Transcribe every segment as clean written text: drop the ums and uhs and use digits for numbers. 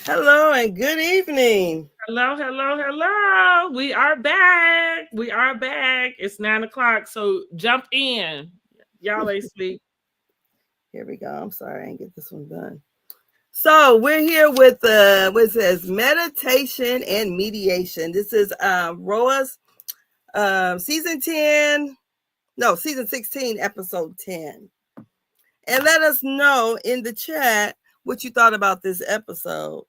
Hello and good evening. Hello, hello, hello. We are back. We are back. It's 9 o'clock, so jump in. Y'all ain't sleep. Here we go. I'm sorry I didn't get this one done. So we're here with what says meditation and mediation. This is RHOA's season 10, no, season 16, episode 10. And let us know in the chat what you thought about this episode.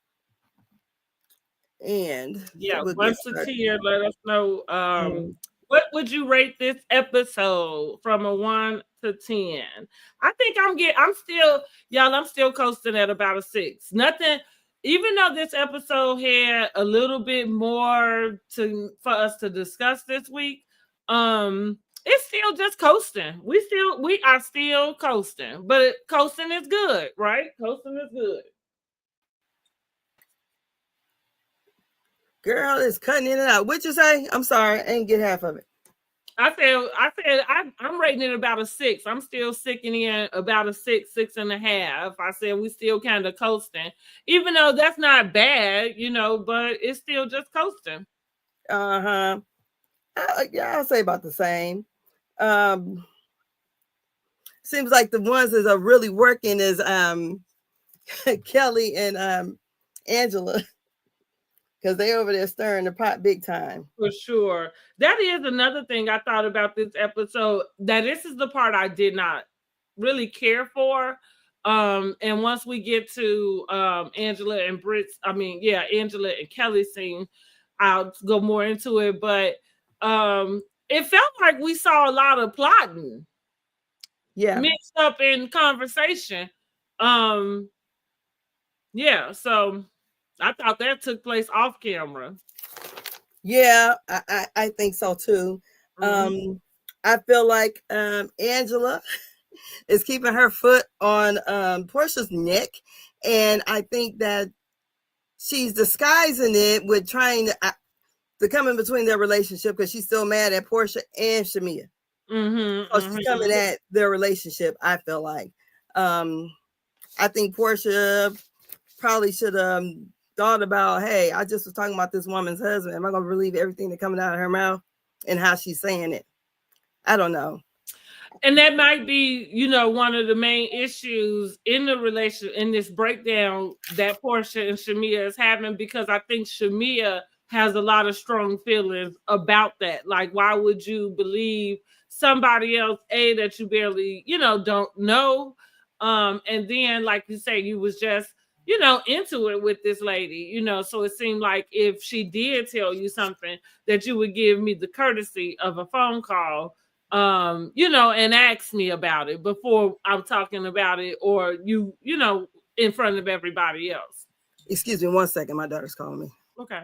And Yeah, we'll get 1 to started. 10. Let us know. What would you rate this episode from a 1 to 10? I think I'm still, y'all. I'm still coasting at about a 6. Nothing. Even though this episode had a little bit more for us to discuss this week, it's still just coasting. We are still coasting, but coasting is good, right? Coasting is good. Girl, it's cutting in and out. What'd you say? I'm sorry, I didn't get half of it. I'm rating it about a 6. I'm still sticking in about a 6, 6.5. I said we still kind of coasting, even though that's not bad, but it's still just coasting. Uh-huh. Yeah, I'll say about the same. Um, Seems like the ones that are really working is Kelly and Angela, because they over there stirring the pot big time. For sure. That is another thing I thought about this episode, that this is the part I did not really care for. And once we get to Angela and Angela and Kelly scene, I'll go more into it. But it felt like we saw a lot of plotting mixed up in conversation. Um, yeah, so I thought that took place off camera. Yeah, I think so too. I feel like Angela is keeping her foot on Portia's neck, and I think that she's disguising it with trying to come in between their relationship because she's still mad at Portia and Shamia. So she's coming at their relationship, I feel like. I think Portia probably should have thought about, hey, I just was talking about this woman's husband. Am I going to believe everything that coming out of her mouth and how she's saying it? I don't know. And that might be, one of the main issues in the relation, in this breakdown that Portia and Shamia is having, because I think Shamia has a lot of strong feelings about that. Like, why would you believe somebody else, that you barely, don't know? And then, like you say, you was just, into it with this lady, so it seemed like if she did tell you something, that you would give me the courtesy of a phone call, and ask me about it before I'm talking about it, or in front of everybody else. Excuse me 1 second. My daughter's calling me. Okay.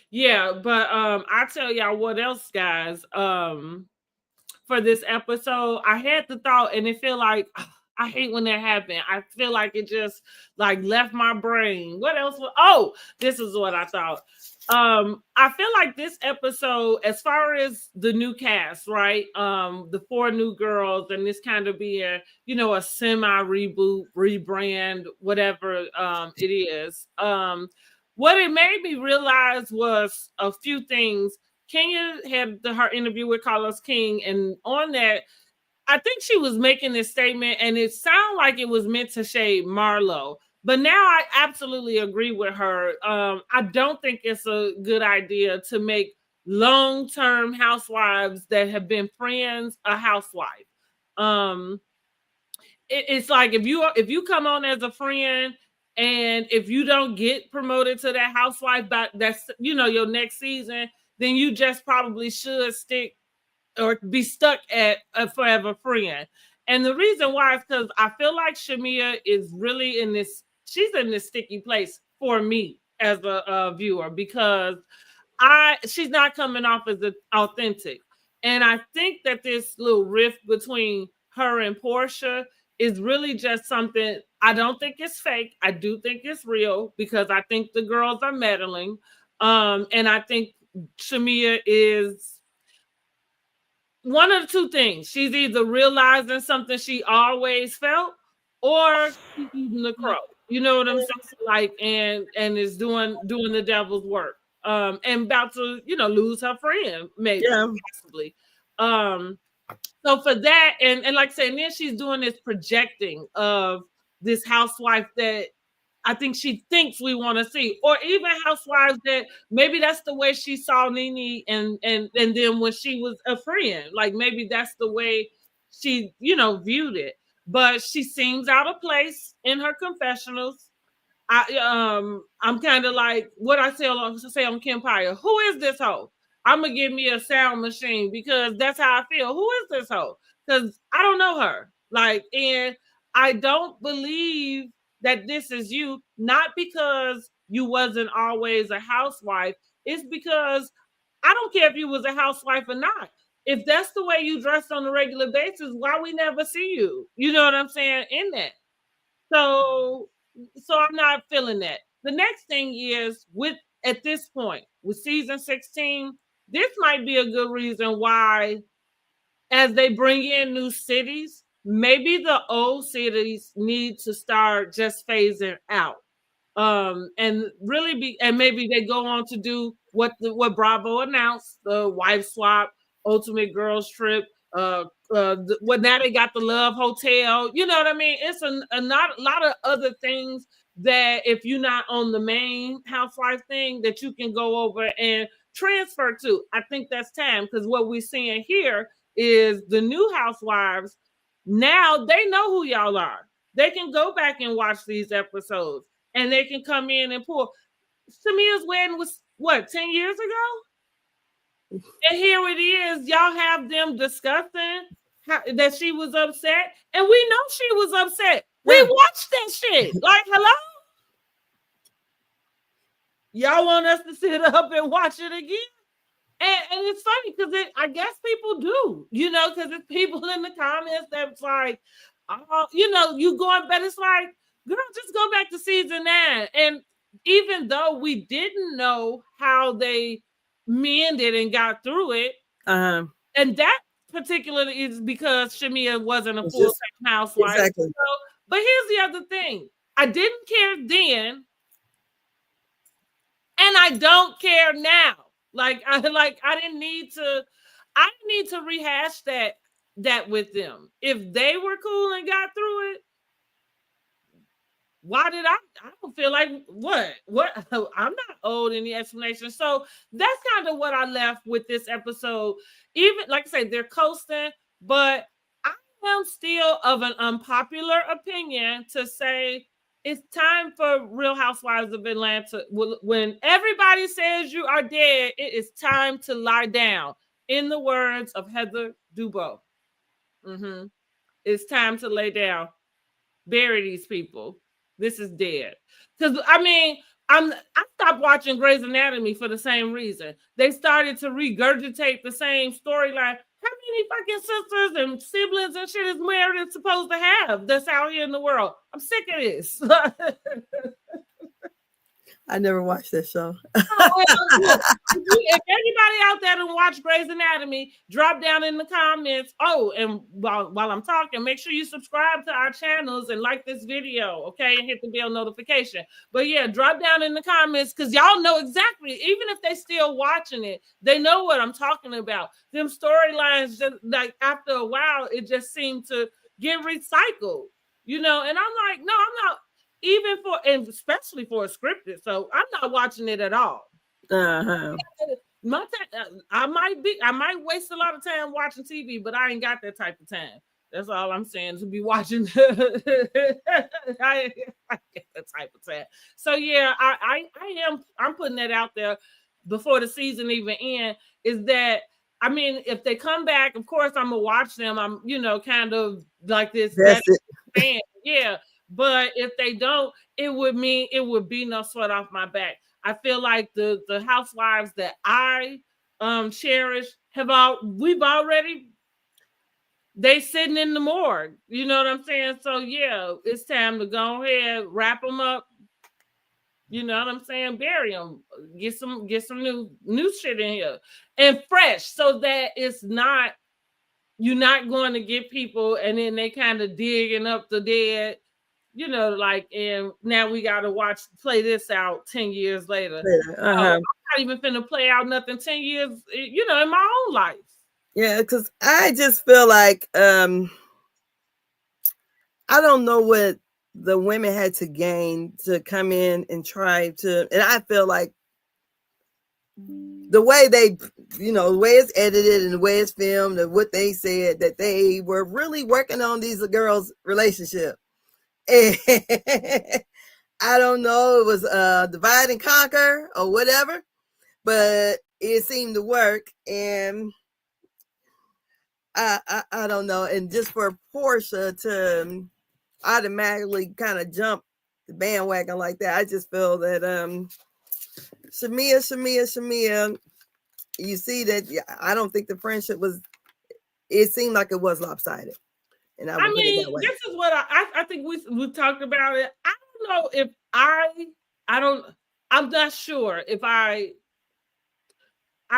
Yeah, but I tell y'all what else, guys. For this episode, I had the thought, and it feel like I hate when that happened. I feel like it just like left my brain. What else? This is what I thought. I feel like this episode, as far as the new cast, right? The 4 new girls, and this kind of being, a semi reboot, rebrand, whatever it is. What it made me realize was a few things. Kenya had her interview with Carlos King, and on that, I think she was making this statement, and it sounded like it was meant to shade Marlo. But now I absolutely agree with her. I don't think it's a good idea to make long-term housewives that have been friends a housewife. It's like if you come on as a friend, and if you don't get promoted to that housewife, but that's your next season, then you just probably should stick or be stuck at a forever friend. And the reason why is because I feel like Shamia is really she's in this sticky place for me as a viewer, because she's not coming off as authentic. And I think that this little rift between her and Portia is really just something. I don't think it's fake. I do think it's real, because I think the girls are meddling. And I think Shamia is one of the two things. She's either realizing something she always felt, or she's eating the crow. You know what I'm saying? Like, and is doing the devil's work. And about to, lose her friend, maybe, possibly. So for that, and like I said, and then she's doing this projecting of this housewife that I think she thinks we want to see, or even housewives that maybe that's the way she saw Nene, and then when she was a friend, like maybe that's the way she, viewed it. But she seems out of place in her confessionals. I'm kind of like what I say on Kempire. Who is this hoe? I'm gonna give me a sound machine because that's how I feel. Who is this hoe? Because I don't know her. Like, and I don't believe that this is you. Not because you wasn't always a housewife. It's because I don't care if you was a housewife or not. If that's the way you dressed on a regular basis, why we never see you? You know what I'm saying? In that. So I'm not feeling that. The next thing is at this point with season 16, this might be a good reason why, as they bring in new cities, maybe the old cities need to start just phasing out. And really and maybe they go on to do what Bravo announced, the wife swap, ultimate girls trip, what now they got the Love Hotel. You know what I mean? It's a lot of other things that if you're not on the main housewife thing that you can go over and transfer to. I think that's time, because what we're seeing here is the new housewives. Now they know who y'all are. They can go back and watch these episodes and they can come in and pull. Samia's wedding was what, 10 years ago? And here it is. Y'all have them discussing that she was upset. And we know she was upset. We watched that shit. Like, hello? Y'all want us to sit up and watch it again? And it's funny because I guess people do, because it's people in the comments that's like, you going, but it's like, girl, just go back to season 9. And even though we didn't know how they mended and got through it, and that particularly is because Shamia wasn't a full-time housewife. Exactly. But here's the other thing. I didn't care then, and I don't care now. I didn't need to rehash that with them. If they were cool and got through it, why did I don't feel like what? I'm not owed any explanation. So that's kind of what I left with this episode. Even like I say, they're coasting, but I am still of an unpopular opinion to say it's time for Real Housewives of Atlanta. When everybody says you are dead, it is time to lie down. In the words of Heather Dubrow, it's time to lay down. Bury these people. This is dead. Because I stopped watching Grey's Anatomy for the same reason. They started to regurgitate the same storyline. How many fucking sisters and siblings and shit is Meredith supposed to have that's out here in the world? I'm sick of this. I never watched that show. If anybody out there to watch Grey's Anatomy, drop down in the comments. Oh, and while I'm talking, make sure you subscribe to our channels and like this video, okay? And hit the bell notification. But yeah, drop down in the comments because y'all know exactly, even if they still watching it, they know what I'm talking about. Them storylines, just like after a while, it just seemed to get recycled, and I'm like, no, I'm not. Even and especially for a scripted, so I'm not watching it at all. I might waste a lot of time watching TV, but I ain't got that type of time. That's all I'm saying, to be watching. I get that type of time. So yeah, I'm putting that out there before the season even ends. Is that if they come back, of course I'm gonna watch them. I'm kind of like this. Fan. Yeah. But if they don't, it would mean it would be no sweat off my back. I feel like the housewives that I cherish we've already, they sitting in the morgue. You know what I'm saying? So yeah, it's time to go ahead, wrap them up. You know what I'm saying? Bury them. Get some new shit in here and fresh, so that it's not, you're not going to get people and then they kind of digging up the dead. you know, like, and now we got to play this out 10 years later. I'm not even finna play out nothing 10 years, you know, in my own life. Yeah, because I just feel like I don't know what the women had to gain to come in and try to, and I feel like the way they, you know, the way it's edited and the way it's filmed and what they said, that they were really working on these girls' relationship. And I don't know, it was divide and conquer or whatever, but it seemed to work. And I don't know. And just for Portia to automatically kind of jump the bandwagon like that, I just feel that Shamia, you see that I don't think the friendship was, it seemed like it was lopsided. And I mean, this is what I think we talked about it. I don't know if I'm not sure if I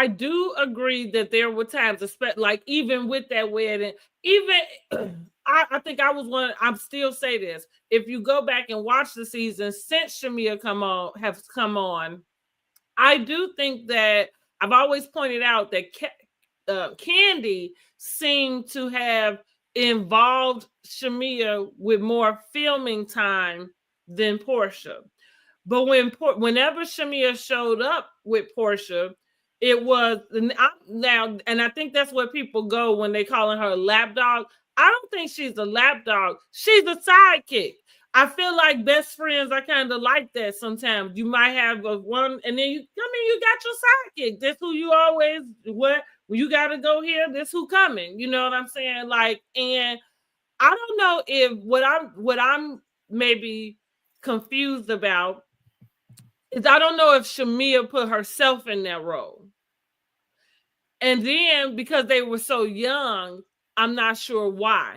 do agree that there were times, especially like even with that wedding, even I think I was one. I'm still say this. If you go back and watch the season since Shamia have come on, I do think that I've always pointed out that Candy seemed to have involved Shamia with more filming time than Portia. But whenever Shamia showed up with Portia, it was now, and I think that's where people go when they calling her a lapdog. I don't think she's a lapdog. She's a sidekick. I feel like best friends are kind of like that sometimes. You might have one, and then you got your sidekick. That's who you always, when you got to go here, this who coming. You know what I'm saying? Like, and I don't know if what I'm maybe confused about is I don't know if Shamia put herself in that role. And then because they were so young, I'm not sure why.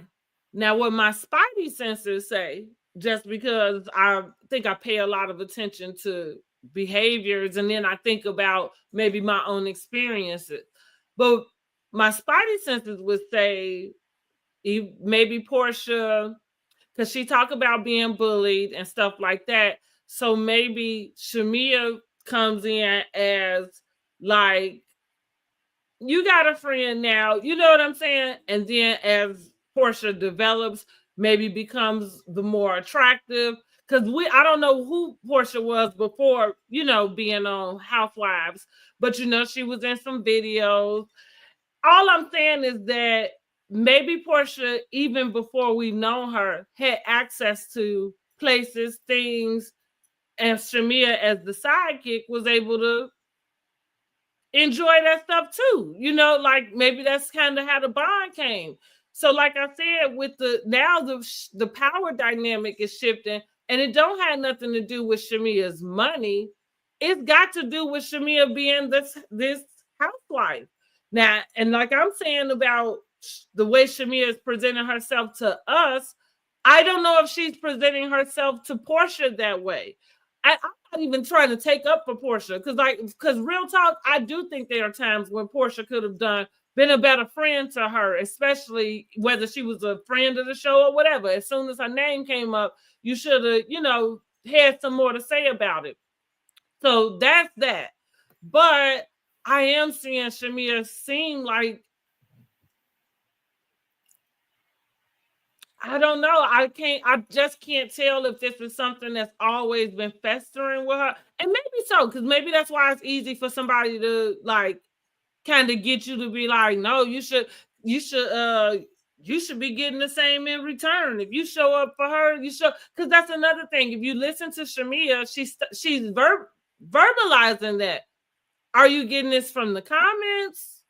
Now, what my spidey senses say, just because I think I pay a lot of attention to behaviors and then I think about maybe my own experiences. But my spidey senses would say maybe Portia, because she talked about being bullied and stuff like that. So maybe Shamia comes in as like, you got a friend now, you know what I'm saying? And then as Portia develops, maybe becomes the more attractive. Because I don't know who Portia was before, you know, being on Housewives, but you know, she was in some videos. All I'm saying is that maybe Portia, even before we know her, had access to places, things, and Shamia, as the sidekick, was able to enjoy that stuff too. You know, like maybe that's kind of how the bond came. So, like I said, with the power dynamic is shifting, and it don't have nothing to do with Shamia's money. It's got to do with Shamia being this housewife. Now, and like I'm saying about the way Shamia is presenting herself to us, I don't know if she's presenting herself to Portia that way. I'm not even trying to take up for Portia because real talk, I do think there are times when Portia could have been a better friend to her, especially whether she was a friend of the show or whatever. As soon as her name came up, you should have, you know, had some more to say about it. So that's that. But I am seeing Shamia seem like, I don't know. I just can't tell if this is something that's always been festering with her. And maybe so, because maybe that's why it's easy for somebody to like kind of get you to be like, no, you should be getting the same in return. If you show up for her, because that's another thing. If you listen to Shamia, she's verbalizing that. Are you getting this from the comments?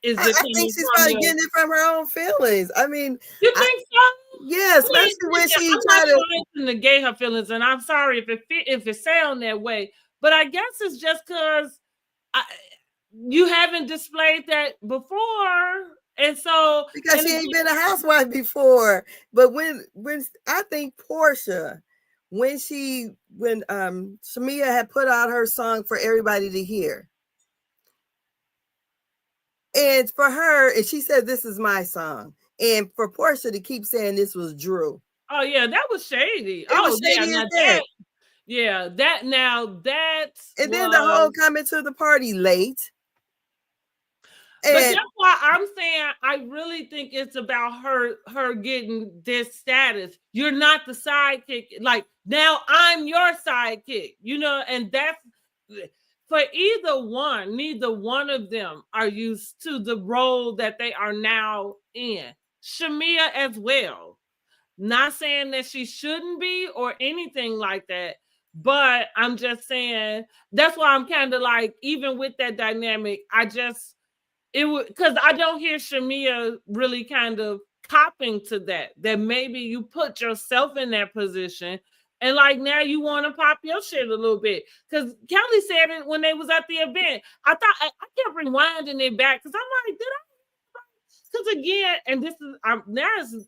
I think she's probably getting it from her own feelings. I mean, you think so? Yeah, especially when she tried to negate her feelings, and I'm sorry if it sounds that way, but I guess it's just because you haven't displayed that before, and so because she ain't been a housewife before. But when I think Portia, when Shamia had put out her song for everybody to hear. And for her, and she said, "This is my song." And for Portia to keep saying this was Drew. Oh yeah, that was shady. It was Oh yeah, shady as now heck. that And then the was. whole coming to the party late. But And that's why I'm saying I really think it's about her getting this status. You're not the sidekick. Like now I'm your sidekick, you know, and that's for neither one of them are used to the role that they are now in. Shamia as well. Not saying that she shouldn't be or anything like that, but I'm just saying that's why I'm kind of like, even with that dynamic, it would, because I don't hear Shamia really kind of copping to that maybe you put yourself in that position and like now you want to pop your shit a little bit. Because Kelly said it when they was at the event. I thought I kept rewinding it back because I'm like, did I? Because again, and this is now it's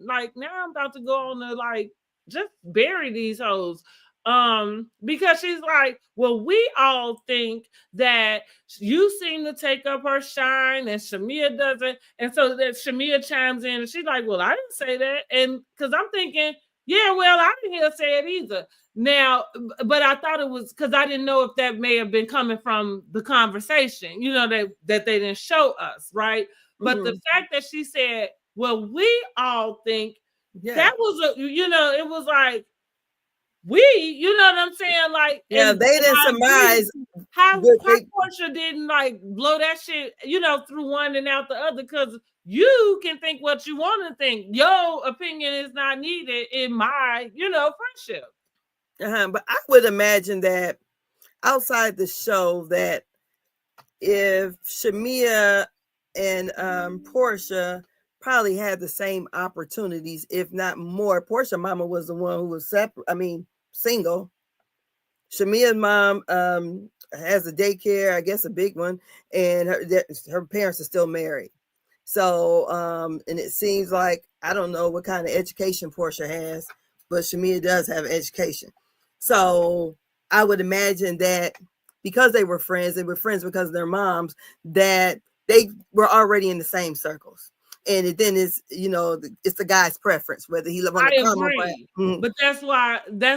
like now I'm about to go on to like just bury these hoes. Because she's like, well, we all think that you seem to take up her shine and Shamia doesn't. And so that Shamia chimes in and she's like, well, I didn't say that. And because I'm thinking, yeah, well, I didn't hear say it either. Now, but I thought it was because I didn't know if that may have been coming from the conversation, you know, that they didn't show us, right? But the fact that she said, well, we all think that was it was like, you know what I'm saying? Like, yeah, and they didn't surmise how Portia didn't like blow that shit, you know, through one and out the other, because you can think what you want to think. Your opinion is not needed in my, friendship. But I would imagine that outside the show, that if Shamia and Portia probably had the same opportunities, if not more. Portia mama was the one who was single. Shamia's mom has a daycare, I guess a big one, and her parents are still married. So, and it seems like, I don't know what kind of education Portia has, but Shamia does have education. So I would imagine that because they were friends because of their moms, that they were already in the same circles. And then it's the guy's preference whether he want to come or what. But that's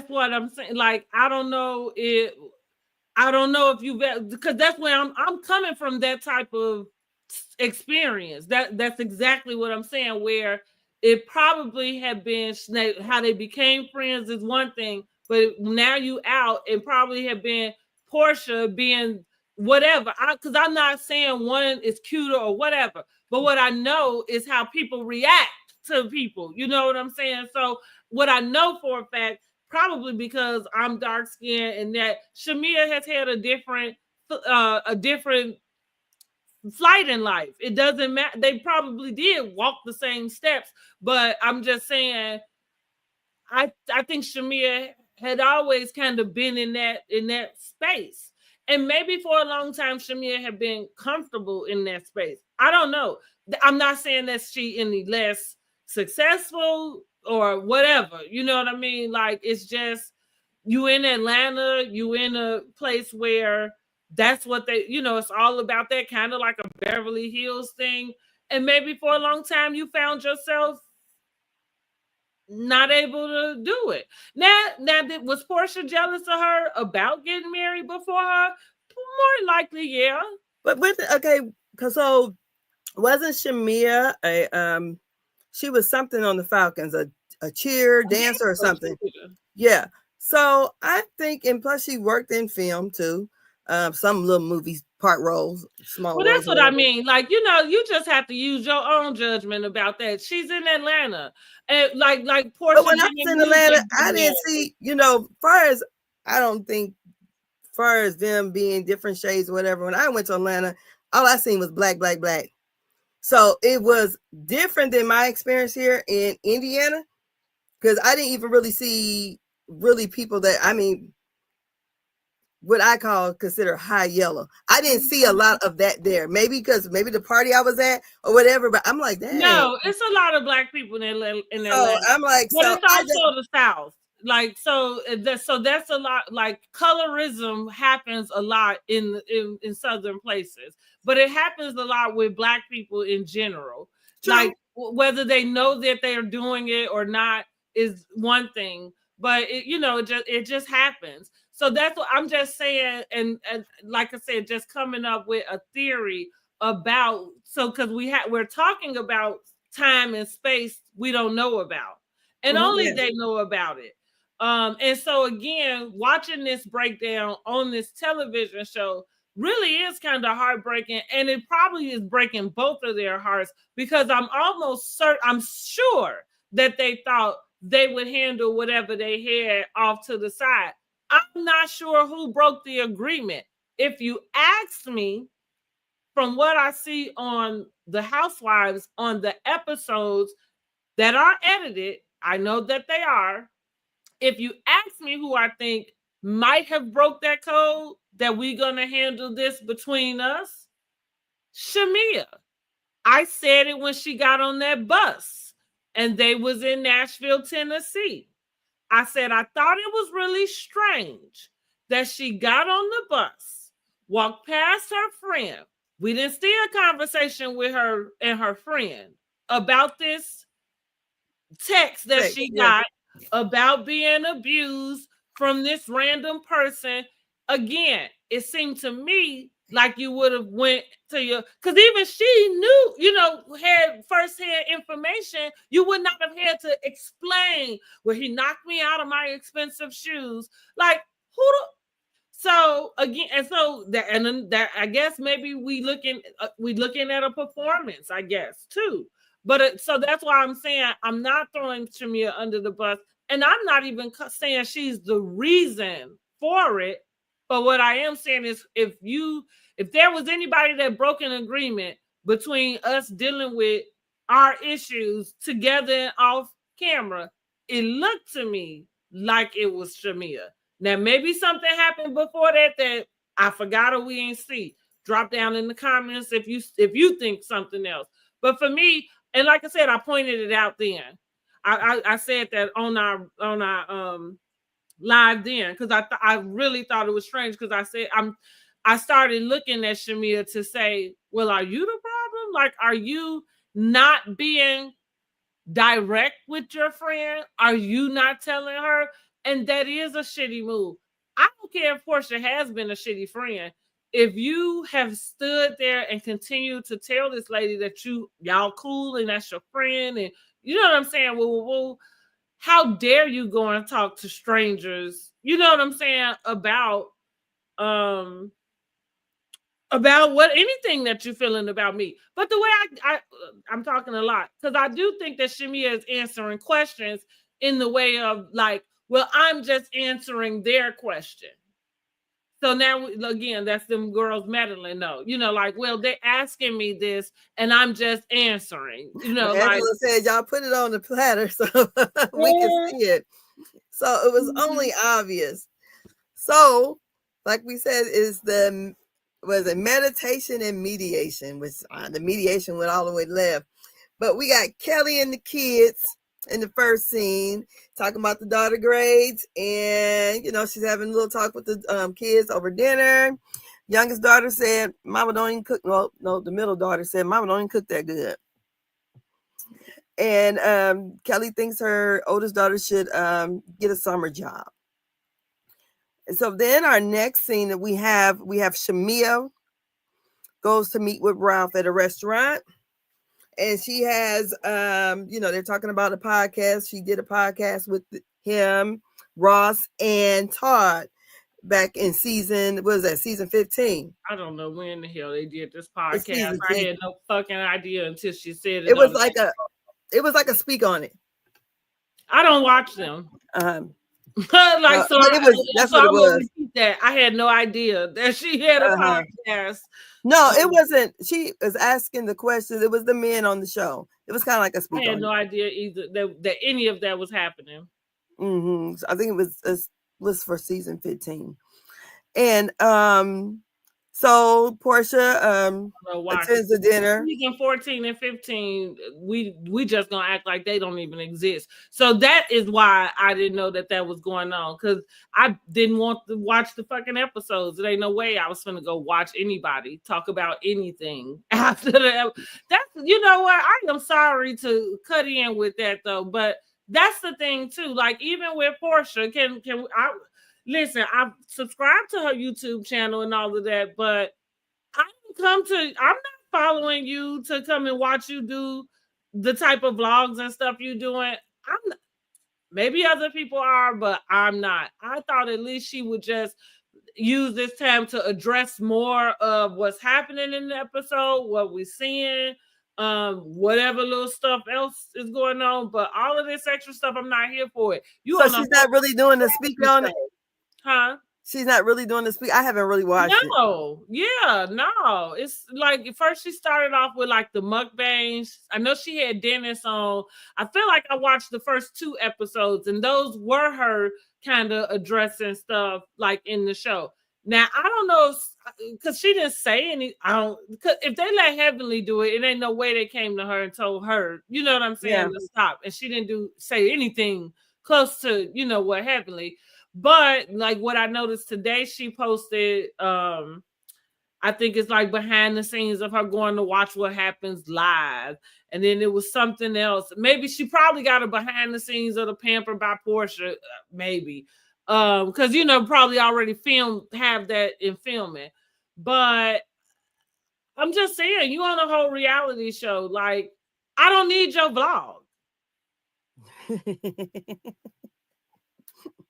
what I'm saying. Like, I don't know if you've, because that's where I'm coming from, that type of experience. That's exactly what I'm saying, where it probably had been how they became friends is one thing, but now you out, and probably have been Portia being whatever. Because I'm not saying one is cuter or whatever, but what I know is how people react to people. You know what I'm saying? So what I know for a fact, probably because I'm dark skinned, and that Shamia has had a different flight in life. It doesn't matter. They probably did walk the same steps, but I'm just saying, I think Shamia had always kind of been in that space. And maybe for a long time, Shamia had been comfortable in that space. I don't know. I'm not saying that she any less successful or whatever. You know what I mean? Like, it's just, you in Atlanta, you in a place where that's what they, it's all about, that kind of like a Beverly Hills thing. And maybe for a long time you found yourself not able to do it. Now, was Portia jealous of her about getting married before her? More likely, yeah. But because so wasn't Shamia she was something on the Falcons, a cheer dancer or something. Yeah. So I think, and plus she worked in film too. Some little movies, part roles, small roles. Well, that's what I mean. Like, you just have to use your own judgment about that. She's in Atlanta. And like Portia. But when I was in Atlanta, I didn't see, far as, I don't think, far as them being different shades or whatever, when I went to Atlanta, all I seen was black, black, black. So it was different than my experience here in Indiana, because I didn't even really see people that, what I consider high yellow. I didn't see a lot of that there. Maybe because the party I was at or whatever, but I'm like, dang. No, it's a lot of black people in Atlanta. So I'm like, but it's also the South. Like, so that's a lot. Like, colorism happens a lot in southern places, but it happens a lot with black people in general. True. Like, whether they know that they are doing it or not, is one thing, but it just happens. So that's what I'm just saying, and like I said, just coming up with a theory about, because we're talking about time and space we don't know about, and only they know about it. And so again, watching this breakdown on this television show really is kind of heartbreaking, and it probably is breaking both of their hearts, because I'm sure that they thought they would handle whatever they had off to the side. I'm not sure who broke the agreement. If you ask me, from what I see on the Housewives, on the episodes that are edited, I know that they are. If you ask me who I think might have broke that code, that we're going to handle this between us, Shamia. I said it when she got on that bus and they was in Nashville, Tennessee. I said I thought it was really strange that she got on the bus, walked past her friend. We didn't see a conversation with her and her friend about this text that she got about being abused from this random person. Again, it seemed to me like you would have went to your, because even she knew, had firsthand information. You would not have had to explain, well, he knocked me out of my expensive shoes. Like, so again, and so that I guess maybe we looking at a performance, I guess, too. But so that's why I'm saying I'm not throwing Shamia under the bus, and I'm not even saying she's the reason for it. But what I am saying is, if there was anybody that broke an agreement between us dealing with our issues together and off camera, it looked to me like it was Shamia. Now, maybe something happened before that I forgot or we ain't see. Drop down in the comments if you think something else. But for me, and like I said, I pointed it out then. I said that on our live then, because I really thought it was strange, because I started looking at Shamia to say, well, are you the problem? Like, are you not being direct with your friend? Are you not telling her? And that is a shitty move. I don't care if Portia has been a shitty friend. If you have stood there and continued to tell this lady that y'all cool and that's your friend, and you know what I'm saying? Well, how dare you go and talk to strangers? You know what I'm saying? About what anything that you're feeling about me. But the way I'm talking a lot, because I do think that Shamia is answering questions in the way of like, well, I'm just answering their question. So now, again, that's them girls meddling. No, like, well, they're asking me this and I'm just answering. Angela said, y'all put it on the platter so we can see it. So it was only obvious. So, like we said, was it meditation and mediation, which the mediation went all the way left. But we got Kelly and the kids in the first scene talking about the daughter grades, and she's having a little talk with the kids over dinner. Youngest daughter said, "Mama don't even cook." No, the middle daughter said, "Mama don't even cook that good." And Kelly thinks her oldest daughter should get a summer job. And so then our next scene that we have Shamia goes to meet with Ralph at a restaurant. And she has, they're talking about a podcast. She did a podcast with him, Ross, and Todd back in season 15? I don't know when the hell they did this podcast. I had no fucking idea until she said it. It was like a speak on it. I don't watch them. That's what it was. That I had no idea that she had a podcast. No, it wasn't. She was asking the questions. It was the men on the show. It was kind of like a speak. I had no idea either that any of that was happening. So I think it was for season 15, and so Portia attends the dinner. Season 14 and 15, we just gonna act like they don't even exist. So that is why I didn't know that was going on, because I didn't want to watch the fucking episodes. There ain't no way I was gonna go watch anybody talk about anything after that. That's, you know what? I am sorry to cut in with that though, but that's the thing too. Like even with Portia, can I listen? I subscribe to her YouTube channel and all of that, but I didn't come to. I'm not following you to come and watch you do the type of vlogs and stuff you doing. I'm not, maybe other people are, but I'm not. I thought at least she would just use this time to address more of what's happening in the episode, what we're seeing, whatever little stuff else is going on. But all of this extra stuff, I'm not here for it. You So on she's not really doing the speak on it? Huh? She's not really doing the speak. I haven't really watched it. No, yeah, no. It's like first she started off with like the mukbangs. I know she had Dennis on. I feel like I watched the first 2 episodes, and those were her kind of addressing stuff like in the show. Now I don't know because she didn't say any. I don't because if they let Heavenly do it, it ain't no way they came to her and told her. You know what I'm saying? Yeah. To stop, and she didn't say anything close to what Heavenly. But like what I noticed today, she posted, I think it's like behind the scenes of her going to watch what happens live. And then it was something else. Maybe she probably got a behind the scenes of the Pamper by Portia, maybe. Because probably already have that in filming. But I'm just saying, you on a whole reality show. Like, I don't need your vlog.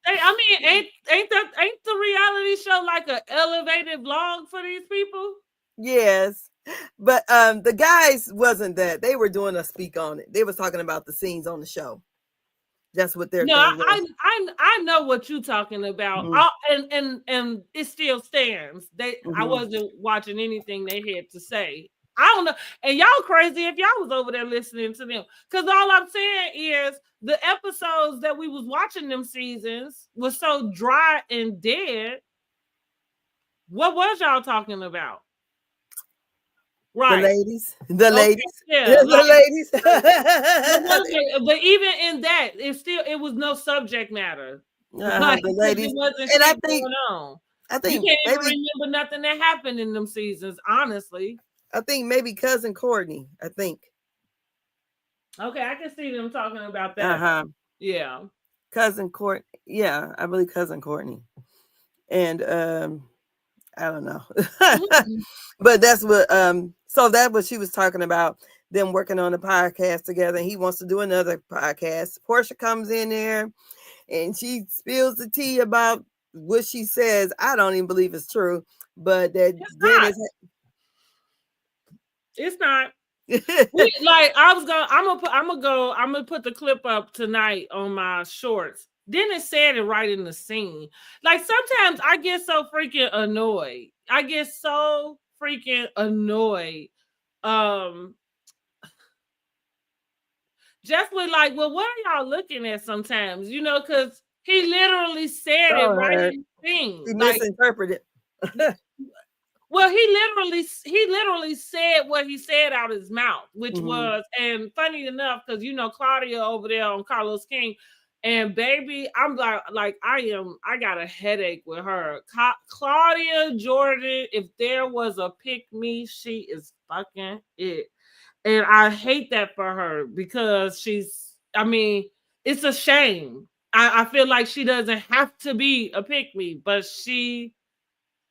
I mean, ain't the reality show like an elevated vlog for these people? Yes, but the guys wasn't that. They were doing a speak on it. They was talking about the scenes on the show. That's what they're. No, I know what you're talking about. Mm-hmm. And it still stands. I wasn't watching anything they had to say. I don't know. And y'all crazy if y'all was over there listening to them. Because all I'm saying is the episodes that we was watching them seasons was so dry and dead. What was y'all talking about? Right. The ladies. Yeah. The ladies. But even in that, it was no subject matter. The ladies. It wasn't and I think you can't even remember nothing that happened in them seasons, honestly. I think maybe Cousin Courtney. I think. Okay, I can see them talking about that. Yeah. Cousin Courtney. Yeah, I believe Cousin Courtney. And I don't know. But that's what so that's what she was talking about, them working on a podcast together, and he wants to do another podcast. Portia comes in there and she spills the tea about what she says. I don't even believe it's true, but that it's not. Like I'm gonna put the clip up tonight on my shorts. Dennis said it right in the scene. Like sometimes I get so freaking annoyed. Just with like, well, what are y'all looking at sometimes? Because he literally said it right in the scene. He misinterpreted. Well, he literally said what he said out his mouth, which was, and funny enough, because Claudia over there on Carlos King, and baby, I'm like I got a headache with her. Claudia Jordan, if there was a pick me, she is fucking it. And I hate that for her because it's a shame. I feel like she doesn't have to be a pick me, but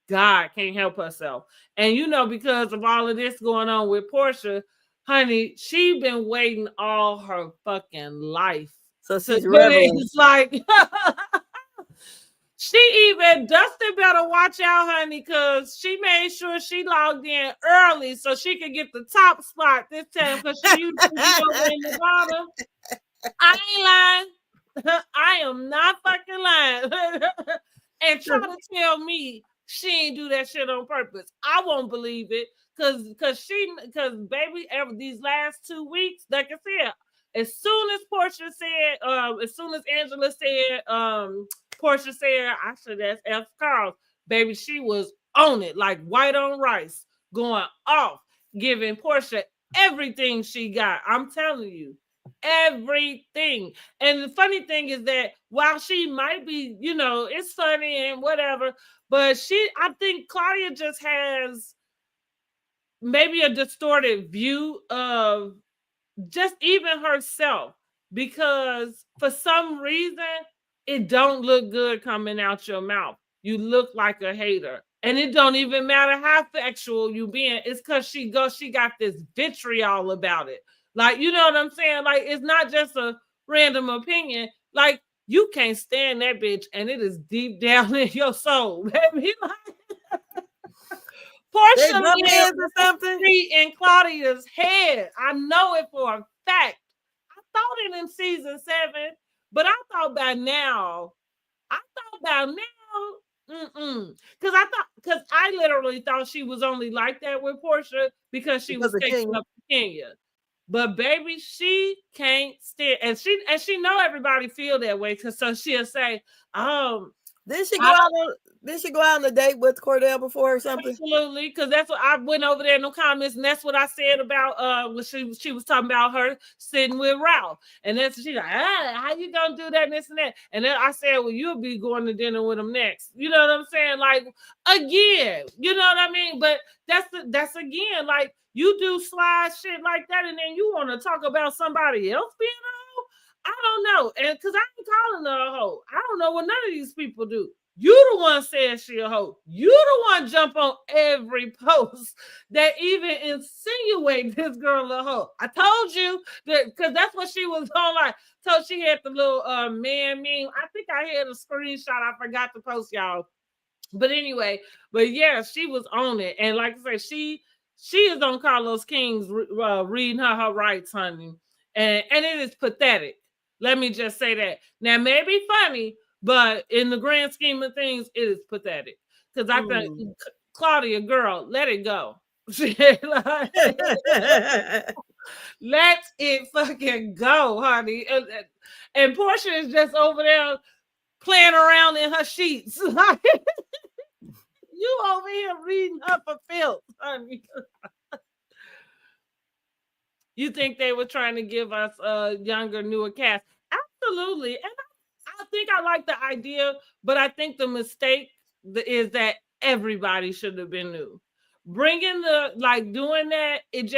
God can't help herself. And because of all of this going on with Portia, honey, she been waiting all her fucking life. So she's rebelling. It's like she even Dustin better watch out, honey, because she made sure she logged in early so she could get the top spot this time because she used to be over in the bottom. I ain't lying. I am not fucking lying. And try to tell me she ain't do that shit on purpose. I won't believe it because baby, these last 2 weeks, like I said, as soon as Portia said, as soon as Angela said, Portia said, I should ask F. Carl, baby, she was on it like white on rice, going off, giving Portia everything she got. I'm telling you, everything. And the funny thing is that while she might be, it's funny and whatever, but I think Claudia just has maybe a distorted view of just even herself. because for some reason it don't look good coming out your mouth. You look like a hater. And it don't even matter how factual you being. It's because she got this vitriol about it. Like, you know what I'm saying? Like, it's not just a random opinion. Like, you can't stand that bitch, and it is deep down in your soul. Baby. Portia lives or something in Claudia's head. I know it for a fact. I thought it in season 7, but I thought by now, because I literally thought she was only like that with Portia because she was taking up Kenya. But baby, she can't stand, and she know everybody feel that way, because so she'll say, Did she go out on a date with Cordell before or something? Absolutely, because that's what I went over there in the comments, and that's what I said about when she was talking about her sitting with Ralph, and that's she's like, how you gonna do that and this and that, and then I said, well, you'll be going to dinner with him next. You know what I'm saying? Like, again, you know what I mean? But that's again, like, you do slide shit like that, and then you want to talk about somebody else being a hoe. I don't know, and because I ain't calling her a hoe. I don't know what none of these people do. You the one saying she a hoe. You the one jump on every post that even insinuate this girl a hoe. I told you that, because that's what she was on. Like, so she had the little man meme. I think I had a screenshot. I forgot to post, y'all. But anyway, yeah, she was on it, and like I said, she is on Carlos King's reading her rights, honey, and it is pathetic. Let me just say that. Now, maybe funny, but in the grand scheme of things, it is pathetic. Because I think, Claudia, girl, let it go. Let it fucking go, honey. And Portia is just over there playing around in her sheets. You over here reading her for filth, honey. You think they were trying to give us a younger, newer cast? Absolutely. And I think I like the idea, but I think the mistake is that everybody should have been new. Bringing doing that, it's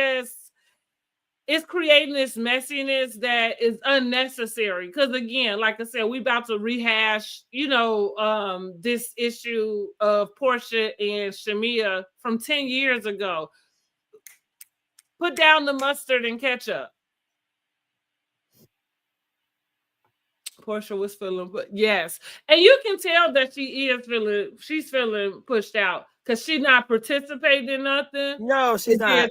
creating this messiness that is unnecessary. Because again, like I said, we about to rehash, this issue of Portia and Shamia from 10 years ago. Put down the mustard and ketchup. Portia was feeling, yes, and you can tell that she's feeling pushed out because she's not participating in nothing. No, she's not.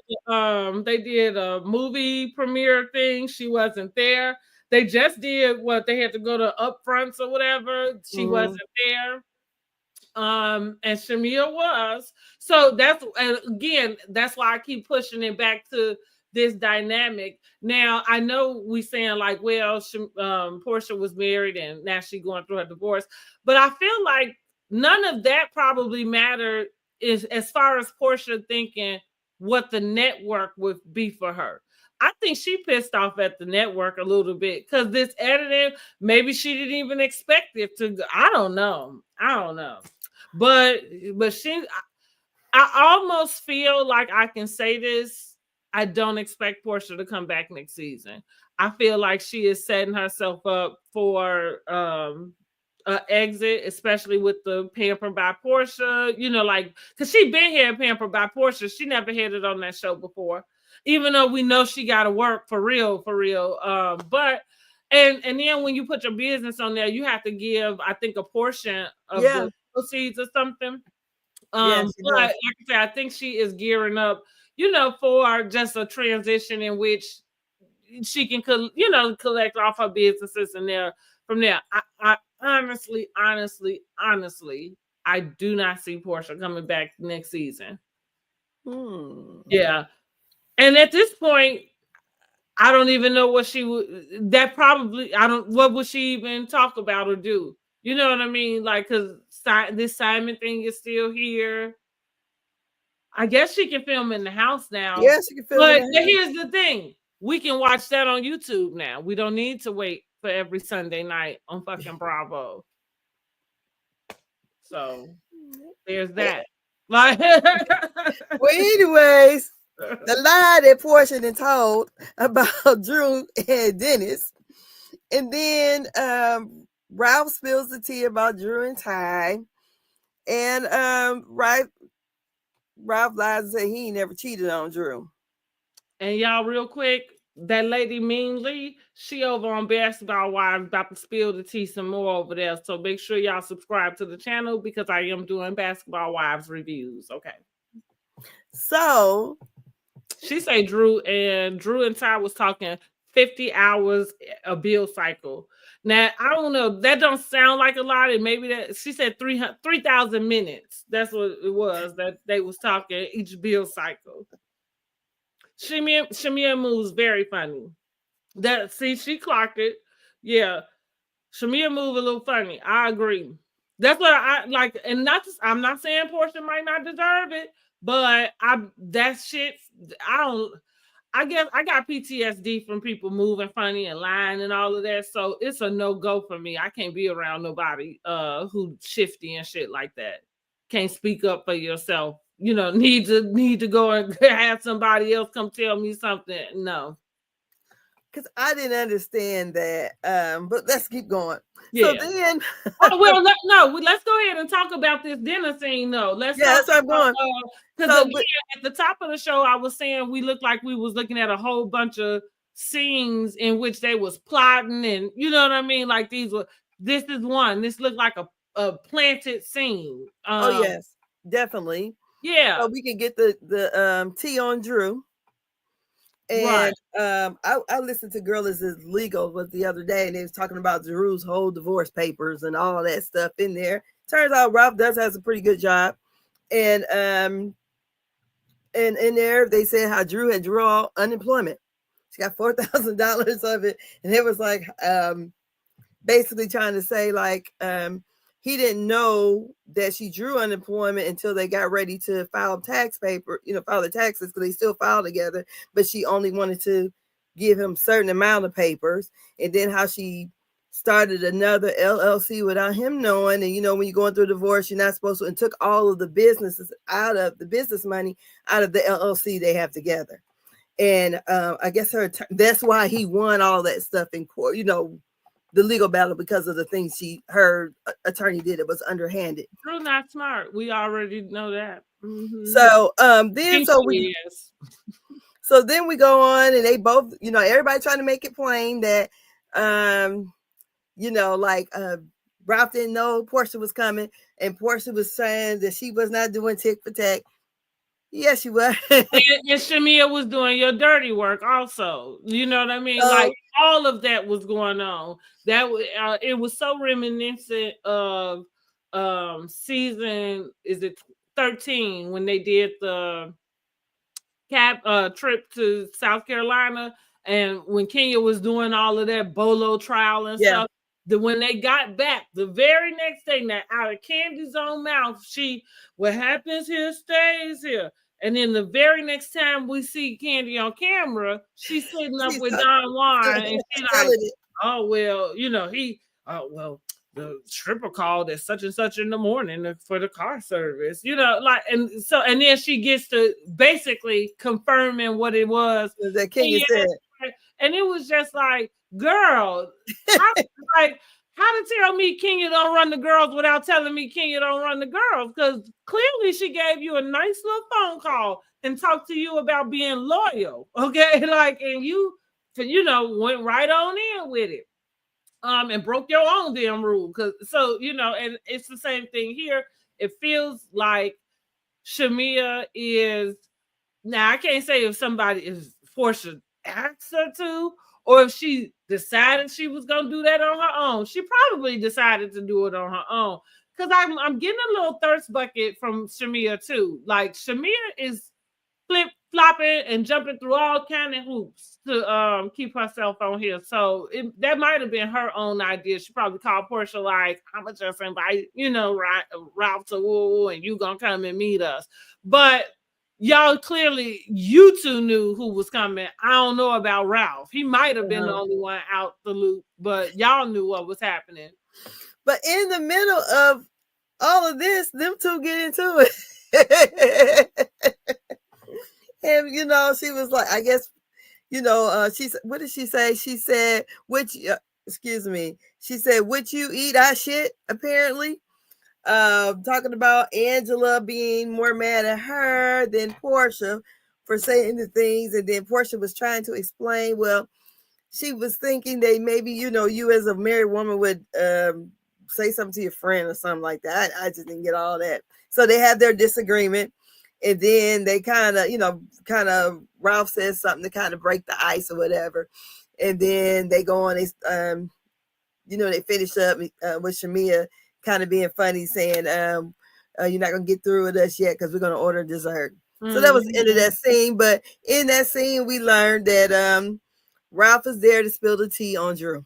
They did a movie premiere thing. She wasn't there. They just did they had to go to upfronts or whatever. She wasn't there. And Shamia was. So that's why I keep pushing it back to this dynamic. Now, I know we saying like, well, Portia was married and now she's going through her divorce, but I feel like none of that probably mattered is as far as Portia thinking what the network would be for her. I think she pissed off at the network a little bit because this editing, maybe she didn't even expect it to go. I don't know. But I almost feel like I can say this. I don't expect Portia to come back next season. I feel like she is setting herself up for an exit, especially with the Pampered by Portia. Because she been here Pampered by Portia. She never had it on that show before, even though we know she got to work for real. But and then when you put your business on there, you have to give, I think, a portion of the proceeds or something. But like I said, I think she is gearing up, for just a transition in which she can, collect off her businesses and from there. I honestly, I do not see Portia coming back next season. Yeah. And at this point, I don't even know what she would, what would she even talk about or do? You know what I mean? Like, because this Simon thing is still here. I guess she can film in the house now. Yes, she can film. But here's the thing: we can watch that on YouTube now. We don't need to wait for every Sunday night on fucking Bravo. So there's that. Well, anyways, the lie that Portia had told about Drew and Dennis And then Ralph spills the tea about Drew and Ty. And Ralph lies and say he ain't never cheated on Drew. And y'all, real quick, that lady Ming Lee, she over on Basketball Wives about to spill the tea some more over there. So make sure y'all subscribe to the channel because I am doing Basketball Wives reviews. Okay. So she say Drew and Ty was talking 50 hours a bill cycle. Now, I don't know. That don't sound like a lot. And maybe that she said 3,000 minutes. That's what it was that they was talking each bill cycle. Shamia moves very funny. She clocked it. Yeah. Shamia move a little funny. I agree. That's what I like. And I'm not saying Portia might not deserve it, but that shit, I guess I got PTSD from people moving funny and lying and all of that. So it's a no-go for me. I can't be around nobody who shifty and shit like that. Can't speak up for yourself. Need to go and have somebody else come tell me something. No. Because I didn't understand that. But let's keep going. Yeah. So then let's go ahead and talk about this dinner scene though. That's where I'm going. Because at the top of the show, I was saying we looked like we was looking at a whole bunch of scenes in which they was plotting, and you know what I mean? Like this is one. This looked like a planted scene. Oh yes, definitely. Yeah. So we can get the tea on Drew. And right. I listened to Girl Is Legal was the other day, and they was talking about Drew's whole divorce papers and all that stuff in there. Turns out Ralph has a pretty good job. And in there they said how Drew had drawn unemployment. She got $4,000 of it, and it was like basically trying to say like he didn't know that she drew unemployment until they got ready to file tax paper, file the taxes, because they still filed together, but she only wanted to give him a certain amount of papers. And then how she started another LLC without him knowing. And, when you're going through a divorce, you're not supposed to, and took all of the business money out of the LLC they have together. And I guess that's why he won all that stuff in court, the legal battle, because of the things her attorney did. It was underhanded. Drew not smart. We already know that. Mm-hmm. So then we go on, and they both, everybody trying to make it plain that Ralph didn't know Portia was coming, and Portia was saying that she was not doing tick for tack. Yes, she was. and Shamia was doing your dirty work also. You know what I mean? Like all of that was going on. That it was so reminiscent of season 13 when they did the trip to South Carolina, and when Kenya was doing all of that Bolo trial and stuff. When they got back the very next day, now out of Candy's own mouth, what happens here stays here. And then the very next time we see Candy on camera, she's sitting up with Don Juan, and she's like, "Oh well, the stripper called at such and such in the morning for the car service, and then she gets to basically confirming what it was that Kenya said, and it was just like, girl, how to tell me Kenya don't run the girls without telling me Kenya don't run the girls? Because clearly she gave you a nice little phone call and talked to you about being loyal, okay? And you went right on in with it, and broke your own damn rule. And it's the same thing here. It feels like Shamia is, now I can't say if somebody is forced to ask her to, or if she decided she was going to do that on her own. She probably decided to do it on her own. Because I'm getting a little thirst bucket from Shamia too. Like, Shamia is flip-flopping and jumping through all kind of hoops to keep herself on here. So that might have been her own idea. She probably called Portia like, I'm going to just invite, Ralph to woo, and you going to come and meet us. But y'all clearly, you two knew who was coming. I don't know about Ralph. He might have been the only one out the loop, but y'all knew what was happening. But in the middle of all of this, them two get into it. And, she was like, I guess, she said, what did she say? She said, which excuse me. She said, "What you eat, I shit." Apparently, talking about Angela being more mad at her than Portia for saying the things, and then Portia was trying to explain. Well, she was thinking that maybe you as a married woman would say something to your friend or something like that. I just didn't get all that. So they had their disagreement, and then they kind of Ralph says something to kind of break the ice or whatever, and then they go on. They finish up with Shamia kind of being funny, saying, "You're not gonna get through with us yet because we're gonna order dessert." So that was the end of that scene. But in that scene, we learned that Ralph is there to spill the tea on Drew.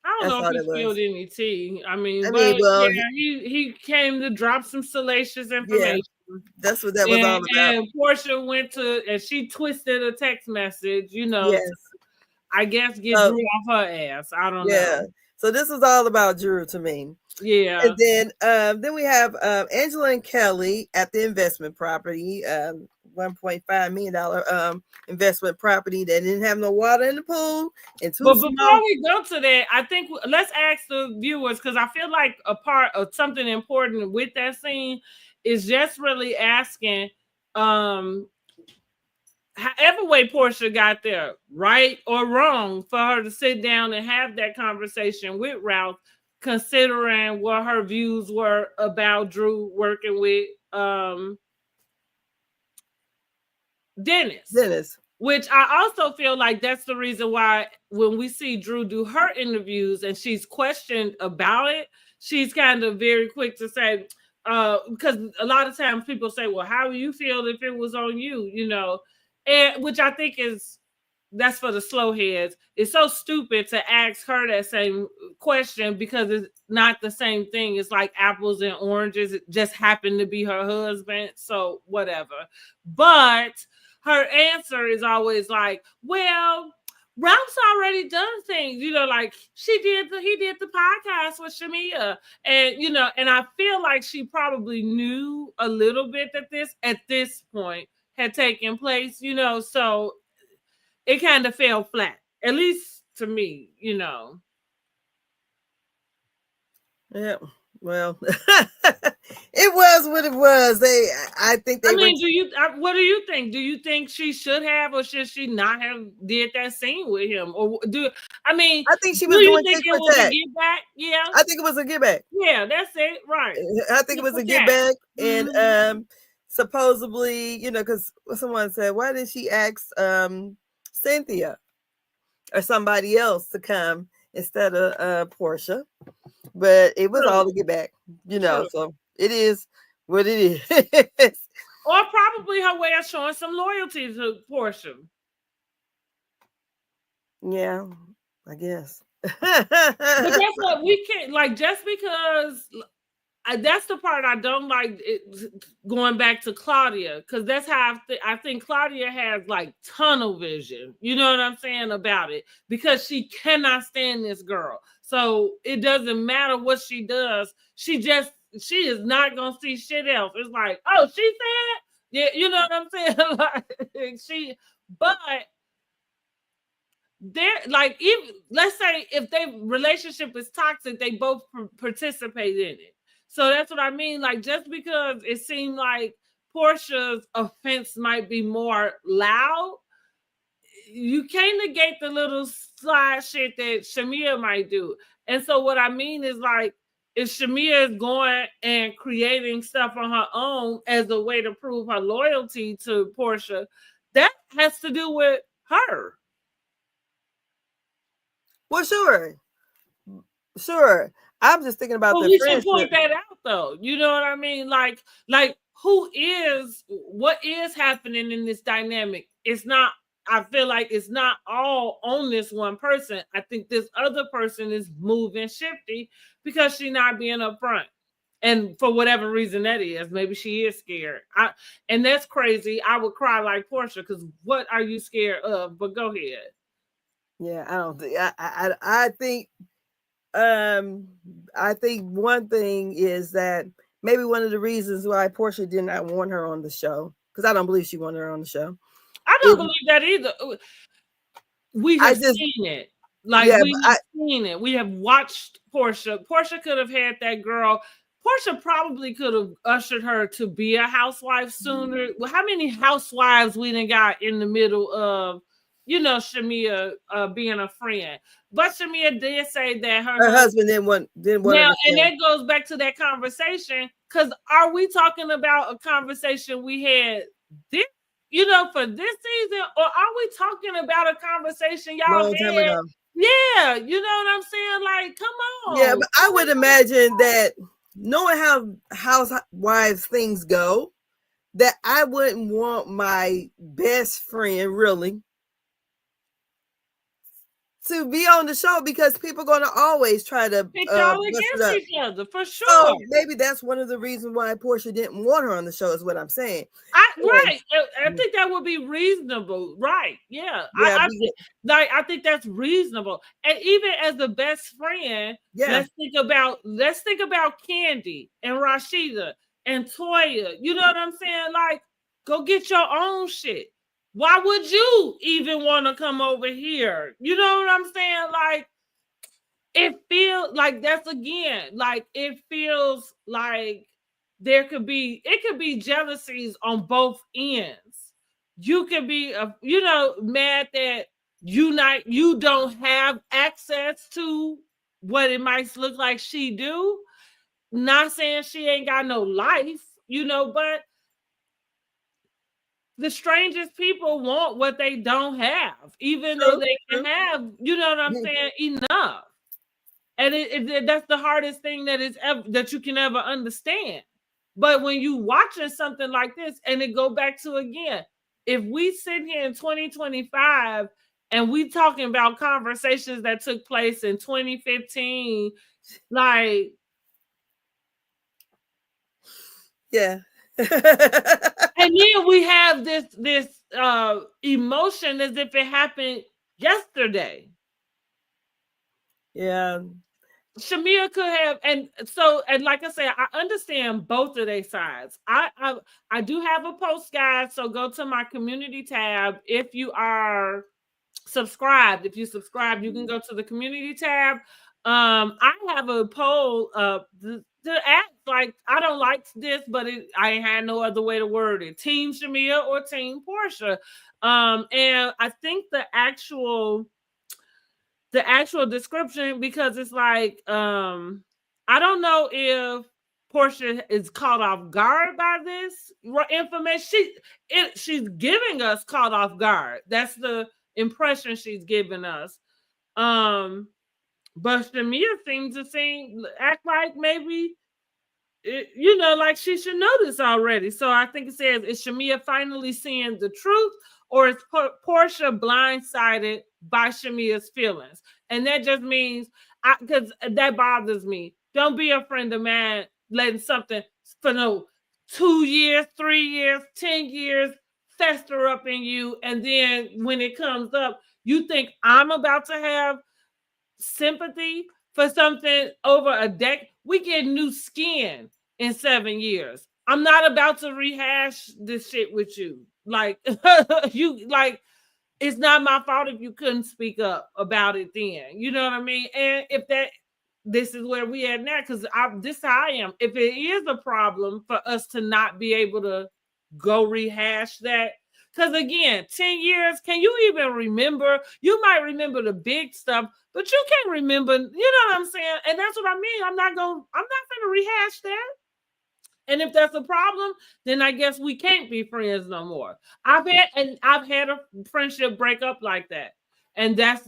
I don't know if he spilled any tea. I mean, well, yeah, he came to drop some salacious information. Yeah, that's what that was all about. And Portia went to, and she twisted a text message, Yes. I guess get Drew off her ass. I don't know. So this is all about Drew to me. Yeah. And then we have Angela and Kelly at the investment property, $1.5 million investment property that didn't have no water in the pool. But before we go to that, I think let's ask the viewers, because I feel like a part of something important with that scene is just really asking, however way Portia got there, right or wrong, for her to sit down and have that conversation with Ralph, considering what her views were about Drew working with Dennis. Which I also feel like that's the reason why when we see Drew do her interviews and she's questioned about it, she's kind of very quick to say, because a lot of times people say, well, how would you feel if it was on you, and which I think that's for the slow heads. It's so stupid to ask her that same question because it's not the same thing. It's like apples and oranges. It just happened to be her husband. So whatever. But her answer is always like, well, Ralph's already done things, like he did the podcast with Shamia. And, and I feel like she probably knew a little bit that this at this point had taken place, so it kind of fell flat, at least to me, Yeah, well, it was what it was. What do you think? Do you think she should have, or should she not have did that scene with him? Or I think she was doing think it was a get back? Yeah, I think it was a get back. Yeah, that's it, right? I think it was a get back, and supposedly, because someone said, why did she ask Cynthia or somebody else to come instead of Portia? But it was all to get back, so it is what it is. Or probably her way of showing some loyalty to Portia. Yeah, I guess. But that's what we can't, like, just because that's the part I don't like, going back to Claudia, because that's how I think Claudia has like tunnel vision, you know what I'm saying, about it, because she cannot stand this girl. So it doesn't matter what she does. She is not going to see shit else. It's like, oh, she said, yeah, you know what I'm saying? But they're like, if let's say if their relationship is toxic, they both participate in it. So that's what I mean. Like, just because it seemed like Portia's offense might be more loud, you can't negate the little slide shit that Shamia might do. And so what I mean is, like, if Shamia is going and creating stuff on her own as a way to prove her loyalty to Portia, that has to do with her. Well, sure. I'm just thinking about we should point that out, though. You know what I mean? Like what is happening in this dynamic? It's not. I feel like it's not all on this one person. I think this other person is moving shifty because she's not being upfront. And for whatever reason that is, maybe she is scared. And that's crazy. I would cry like Portia, because what are you scared of? But go ahead. Yeah, I don't think. I think one thing is that maybe one of the reasons why Portia did not want her on the show, because I don't believe she wanted her on the show. I don't believe that either. We have seen it. Like Yeah, we have seen it. We have watched Portia. Portia could have had that girl. Portia probably could have ushered her to be a housewife sooner. Well, how many housewives we done got in the middle of, Shamia being a friend? But Shamia did say that her husband didn't want now, to and that goes back to that conversation. Because are we talking about a conversation we had this, for this season, or are we talking about a conversation y'all long time had? ago. Yeah, you know what I'm saying? Like, come on. Yeah, but I would imagine that knowing how housewives things go, that I wouldn't want my best friend really to be on the show, because people are going to always try to pit y'all against each other, for sure. So maybe that's one of the reasons why Portia didn't want her on the show, is what I'm saying. Right. I think that would be reasonable. Right. Yeah. I think that's reasonable. And even as the best friend, let's think about Candy and Rashida and Toya. You know what I'm saying? Like, go get your own shit. Why would you even want to come over here? You know what I'm saying? Like, it feels like it feels like it could be jealousies on both ends. You could be mad that you don't have access to what it might look like she do. Not saying she ain't got no life, but the strangest people want what they don't have, even though they can have, you know what I'm saying, enough. And that's the hardest thing that you can ever understand. But when you watching something like this, and it go back to, again, if we sit here in 2025 and we talking about conversations that took place in 2015, like, yeah. And then we have this emotion as if it happened yesterday. Yeah. Shamia could have, and like I said, I understand both of their sides. I do have a post, guys, so go to my community tab if you are subscribed. If you subscribe, you can go to the community tab. I have a poll to act like, I don't like this, but I ain't had no other way to word it. Team Shamia or Team Portia? And I think the actual description, because it's like, I don't know if Portia is caught off guard by this information. She's giving us caught off guard. That's the impression she's giving us. But Shamia seems to act like maybe, like she should know this already. So I think it says, is Shamia finally seeing the truth, or is Portia blindsided by Shamia's feelings? And that just means, because that bothers me. Don't be a friend of mine letting something for 2 years, 3 years, 10 years fester up in you, and then when it comes up, you think I'm about to have sympathy for something over a decade. We get new skin in 7 years. I'm not about to rehash this shit with you. Like, it's not my fault if you couldn't speak up about it then. You know what I mean? And if this is where we at now, because this is how I am. If it is a problem for us to not be able to go rehash that, because again, 10 years, can you even remember? You might remember the big stuff, but you can't remember, you know what I'm saying? And that's what I mean. I'm not going to rehash that. And if that's a problem, then I guess we can't be friends no more. I've had a friendship break up like that. And that's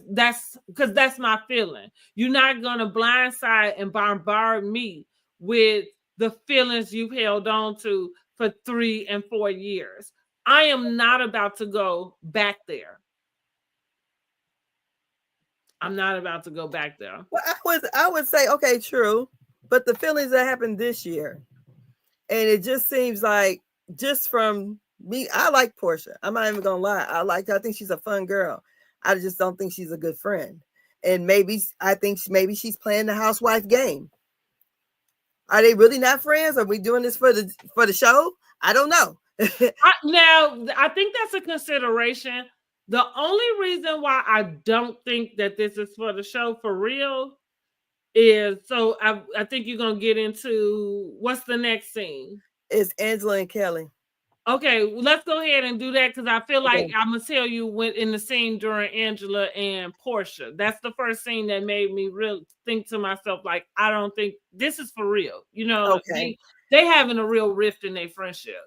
because that's my feeling. You're not going to blindside and bombard me with the feelings you've held on to for 3 and 4 years. I am not about to go back there. I'm not about to go back there. Well, I would say, okay, true. But the feelings that happened this year, and it just seems like, just from me, I like Portia. I'm not even gonna lie. I think she's a fun girl. I just don't think she's a good friend. And I think maybe she's playing the housewife game. Are they really not friends? Are we doing this for the show? I don't know. Now, I think that's a consideration. The only reason why I don't think that this is for the show for real is so I think you're gonna get into what's the next scene. It's Angela and Kelly. Okay, let's go ahead and do that because I feel like Okay. I'm gonna tell you when in the scene during Angela and Portia. That's the first scene that made me really think to myself, like, I don't think this is for real. You know, Okay. they having a real rift in their friendship.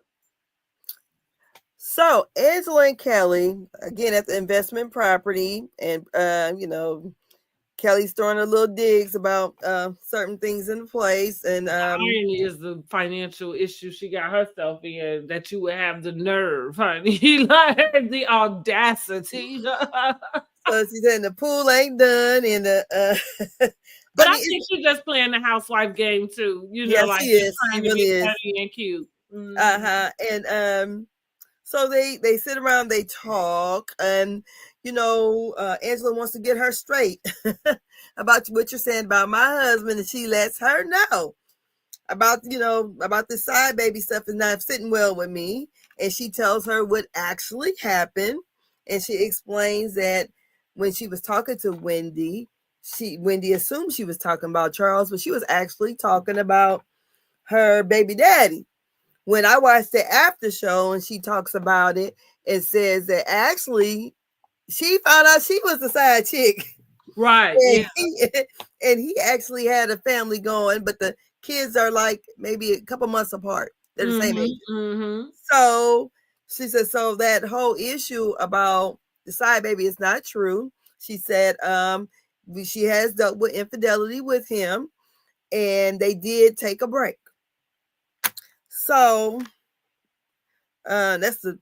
So Angela and Kelly again at the investment property, and Kelly's throwing her little digs about certain things in place, and The irony is the financial issue she got herself in that you would have the nerve, honey, like the audacity. so she said the pool ain't done, and But I think she's just playing the housewife game too. You know, yes, like she just is. She trying to really get is. funny and cute. And so they sit around, they talk, and Angela wants to get her straight about what you're saying about my husband, and she lets her know about the side baby stuff is not sitting well with me, and she tells her what actually happened, and she explains that when she was talking to Wendy assumed she was talking about Charles, but she was actually talking about her baby daddy. When I watched the after show and she talks about it, it says that actually she found out she was the side chick. Right. And Yeah. he actually had a family going, but the kids are like maybe a couple months apart. They're the same age. So she said, so that whole issue about the side baby is not true. She said she has dealt with infidelity with him, and they did take a break. So that's the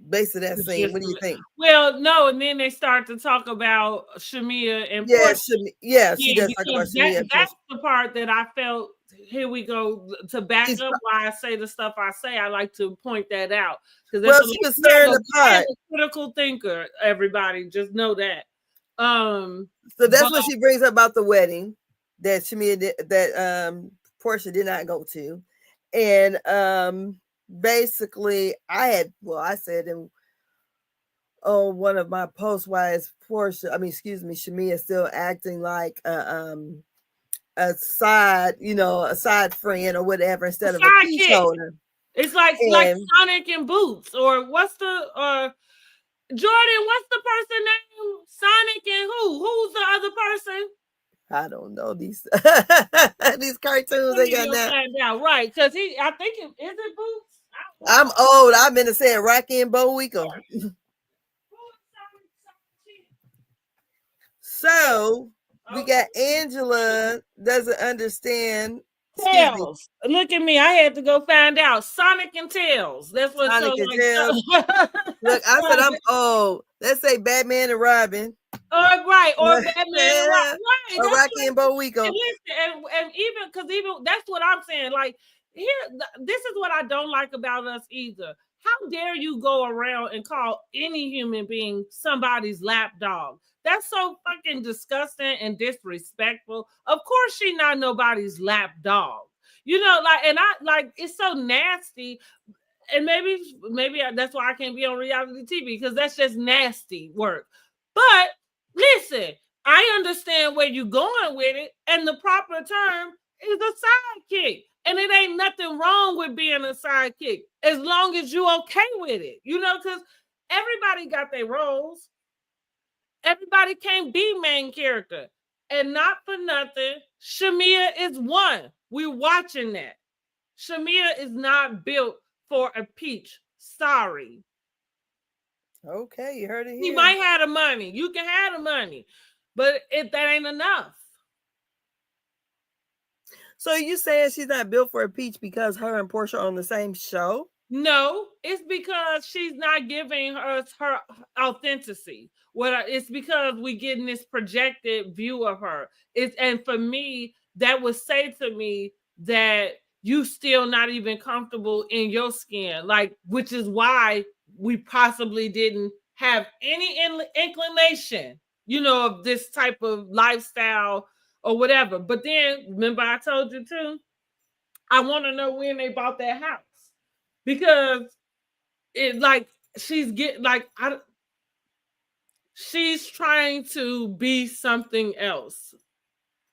base of that scene. What do you think? Well, no, and then they start to talk about Shamia and Yes, Portia. she does talk about Shamia and Portia. That's the part that I felt. Here we go to back up why I say the stuff I say. I like to point that out because she was stirring the pot. A critical thinker. Everybody, just know that. So that's what she brings up about the wedding that Shamia that Portia did not go to, and basically I said in one of my posts, why is Shamia still acting like a side friend or whatever instead of a peace holder. It's like Sonic and Boots, or what's the Jordan, what's the person name? Sonic and who? Who's the other person? I don't know these these cartoons they got now. Right, because I think is it Boots? I'm old. I've been saying Rocky and Bullwinkle. So we got Angela doesn't understand. Tails. Look at me. I had to go find out. Sonic and Tails. That's what Sonic and Tails. Look, I said I'm old. Let's say Batman and Robin. Right, or Batman and Robin. Right. Or Rocky and Bullwinkle. And listen, and even that's what I'm saying. Like, here, this is what I don't like about us either. How dare you go around and call any human being somebody's lapdog? That's so fucking disgusting and disrespectful. Of course, she not nobody's lapdog. You know, it's so nasty. And maybe that's why I can't be on reality TV, because that's just nasty work. But listen, I understand where you're going with it, and the proper term is a sidekick. And it ain't nothing wrong with being a sidekick as long as you're okay with it, because everybody got their roles. Everybody can't be main character. And not for nothing, Shamia is one. We're watching that. Shamia is not built for a peach. Sorry. Okay, you heard it here. You might have the money. You can have the money. But that ain't enough. So you saying she's not built for a peach because her and Portia are on the same show? No, it's because she's not giving us her authenticity. It's because we getting this projected view of her. And for me, that would say to me that you still not even comfortable in your skin, which is why we possibly didn't have any inclination, of this type of lifestyle or whatever. But then, remember I told you too, I want to know when they bought that house. Because she's getting she's trying to be something else.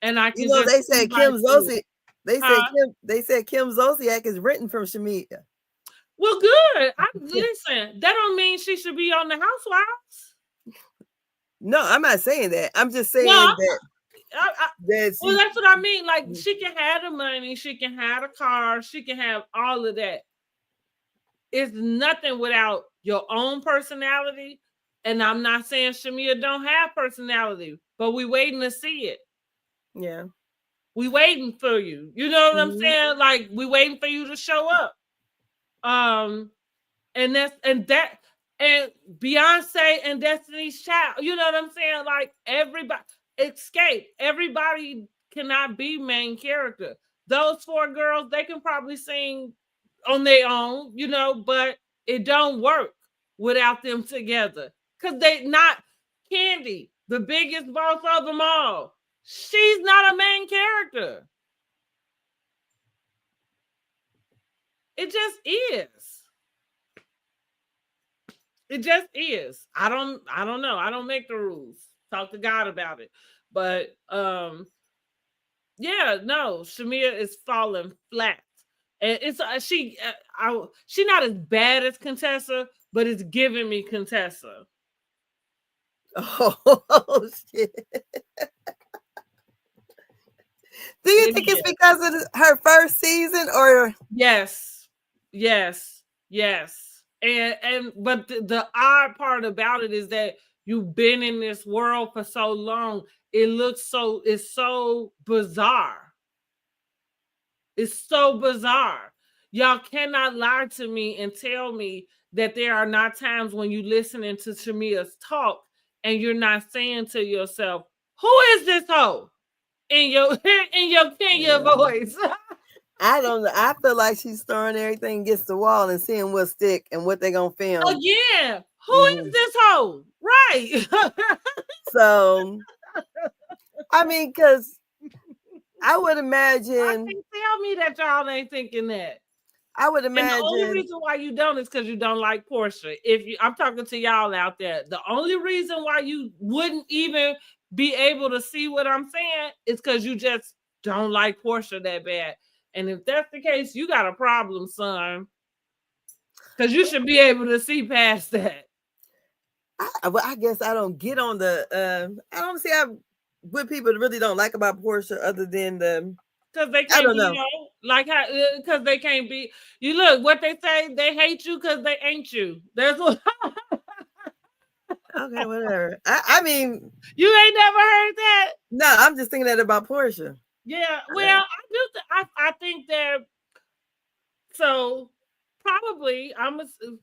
And I can just they said right Kim Zolciak. huh? They said Kim Zolciak is written from Shamia. Well, good. Listen, that don't mean she should be on the Housewives. No, I'm not saying that. I'm just saying No, that. well, that's what I mean. Like, she can have the money, she can have a car, she can have all of that. It's nothing without your own personality. And I'm not saying Shamia don't have personality, but we waiting to see it. Yeah. We waiting for you. You know what I'm saying? Like, we waiting for you to show up. And Beyonce and Destiny's Child. You know what I'm saying? Like, everybody escape. Everybody cannot be main character. Those 4 girls, they can probably sing on their own, but it don't work without them together. Because they not Candy, the biggest boss of them all. She's not a main character. It just is. It just is. I don't know. I don't make the rules. Talk to God about it. But yeah, no, Shamia is falling flat. And it's she's not as bad as Contessa, but it's giving me Contessa. Oh shit. Do you think it's because of her first season or? Yes. And but the odd part about it is that you've been in this world for so long. It's so bizarre. It's so bizarre. Y'all cannot lie to me and tell me that there are not times when you listening to Shamia's talk and you're not saying to yourself, "Who is this hoe?" in your Kenya voice. I don't know. I feel like she's throwing everything against the wall and seeing what stick and what they're gonna film. Again, who is this hoe? Right. So, I mean, because I would imagine. Tell me that y'all ain't thinking that. I would imagine. And the only reason why you don't is because you don't like Portia. I'm talking to y'all out there, the only reason why you wouldn't even be able to see what I'm saying is because you just don't like Portia that bad. And if that's the case, you got a problem, son. Because you should be able to see past that. I guess I don't get on the. I don't see what people really don't like about Portia other than the. Because they can't be like how because they can't be. You look what they say. They hate you because they ain't you. That's what. Okay, whatever. I mean, you ain't never heard that. No, I'm just thinking that about Portia. Yeah, well, I think that. So probably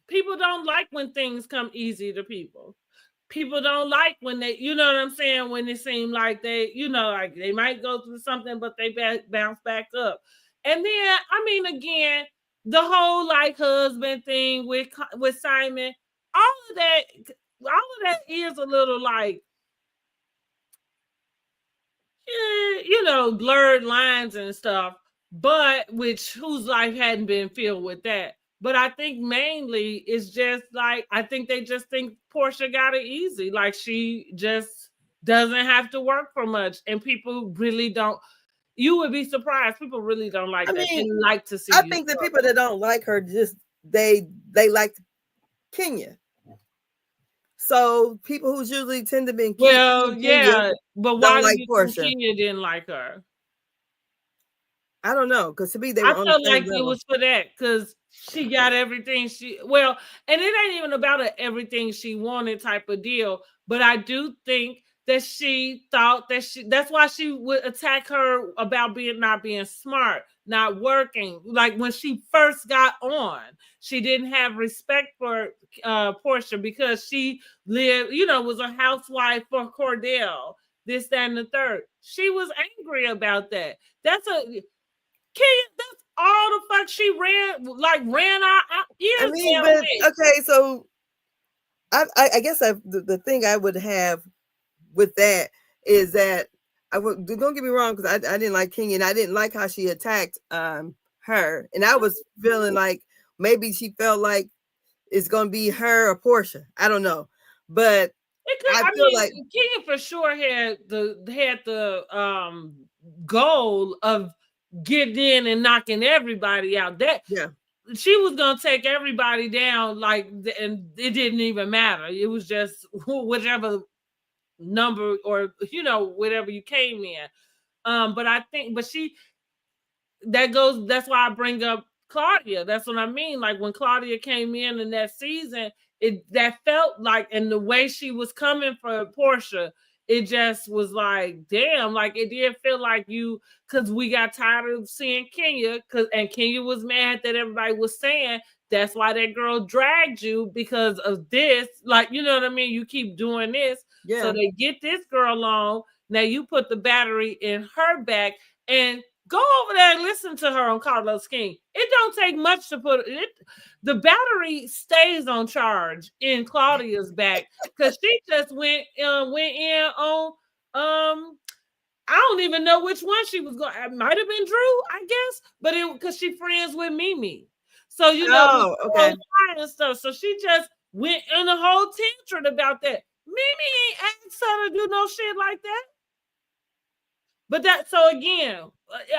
people don't like when things come easy to people. People don't like when they, you know what I'm saying, when it seems like they, like they might go through something, but they bounce back up. And then, I mean, again, the whole like husband thing with Simon, all of that is a little like, blurred lines and stuff, but whose life hadn't been filled with that. But I think mainly it's just like, I think they just think Portia got it easy. Like she just doesn't have to work for much. And people really don't, you would be surprised. People really don't like that. They like to see I think the people that don't like her, just they like Kenya. So people who usually tend to be Kenya, but why like do you Portia? think Kenya didn't like her? I don't know, because to me they were. I felt like level. It was for that because she got everything and it ain't even about everything she wanted type of deal. But I do think that she thought that's why she would attack her about not being smart, not working. Like when she first got on, she didn't have respect for Portia because she lived, was a housewife for Cordell, this, that, and the third. She was angry about that. That's all the fuck she ran our ears. I mean, but okay, so I guess the thing I would have with that is that don't get me wrong, because I didn't like Kenya and I didn't like how she attacked her, and I was feeling like maybe she felt like it's gonna be her or Portia. I don't know, but It could. I I feel like mean, Kenya for sure had the goal of getting in and knocking everybody out. That yeah. she was gonna take everybody down, like, and it didn't even matter. It was just whichever number or whatever you came in. But I think, but she that's why I bring up Claudia. That's what I mean. Like when Claudia came in that season, that felt like, and the way she was coming for Portia, it just was like, damn, like it did feel like you, because we got tired of seeing Kenya, and Kenya was mad that everybody was saying that's why that girl dragged you because of this. Like, you know what I mean? You keep doing this. Yeah. So they get this girl on. Now you put the battery in her back, and go over there and listen to her on Carlos King. It don't take much to put it. The battery stays on charge in Claudia's back because she just went in on I don't even know which one she was going. It might have been Drew, I guess, but it because she friends with Mimi, so Oh, okay. and stuff. So she just went in a whole tantrum about that. Mimi ain't asked her to do no shit like that. But so again,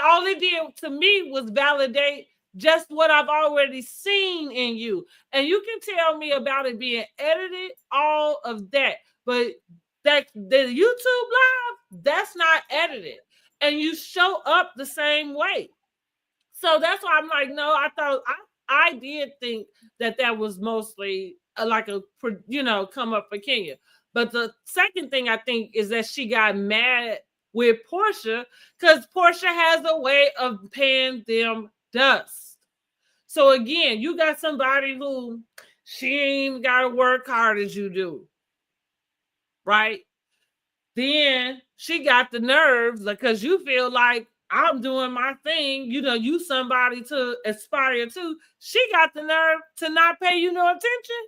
all it did to me was validate just what I've already seen in you. And you can tell me about it being edited, all of that. But that the YouTube live, that's not edited. And you show up the same way. So that's why I'm like, no, I did think that was mostly like a come up for Kenya. But the second thing I think is that she got mad with Portia because Portia has a way of paying them dust. So again, you got somebody who she ain't got to work hard as you do, right? Then she got the nerves because you feel like I'm doing my thing, you somebody to aspire to. She got the nerve to not pay you no attention.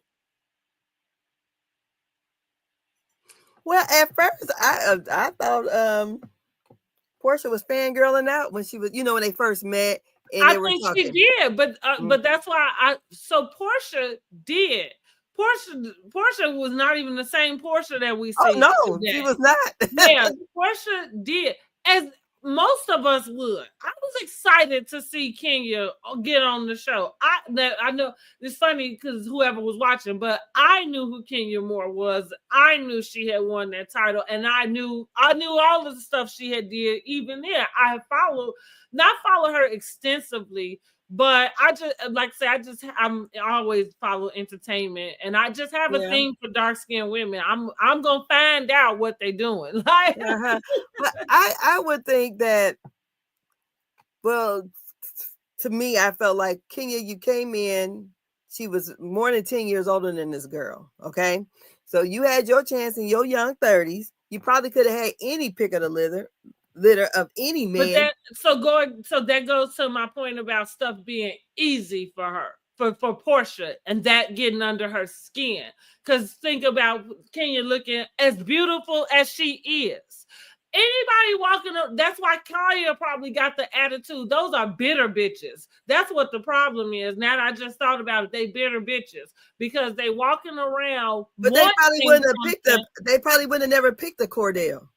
Well, at first I thought Portia was fangirling out when she was, when they first met and they I were think talking. she did, but that's why Portia did. Portia was not even the same Portia that we see. Oh no, today. She was not. Yeah, Portia did, as most of us would. I was excited to see Kenya get on the show. I know it's funny because whoever was watching, but I knew who Kenya Moore was. I knew she had won that title, and I knew all of the stuff she had did. Even there, I have not follow her extensively, but I just, like I say, I always follow entertainment, and I just have a thing for dark skinned women. I'm gonna find out what they're doing. Like, I would think that. Well, to me, I felt like Kenya, you came in. She was more than 10 years older than this girl. Okay, so you had your chance in your young 30s. You probably could have had any pick of the litter of any man. So that goes to my point about stuff being easy for her, for Portia, and that getting under her skin. Because think about Kenya looking as beautiful as she is. Anybody walking up, that's why Kaya probably got the attitude. Those are bitter bitches. That's what the problem is. Now that I just thought about it, they bitter bitches because they walking around. But they probably wouldn't have picked up. They probably would have never picked a Cordell.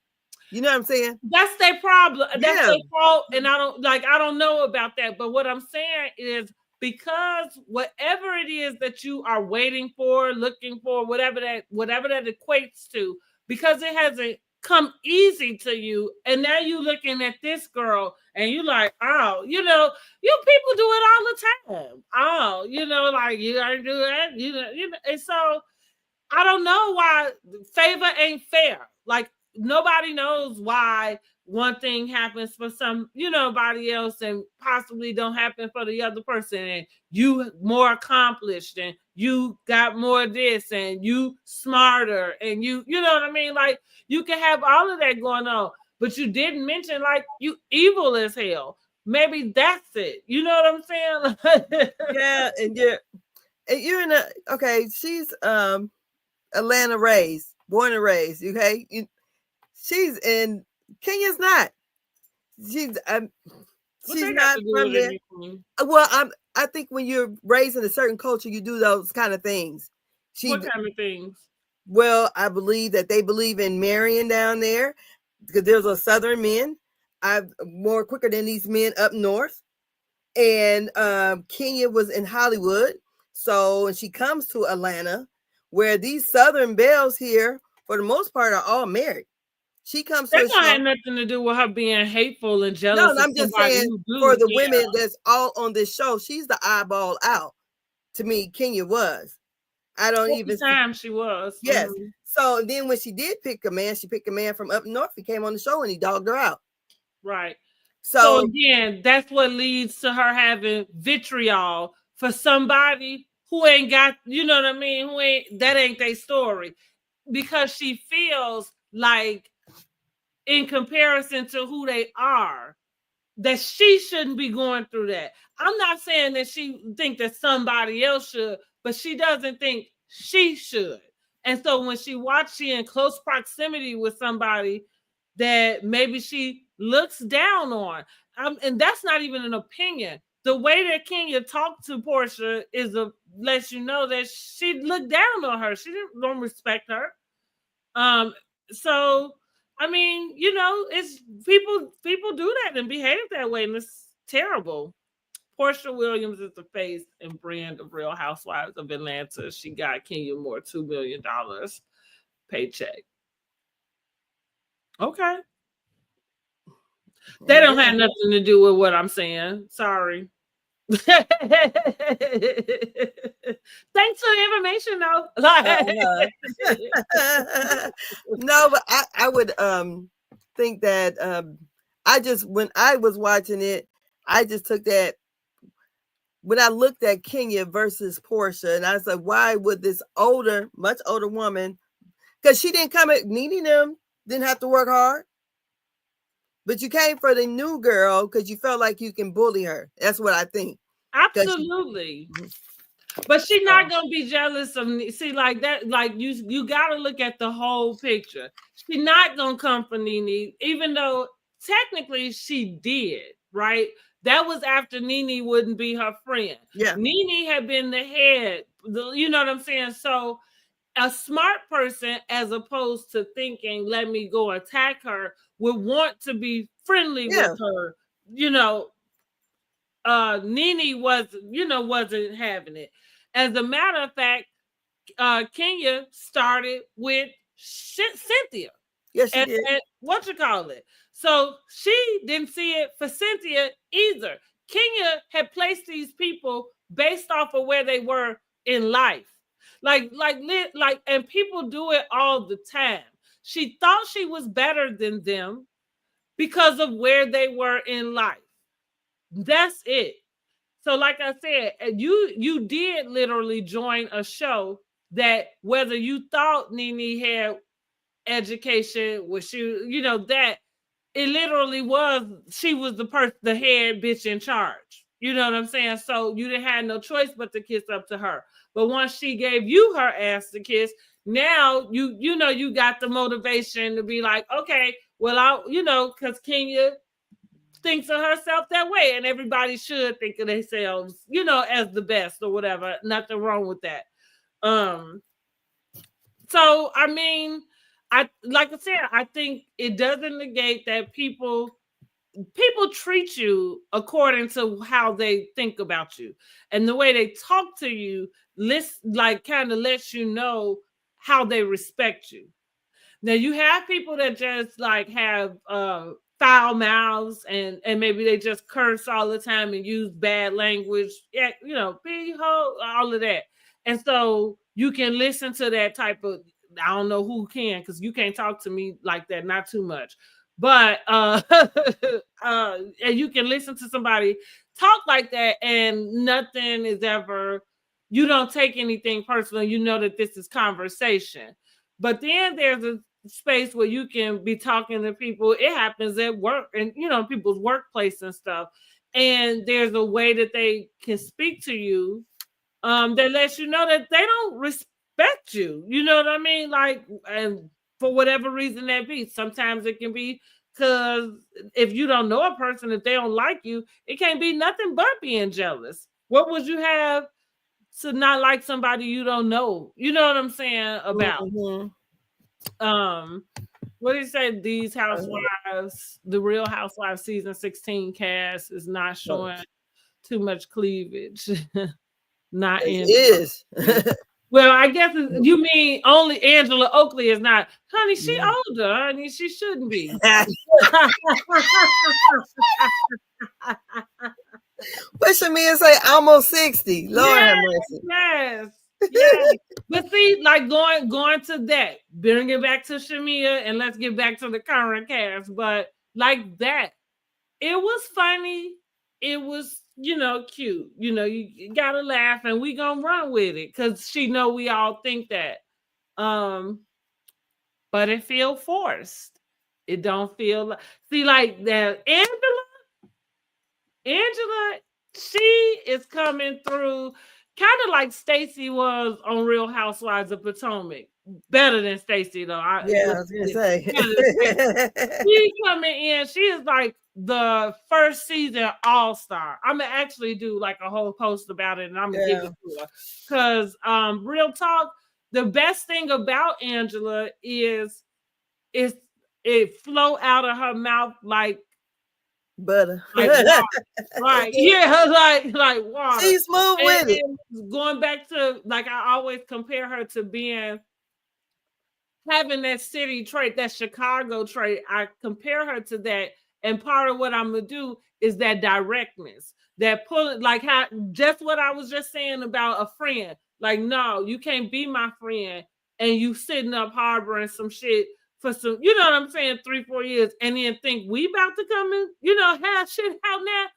You know what I'm saying? That's their problem. That's their fault. And I don't know about that. But what I'm saying is, because whatever it is that you are waiting for, looking for, whatever that equates to, because it hasn't come easy to you, and now you looking at this girl and you like, oh, you people do it all the time. Oh, like you gotta do that, and so I don't know why favor ain't fair. Like, nobody knows why one thing happens for somebody else and possibly don't happen for the other person, and you more accomplished and you got more of this and you smarter and you know what I mean? Like, you can have all of that going on, but you didn't mention like you evil as hell. Maybe that's it. You know what I'm saying? Yeah, and you're in she's Atlanta raised, born and raised. Okay, she's in Kenya's not. She's not from there. Well, I think when you're raised in a certain culture, you do those kind of things. What kind of things? Well, I believe that they believe in marrying down there because there's a Southern men. I'm more quicker than these men up north. And Kenya was in Hollywood. So, and she comes to Atlanta, where these Southern belles here, for the most part, are all married. She comes to That a don't have show. nothing to do with her being hateful and No, jealous and of I'm just somebody saying who for do. the Yeah, women that's all on this show, she's the eyeball out. To me, Kenya was. I don't at the even see. time she was. Yes. So then when she did pick a man, she picked a man from up north. He came on the show and he dogged her out. Right. So So again, that's what leads to her having vitriol for somebody who ain't got, you know what I mean? Who ain't that ain't their story. Because she feels like in comparison to who they are, that she shouldn't be going through that. I'm not saying that she think that somebody else should, but she doesn't think she should. And so when she in close proximity with somebody that maybe she looks down on, and that's not even an opinion. The way that Kenya talked to Portia lets you know that she looked down on her. She don't respect her. Um, so I mean, you know, it's people do that and behave that way, and it's terrible. Portia Williams is the face and brand of Real Housewives of Atlanta. She got Kenya Moore $2 million paycheck. Okay. They don't have nothing to do with what I'm saying. Sorry. Thanks for the information, though. no, but I would think that I just when I was watching it, I just took that when I looked at Kenya versus Portia, and I was like, why would this much older woman? Because she didn't come at needing them, didn't have to work hard. But you came for the new girl because you felt like you can bully her. That's what I think. Absolutely. But she's not gonna be jealous of me. See, like that, like you gotta look at the whole picture. She's not gonna come for Nene, even though technically she did, right? That was after Nene wouldn't be her friend. Yeah. Nene had been the head, you know what I'm saying? So a smart person, as opposed to thinking, let me go attack her, would want to be friendly with her, you know. Nene wasn't having it. As a matter of fact, Kenya started with Cynthia. Yes, she did. And what you call it? So she didn't see it for Cynthia either. Kenya had placed these people based off of where they were in life. Like, and people do it all the time. She thought she was better than them because of where they were in life. That's it. So, like I said, you did literally join a show that whether you thought Nene had education, was she, you know, that it literally was she was the head bitch in charge. You know what I'm saying? So you didn't have no choice but to kiss up to her. But once she gave you her ass to kiss, now you got the motivation to be like, okay, well, because Kenya thinks of herself that way, and everybody should think of themselves, as the best or whatever. Nothing wrong with that. So I mean, like I said, I think it doesn't negate that people treat you according to how they think about you, and the way they talk to you, kind of lets you know how they respect you. Now you have people that just like have foul mouths, and maybe they just curse all the time and use bad language, be ho, all of that. And so you can listen to that type of, I don't know who can, because you can't talk to me like that, not too much. But and you can listen to somebody talk like that, and nothing is ever, you don't take anything personal. You know that this is conversation. But then there's a space where you can be talking to people. It happens at work and people's workplace and stuff. And there's a way that they can speak to you that lets you know that they don't respect you. You know what I mean? Like, and for whatever reason that be. Sometimes it can be because if you don't know a person, if they don't like you, it can't be nothing but being jealous. What would you have to not like somebody you don't know. You know what I'm saying about. What did you say? These housewives, the Real Housewives season 16 cast is not showing too much cleavage. Not in. It is. Well, I guess you mean only Angela Oakley is not. Honey, she older, honey. She shouldn't be. What should me say? Almost 60. Lord have mercy. Yes. But see, like going to that, bring it back to Shamia, and let's get back to the current cast. But like that, it was funny. It was, cute. You gotta laugh, and we gonna run with it because she know we all think that. But it feel forced. It don't feel like that. Angela, she is coming through kind of like Stacey was on Real Housewives of Potomac. Better than Stacey though. I was gonna say. She coming in. She is like the first season all-star. I'm gonna actually do like a whole post about it, and I'm gonna give it to her. Because real talk, the best thing about Angela is it flow out of her mouth like butter. Right. Yeah, like water. She's smooth with it. Going back to, like, I always compare her to having that city trait, that Chicago trait. I compare her to that. And part of what I'm gonna do is that directness, that pulling, like how just what I was just saying about a friend. Like, no, you can't be my friend and you sitting up harboring some shit for some, you know what I'm saying, 3-4 years, and then think we about to come in, have shit out now.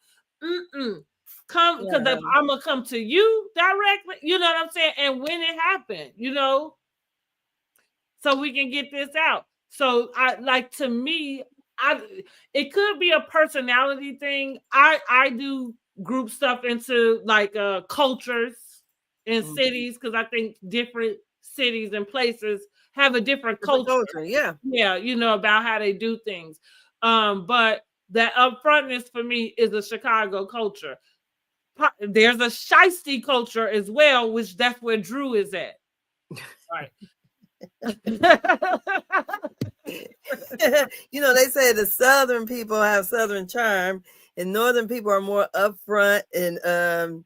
Come, because I'm gonna come to you directly, you know what I'm saying, and when it happened, so we can get this out. So to me, it could be a personality thing. I do group stuff into like cultures in cities, because I think different cities and places have a different culture. Yeah, about how they do things. But that upfrontness for me is a Chicago culture. There's a shiesty culture as well, which that's where Drew is at. Right. They say the Southern people have Southern charm, and Northern people are more upfront and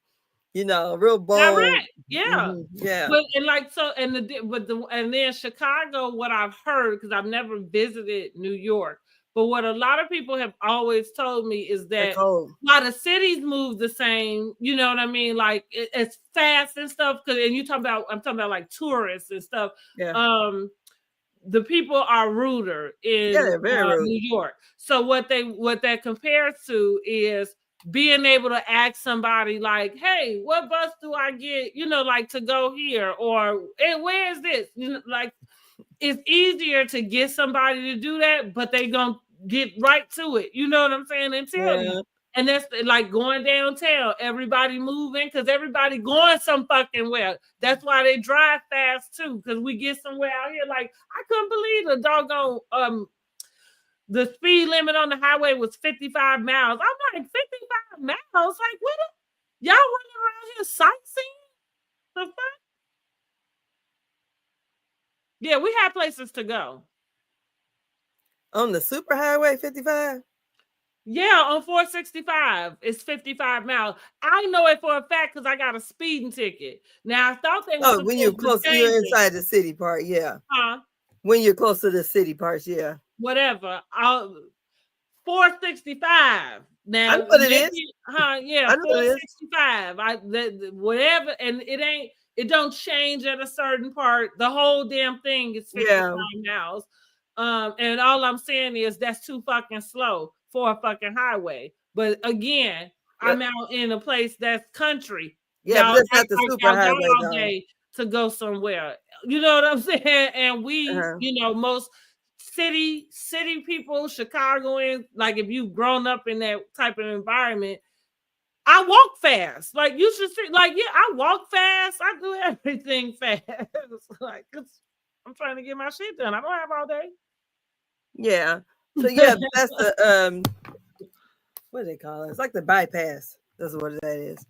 real bold. Direct. Yeah. Yeah. But and then Chicago, what I've heard, because I've never visited New York, but what a lot of people have always told me is that a lot of cities move the same, you know what I mean? Like it's fast and stuff. And I'm talking about like tourists and stuff. Yeah. The people are ruder in New York. So what that compares to is being able to ask somebody like, hey, what bus do I get, like to go here? Or, hey, where is this? Like, it's easier to get somebody to do that, but they gonna get right to it. You know what I'm saying? And tell you. And that's like going downtown, everybody moving, because everybody going some fucking well. That's why they drive fast too, because we get somewhere out here. Like, I couldn't believe the doggone the speed limit on the highway was 55 miles. I'm like, 55 miles? Like, what? Y'all running around here sightseeing? The fuck? Yeah, we have places to go. On the superhighway 55? Yeah, on 465, it's 55 miles. I know it for a fact because I got a speeding ticket. Now, I thought they were. Oh, when you're close, you're inside the city part, yeah. Huh? When you're close to the city parts, yeah. Whatever. 465. Now, I know what it is. Yeah, 465. Whatever, and it don't change at a certain part. The whole damn thing is 55 miles. And all I'm saying is that's too fucking slow for a fucking highway. But again, I'm out in a place that's country. Yeah, but that's not the super highway all day to go somewhere. You know what I'm saying? And we, most city people, Chicagoans, like if you've grown up in that type of environment, I walk fast. Like you should see, like, yeah, I walk fast. I do everything fast. Like, 'cause I'm trying to get my shit done. I don't have all day. Yeah. So yeah, that's the what do they call it? It's like the bypass. That's what that is.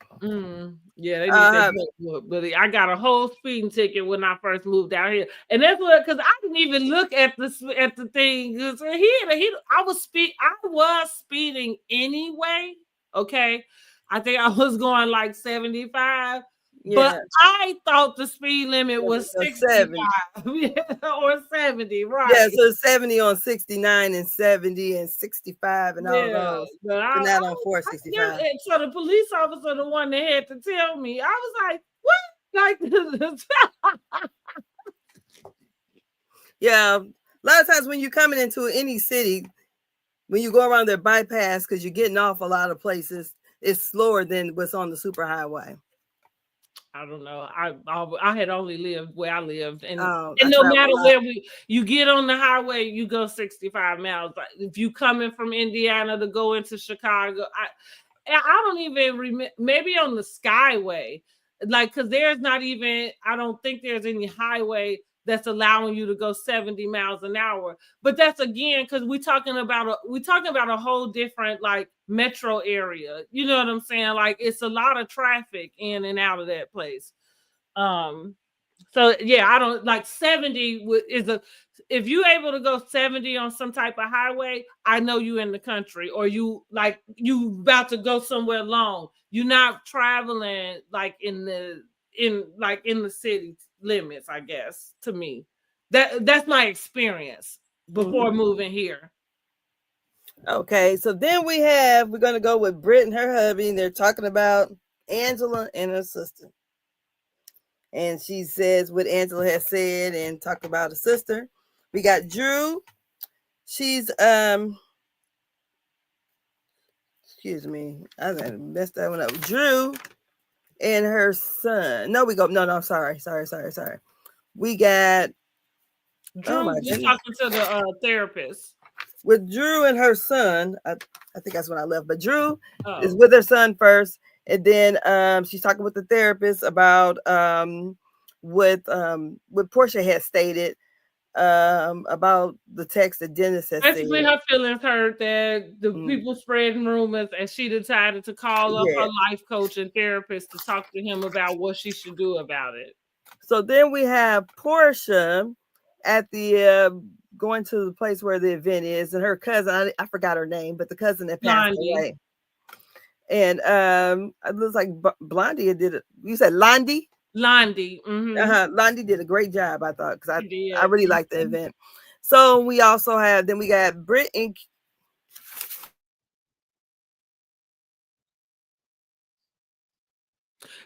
Yeah, they need Uh, that. But I got a whole speeding ticket when I first moved out here, and that's what because I didn't even look at the thing. I was speeding anyway. Okay, I think I was going like 75, but yeah, I thought the speed limit was so 70. 65 or 70, Yeah, right? so 70 on 69 and 70 and 65 and all Yeah, those, but but not on I scared 465. it. So the police officer, the one that had to tell me, I was like, what? Like, Yeah, a lot of times when you're coming into any city, when you go around their bypass, because you're getting off a lot of places, it's slower than what's on the superhighway. I don't know. I had only lived where I lived, and I no travel matter a lot. where you get on the highway, you go 65 miles. Like, if you coming from Indiana to go into Chicago, I don't even remember. Maybe on the Skyway, like because there's not even. I don't think there's any highway that's allowing you to go 70 miles an hour. But that's again because we're talking about a whole different like metro area. You know what I'm saying? Like it's a lot of traffic in and out of that place. Um, so yeah, I don't like 70 is a if you able to go 70 on some type of highway, I know you in the country or you about to go somewhere long. You're not traveling like in the city limits, I guess, to me. That's my experience before moving here. Okay, so then we're gonna go with Britt and her hubby, and they're talking about Angela and her sister. And she says what Angela has said and talk about her sister. We got Drew. She's excuse me, I messed that one up. Drew and her son. No, sorry. We got oh Drew my just goodness. talking to the therapist. With Drew and her son, I think that's when I left, but Drew is Oh. with her son first, and then she's talking with the therapist about what Portia had stated about the text that Dennis has said. Basically, her feelings hurt that the people spreading rumors, and she decided to call up her Yeah. life coach and therapist to talk to him about what she should do about it. So then we have Portia at the going to the place where the event is, and her cousin, I forgot her name, but the cousin that passed Blondie. away. And it looks like Blondie did it. You said Londi? Londi. Londi did a great job, I thought, because She I did. really liked the event. So we also have, then we got Britt and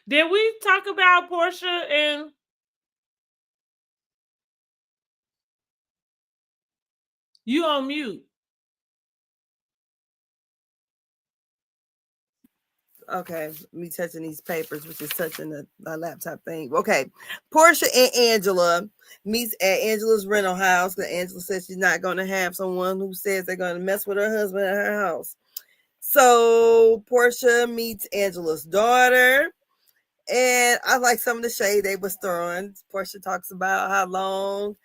Did we talk about Portia and you on mute? okay, me touching these papers, which is touching the laptop thing. Okay, Portia and Angela meets at Angela's rental house because Angela says she's not going to have someone who says they're going to mess with her husband at her house. So Portia meets Angela's daughter, and I like some of the shade they was throwing. Portia talks about how long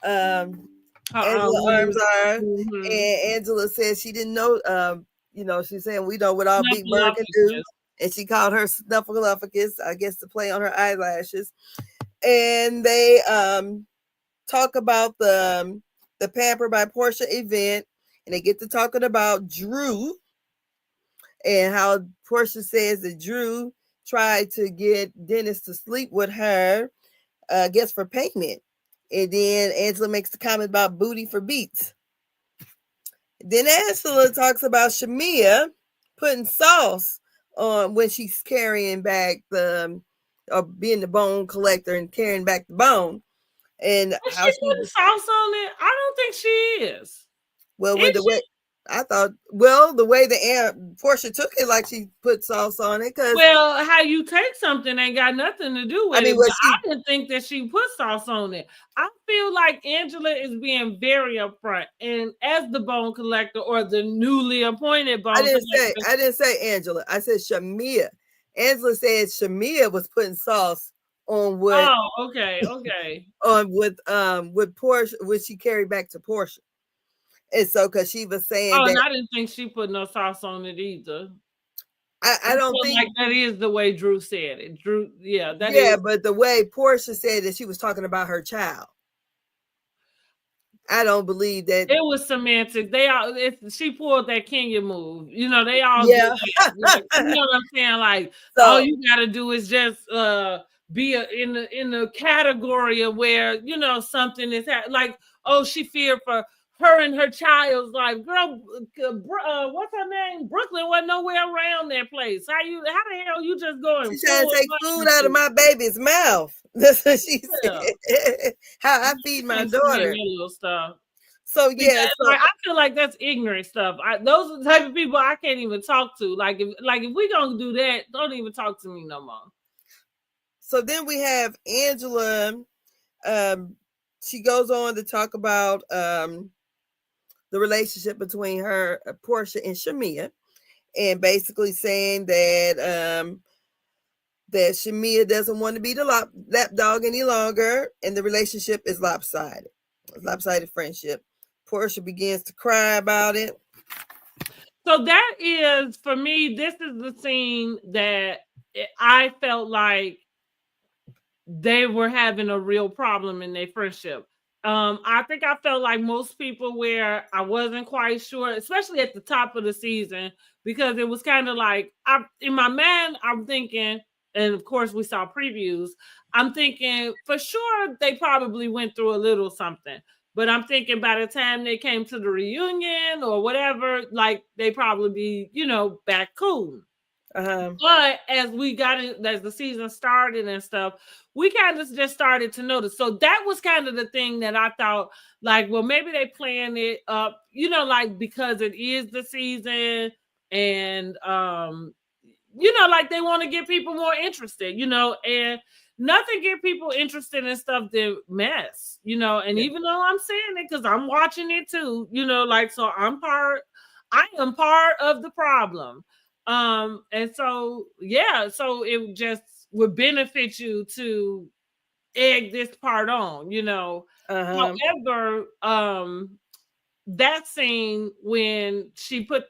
Angela arms are, and Angela says she didn't know. She's saying we know what all Big Bird can do, and she called her Snuffleupagus, I guess, to play on her eyelashes. And they talk about the Pamper by Portia event, and they get to talking about Drew and how Portia says that Drew tried to get Dennis to sleep with her, I guess for payment. And then Angela makes the comment about booty for beats. Then Angela talks about Shamia putting sauce on when she's carrying back or being the bone collector and carrying back the bone. And Is how she putting sauce on it? I don't think she is. Well, with the way I thought, the way the Portia took it, like she put sauce on it, because how you take something ain't got nothing to do with it. But I didn't think that she put sauce on it. I feel like Angela is being very upfront, and as the bone collector or the newly appointed bone collector, I didn't say Angela. I said Shamia. Angela said Shamia was putting sauce on what. Oh, okay. On with Portia, which she carried back to Portia. And so, because she was saying and that. I didn't think she put no sauce on it either. I don't feel think. like that is the way Drew said it. Drew, yeah, that Yeah, is. but the way Portia said that she was talking about her child, I don't believe that. It was semantics. They all she pulled that Kenya move. You know, they all do Yeah. that. Like, you know what I'm saying? Like, all So you gotta do is just be in the category of where, you know, something is like, oh, she feared for her and her child's life. Girl, what's her name? Brooklyn wasn't nowhere around that place. How the hell you just going she's trying to full take food out of my baby's mouth. That's what she yeah. said. How I feed my Can't stand daughter. that little stuff. So See, yeah, so like, I feel like that's ignorant stuff. Those are the type of people I can't even talk to. Like if we gonna do that, don't even talk to me no more. so then we have Angela. She goes on to talk about the relationship between her, Portia, and Shamia, and basically saying that Shamia doesn't want to be the lap dog any longer, and the relationship is lopsided. Lopsided friendship. Portia begins to cry about it. So that is, for me, this is the scene that I felt like they were having a real problem in their friendship. I think I felt like most people where I wasn't quite sure, especially at the top of the season, because it was kind of like in my mind, I'm thinking, and of course we saw previews, I'm thinking for sure they probably went through a little something. But I'm thinking by the time they came to the reunion or whatever, like they probably be, you know, back cool. But as we got in, as the season started and stuff, we kind of just started to notice. So that was kind of the thing that I thought, like, well, maybe they planned it up, you know, like because it is the season, and you know, like they want to get people more interested, you know, and nothing get people interested in stuff than mess, you know. And Yeah. even though I'm saying it because I'm watching it too, you know, like so I am part of the problem. And so yeah, so it just would benefit you to egg this part on, you know. However, that scene when she put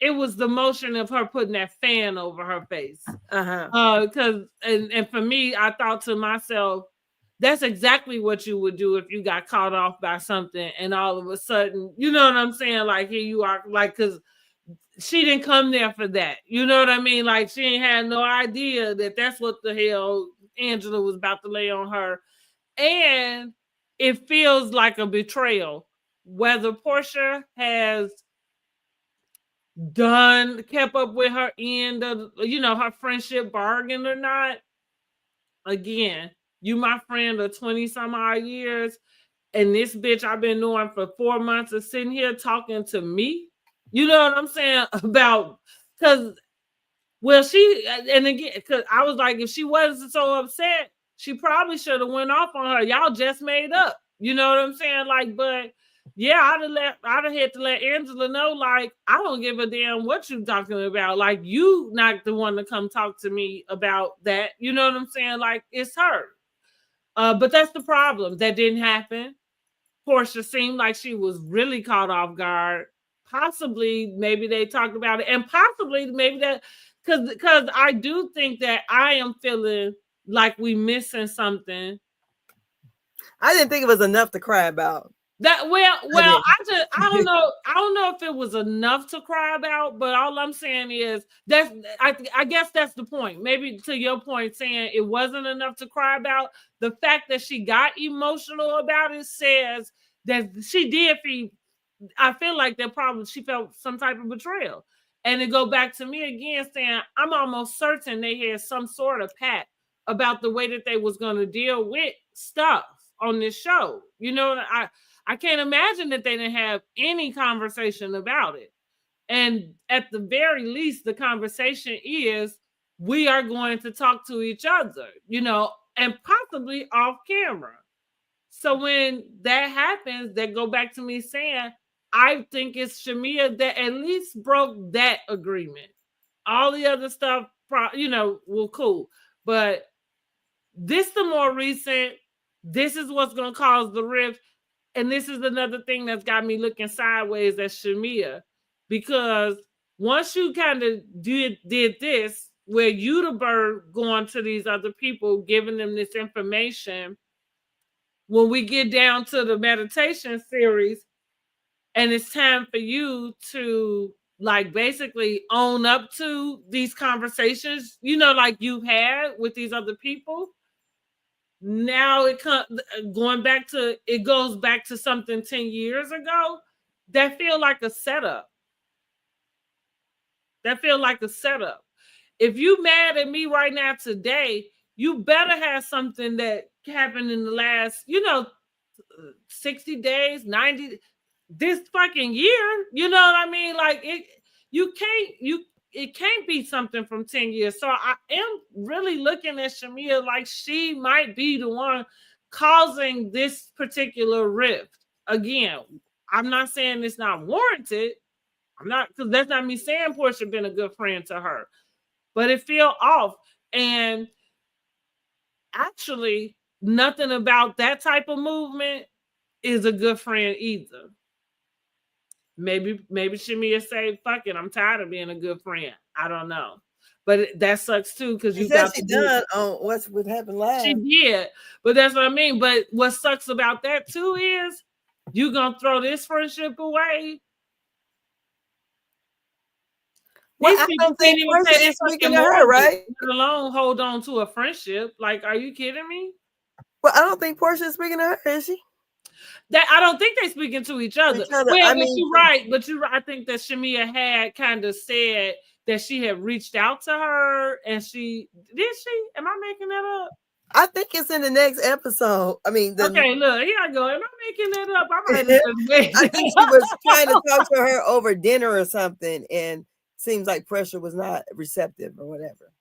it was the motion of her putting that fan over her face. Because and for me, I thought to myself, that's exactly what you would do if you got caught off by something and all of a sudden, you know what I'm saying? Like here you are, like, because she didn't come there for that. You know what I mean? Like she ain't had no idea that that's what the hell Angela was about to lay on her. And it feels like a betrayal. Whether Portia has kept up with her end of, you know, her friendship bargain or not. Again, you my friend of 20 some odd years, and this bitch I've been knowing for 4 months is sitting here talking to me. You know what I'm saying? About because well, and again, because I was like, if she wasn't so upset, she probably should have went off on her. Y'all just made up. You know what I'm saying? Like, but yeah, I'd have had to let Angela know, like, I don't give a damn what you talking about. Like, you not the one to come talk to me about that. You know what I'm saying? Like, it's her. But that's the problem. That didn't happen. Portia seemed like she was really caught off guard. Possibly, maybe they talked about it, and possibly maybe that because I do think that I am feeling like we missing something. I didn't think it was enough to cry about. That I don't know if it was enough to cry about, but all I'm saying is I guess that's the point. Maybe to your point, saying it wasn't enough to cry about. The fact that she got emotional about it says that she did feel. I feel like that probably she felt some type of betrayal. And it go back to me again saying I'm almost certain they had some sort of pact about the way that they was going to deal with stuff on this show. You know, I can't imagine that they didn't have any conversation about it. And at the very least, the conversation is we are going to talk to each other, you know, and possibly off camera. So when that happens, that go back to me saying, I think it's Shamia that at least broke that agreement. All the other stuff, you know, well, cool. But this the more recent, this is what's going to cause the rift. And this is another thing that's got me looking sideways at Shamia, because once you kind of did this, where you the bird going to these other people, giving them this information, when we get down to the meditation series, and it's time for you to like basically own up to these conversations, you know, like you've had with these other people. Now it comes it goes back to something 10 years ago that feel like a setup. That feel like a setup. If you mad at me right now today, you better have something that happened in the last, 60 days, 90, this fucking year. You know what I mean? Like it can't be something from 10 years. So I am really looking at Shamia like she might be the one causing this particular rift. Again, I'm not saying it's not warranted. I'm not, because that's not me saying Portia been a good friend to her, but it feel off. And actually, nothing about that type of movement is a good friend either. Maybe Shamia say, "Fuck it, I'm tired of being a good friend." I don't know, but that sucks too because you got she done on what happened last. She did, but that's what I mean. But what sucks about that too is you gonna throw this friendship away. Well, I don't think Portia is speaking to her, right? Let alone hold on to a friendship. Like, are you kidding me? Well, I don't think Portia is speaking to her, is she? That I don't think they're speaking to each other. Well, I mean, you're right, but I think that Shamia had kind of said that she had reached out to her, and she did. She? Am I making that up? I think it's in the next episode. I mean, okay, look, here I go. Am I making that up? I think she was trying to talk to her over dinner or something, and seems like Pressure was not receptive or whatever.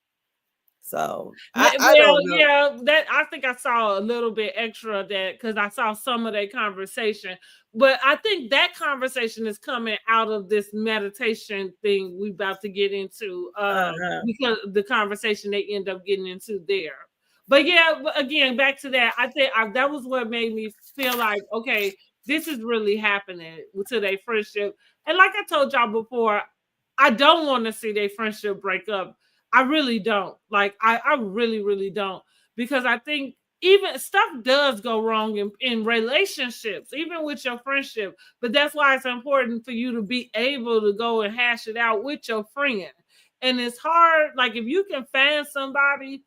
So I don't know. Yeah, that I think I saw a little bit extra of that because I saw some of that conversation. But I think that conversation is coming out of this meditation thing we about to get into because the conversation they end up getting into there. But yeah, again, back to that. I think that was what made me feel like, okay, this is really happening to their friendship. And like I told y'all before, I don't want to see their friendship break up. I really don't. Like, I really, really don't. Because I think even stuff does go wrong in relationships, even with your friendship. But that's why it's important for you to be able to go and hash it out with your friend. And it's hard. Like, if you can find somebody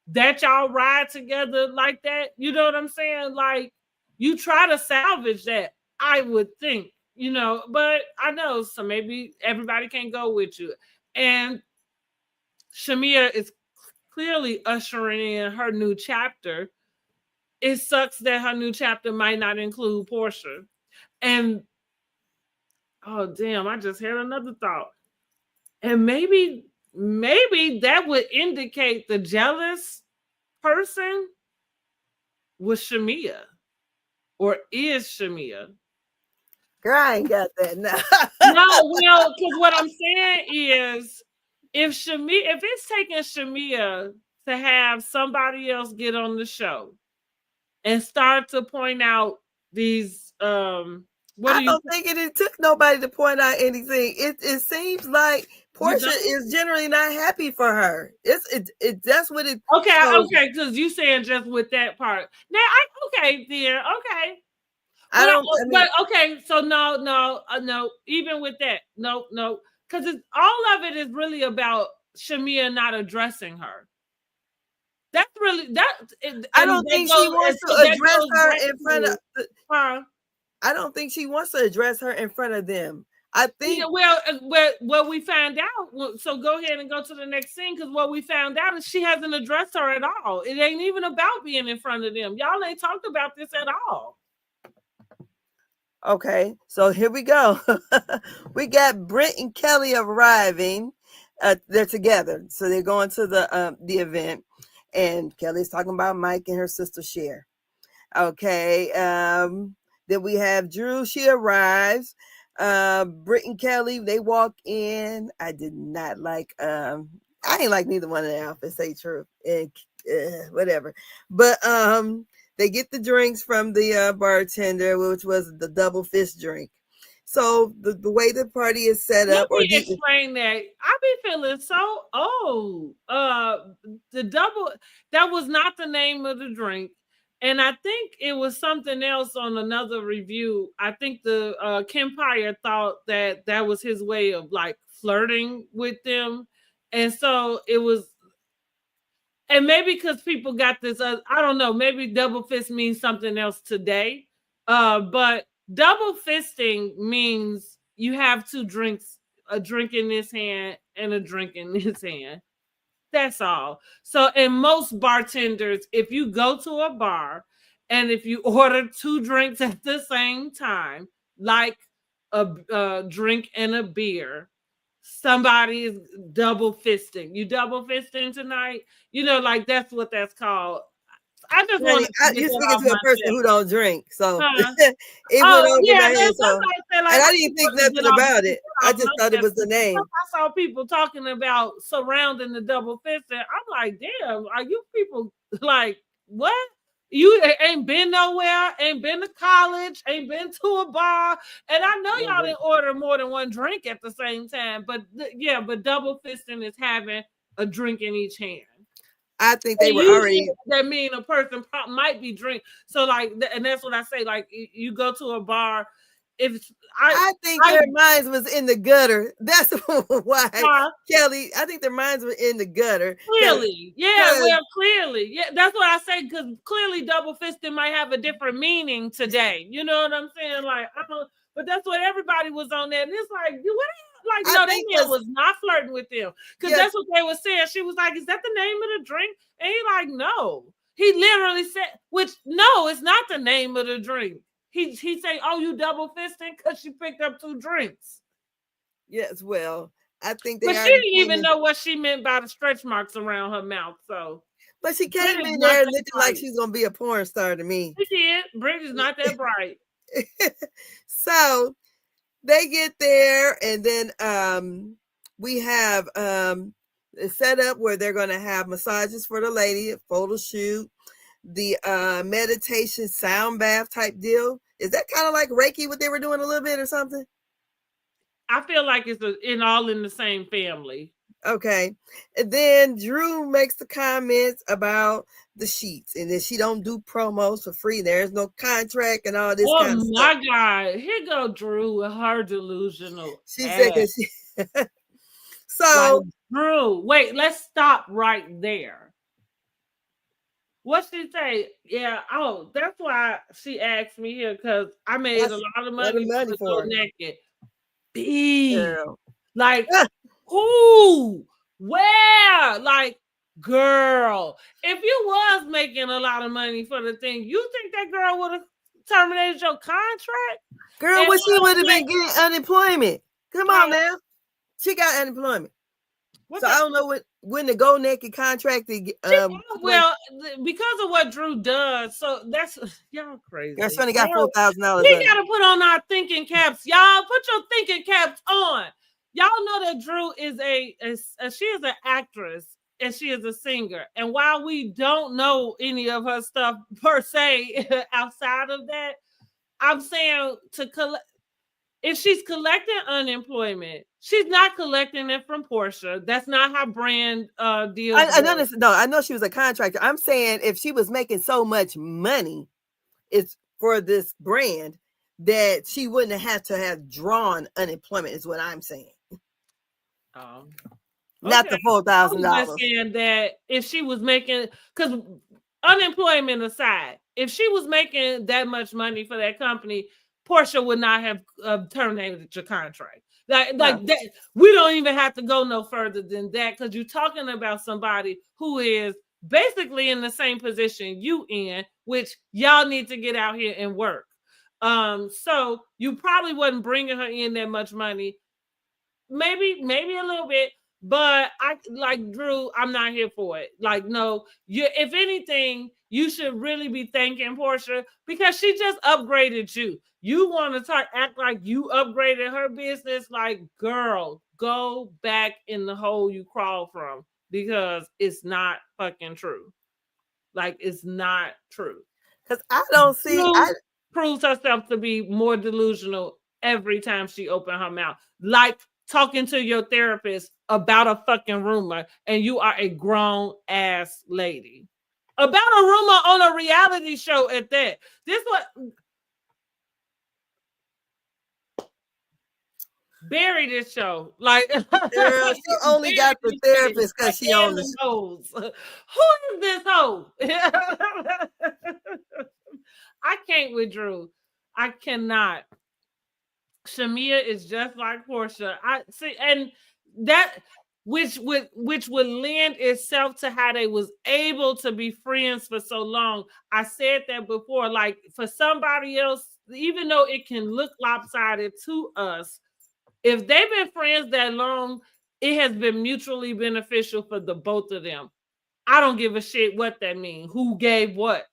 that y'all ride together like that, you know what I'm saying? Like, you try to salvage that, I would think, but I know, so maybe everybody can't go with you. And Shamia is clearly ushering in her new chapter. It sucks that her new chapter might not include Portia. And oh damn, I just had another thought. And maybe that would indicate the jealous person was Shamia, or is Shamia. Girl, I ain't got that now. No, well, because what I'm saying is, if it's taking Shamia to have somebody else get on the show and start to point out these, I don't think it took nobody to point out anything. It seems like Portia is generally not happy for her. That's what it. Okay, because you saying just with that part. Now, okay, dear, okay. Okay, so no. Even with that, no, because all of it is really about Shamia not addressing her. That's really that. I don't think she wants to address her in front of her. I don't think she wants to address her in front of them. I think. Yeah, well, we found out. So go ahead and go to the next scene, because what we found out is she hasn't addressed her at all. It ain't even about being in front of them. Y'all ain't talked about this at all. Okay, so here we go. We got Brent and Kelly arriving. They're together, so they're going to the event, and Kelly's talking about Mike and her sister Cher. Okay, then we have Drew. She arrives. Brent and Kelly, they walk in. I did not like. I ain't like neither one of the outfits. Say true, and whatever. But they get the drinks from the bartender, which was the double fish drink. So the way the party is set Let up, or me the explain that. I be feeling so old. The double, that was not the name of the drink. And I think it was something else on another review. I think the Kempire thought that that was his way of like flirting with them. And so it was, and maybe because people got this, I don't know, maybe double fist means something else today. But double fisting means you have two drinks, a drink in this hand and a drink in this hand. That's all. So, and most bartenders, if you go to a bar and if you order two drinks at the same time, like a drink and a beer, somebody is double fisting. You double fisting tonight? You know, like that's what that's called. I just honey, wanted to get you're that speaking off to a my person chest. who don't drink, so Huh? it went Oh over yeah, my head. that's So, what I said. and Like I I didn't just think wanted to nothing about it. get I off just my thought it chest. was the Because name. I saw people talking about surrounding the double fisting. I'm like, damn, are you people like what? You ain't been nowhere, ain't been to college, ain't been to a bar, and I know y'all didn't order more than one drink at the same time. But yeah, but double fisting is having a drink in each hand. I think they And were usually already. that mean a person might be drink. So like, and that's what I say. Like you go to a bar, if I think I their minds was in the gutter. That's why, uh, Kelly. I think their minds were in the gutter. clearly, yeah, Because well, clearly, yeah, that's what I say. Because clearly, double fisting might have a different meaning today. You know what I'm saying? Like I don't, but that's what everybody was on there, and it's like, what? Like, I no, that think man because was not flirting with them because yeah, that's what they were saying. She was like, "Is that the name of the drink?" And he like, "No." He literally said, "Which no, it's not the name of the drink." He say, "Oh, you double fisting because she picked up two drinks." yes, well, I think But they she already didn't came even in. know what she meant by the stretch marks around her mouth. So But she Brit came is in not there that looking like bright. she's gonna be a porn star to me. She did. Brit is not that bright. So they get there, and then we have a setup where they're gonna have massages for the lady, a photo shoot, the meditation sound bath type deal. Is that kind of like Reiki what they were doing a little bit or something? I feel like it's all in the same family. Okay. And then Drew makes the comments about the sheets and that she don't do promos for free. There's no contract and all this Oh kind of stuff. my God. Here go Drew with her delusional She said ass. that she Like, so Drew, wait, let's stop right there. What she say? Yeah, oh, that's why she asked me here because I made a that's lot of a lot of money money to go for her. naked. B. Girl. Like, who? Where? Like, girl, if you was making a lot of money for the thing, you think that girl would have terminated your contract? Girl, And what she would have been getting unemployment. Come on how, now. She got unemployment. what So the, I don't know when the Go Naked contract well, because of what Drew does, so that's y'all girl, crazy. she only got $4,000 We on it. gotta put on our thinking caps, y'all. Put your thinking caps on. Y'all know that Drew is she is an actress and she is a singer. And while we don't know any of her stuff per se outside of that, I'm saying to collect. If she's collecting unemployment, she's not collecting it from Portia. That's not how brand deals I know work. this. No, I know she was a contractor. I'm saying if she was making so much money, it's for this brand that she wouldn't have to have drawn unemployment. Is what I'm saying. Not Okay. the $4,000. I'm just saying that if she was making, because unemployment aside, if she was making that much money for that company, Portia would not have terminated your contract. Like that, we don't even have to go no further than that because you're talking about somebody who is basically in the same position you in, which y'all need to get out here and work. So you probably wasn't bringing her in that much money, maybe a little bit, but I like Drew, I'm not here for it. Like, no, you, if anything, you should really be thanking Portia because she just upgraded you. You want to act like you upgraded her business. Like, girl, go back in the hole you crawled from because it's not fucking true. Like, it's not true. Because I don't see Drew proves herself to be more delusional every time she opened her mouth. Like talking to your therapist about a fucking rumor, and you are a grown ass lady. About a rumor on a reality show at that. This what bury this show. Like Girl, she only got the therapist because she on the hoes. Who is this hoe? I can't with Drew. I cannot. Shamia is just like Portia. I see, and that which would lend itself to how they was able to be friends for so long. I said that before. Like for somebody else, even though it can look lopsided to us, if they've been friends that long, it has been mutually beneficial for the both of them. I don't give a shit what that means. Who gave what?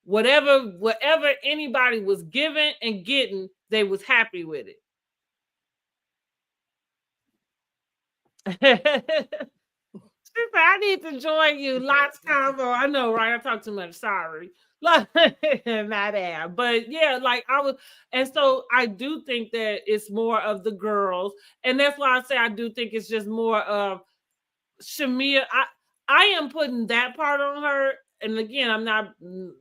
Whatever anybody was giving and getting, they was happy with it. I need to join you. Lots combo. I know, right? I talk too much. Sorry. My bad. But yeah, like I was, and so I do think that it's more of the girls, and that's why I say I do think it's just more of Shamia. I am putting that part on her, and again, I'm not.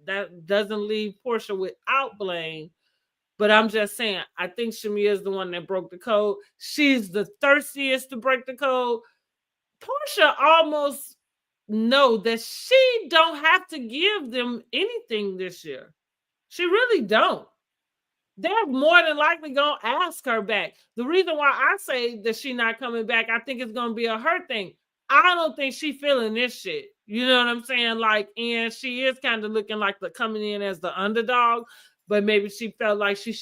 That doesn't leave Portia without blame. But I'm just saying, I think Shamia is the one that broke the code. She's the thirstiest to break the code. Portia almost know that she don't have to give them anything this year. She really don't. They're more than likely gonna ask her back. The reason why I say that she not coming back, I think it's gonna be a her thing. I don't think she feeling this shit. You know what I'm saying? Like, and she is kind of looking like the coming in as the underdog, but maybe she felt like she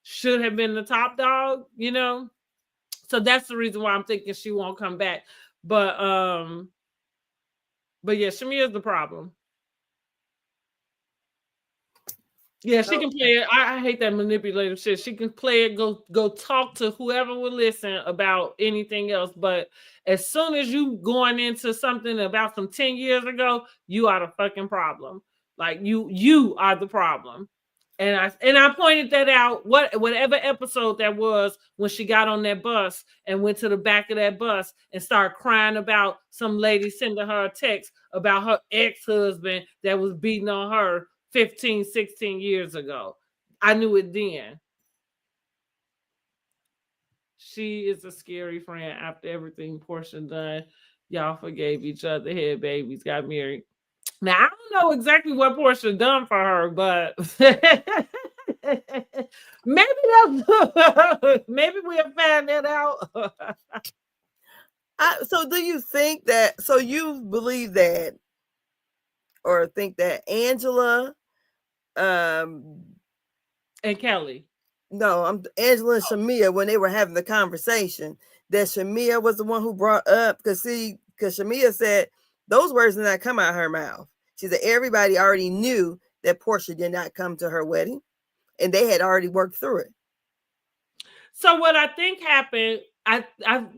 should have been the top dog. You know, so that's the reason why I'm thinking she won't come back. But yeah, Shamia is the problem. Yeah, she can play it. I hate that manipulative shit. She can play it, go talk to whoever will listen about anything else. But as soon as you going into something about some 10 years ago, you are the fucking problem. Like you are the problem. And I pointed that out, whatever episode that was, when she got on that bus and went to the back of that bus and started crying about some lady sending her a text about her ex-husband that was beating on her 15, 16 years ago. I knew it then. She is a scary friend. After everything Portia done, y'all forgave each other, had babies, got married. Now, I don't know exactly what Portia done for her, but maybe maybe we'll find that out. So do you think that, so you believe that, or think that Angela and Kelly. No, I'm Angela and Shamia, when they were having the conversation, that Shamia was the one who brought up, because Shamia said those words did not come out of her mouth. She said everybody already knew that Portia did not come to her wedding, and they had already worked through it. So what I think happened, I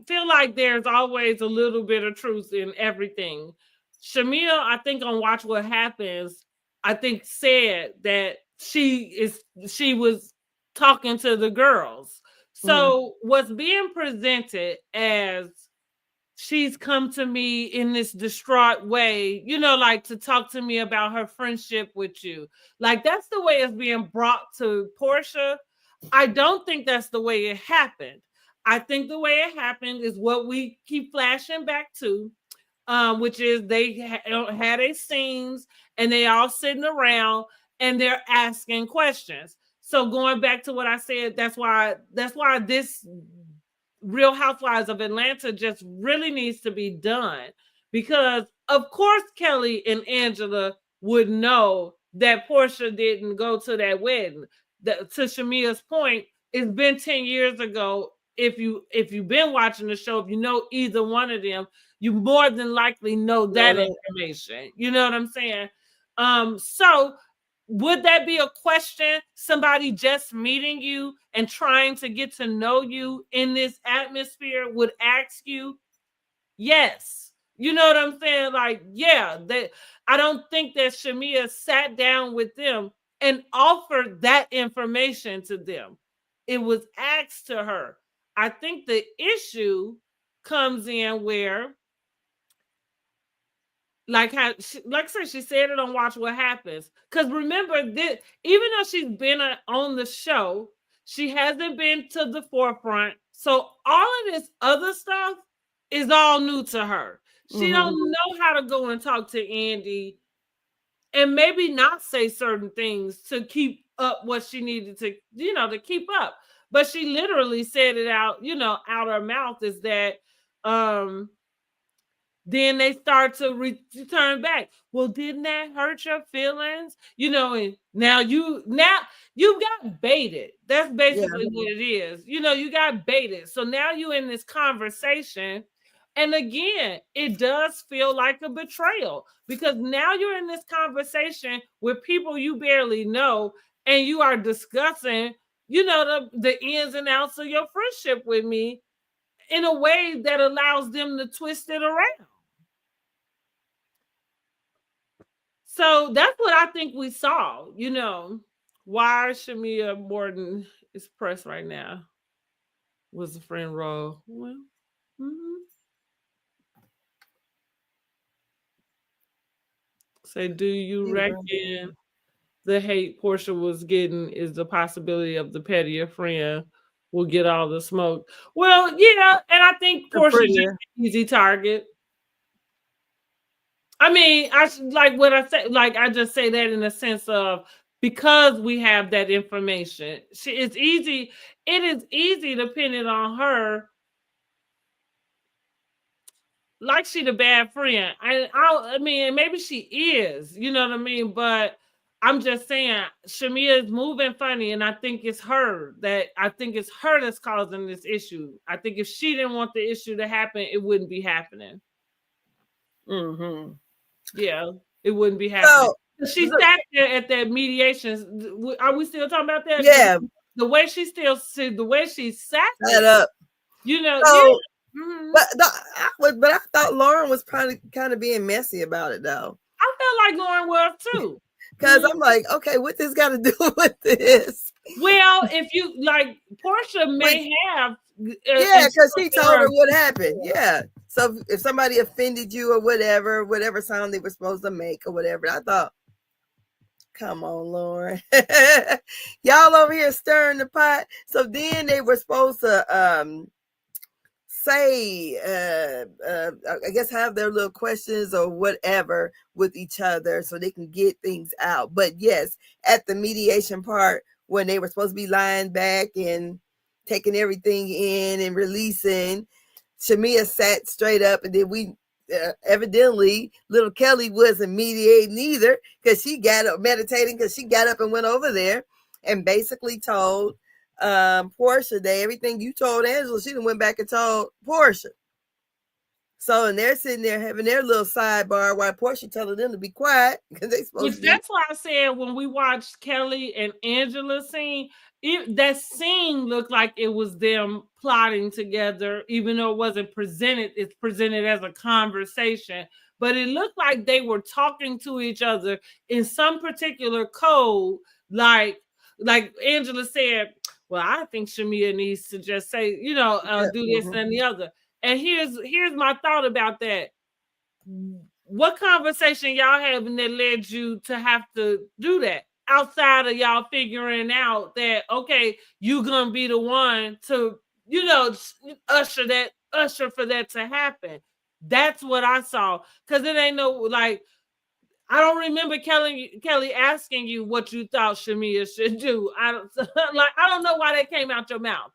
feel like there's always a little bit of truth in everything. Shamia, I think on Watch What Happens, I think said that she was talking to the girls. So what's being presented as she's come to me in this distraught way, you know, like to talk to me about her friendship with you. Like that's the way it's being brought to Portia. I don't think that's the way it happened. I think the way it happened is what we keep flashing back to, which is they had a scenes and they all sitting around and they're asking questions. So going back to what I said, that's why this Real Housewives of Atlanta just really needs to be done, because of course Kelly and Angela would know that Portia didn't go to that wedding. To Shamia's point, it's been 10 years ago. If you've been watching the show, if you know either one of them, you more than likely know that information. You know what I'm saying? So would that be a question somebody just meeting you and trying to get to know you in this atmosphere would ask you? Yes. You know what I'm saying? Like, yeah, I don't think that Shamia sat down with them and offered that information to them. it was asked to her. I think the issue comes in where, like I said, she said it on Watch What Happens. Because remember, this, even though she's been on the show, she hasn't been to the forefront. So all of this other stuff is all new to her. She don't know how to go and talk to Andy and maybe not say certain things to keep up what she needed to, to keep up. But she literally said it out, out her mouth, is that then they start to return back. Well, didn't that hurt your feelings? And now you got baited. That's basically what it is. You got baited. So now you in this conversation. And again, it does feel like a betrayal, because now you're in this conversation with people you barely know, and you are discussing, the ins and outs of your friendship with me in a way that allows them to twist it around. So that's what I think we saw. Why Shamia Morton is pressed right now was a friend RHOA. Well, say, do you reckon the hate Portia was getting is the possibility of the pettier friend will get all the smoke? Well, yeah, and I think Portia's just an easy target. I mean, I like what I say. Like, I just say that in the sense of, because we have that information, it's easy. It is easy depending on her. Like, she the bad friend. I mean, maybe she is. You know what I mean? But I'm just saying, Shamia is moving funny, and I think it's her that's causing this issue. I think if she didn't want the issue to happen, it wouldn't be happening. Yeah, it wouldn't be happening. So, she sat there at that mediation. Are we still talking about that? Yeah. The way she sat there, up. So, but I thought Lauren was probably kind of being messy about it, though. I felt like Lauren was too. Because I'm like, okay, what this got to do with this? Well, if you like, Portia may have. Yeah, because he told her what happened. Yeah. So if somebody offended you or whatever sound they were supposed to make or whatever, I thought, come on, Lauren. Y'all over here stirring the pot. So then they were supposed to say, I guess, have their little questions or whatever with each other so they can get things out. But yes, at the mediation part, when they were supposed to be lying back and taking everything in and releasing, Shamia sat straight up, and then we evidently little Kelly wasn't mediating either, because she got up meditating, because she got up and went over there and basically told Portia that everything you told Angela, she done went back and told Portia. So, and they're sitting there having their little sidebar while Portia telling them to be quiet, because they supposed to be. That's why I said, when we watched Kelly and Angela scene, that scene looked like it was them plotting together, even though it wasn't presented. It's presented as a conversation, but it looked like they were talking to each other in some particular code. Like Angela said, well, I think Shamia needs to just say, do this and the other. And here's my thought about that. What conversation y'all having that led you to have to do that, outside of y'all figuring out that, okay, you gonna be the one to, usher for that to happen? That's what I saw. Because it ain't no, like, I don't remember Kelly asking you what you thought Shamia should do. I don't know why that came out your mouth.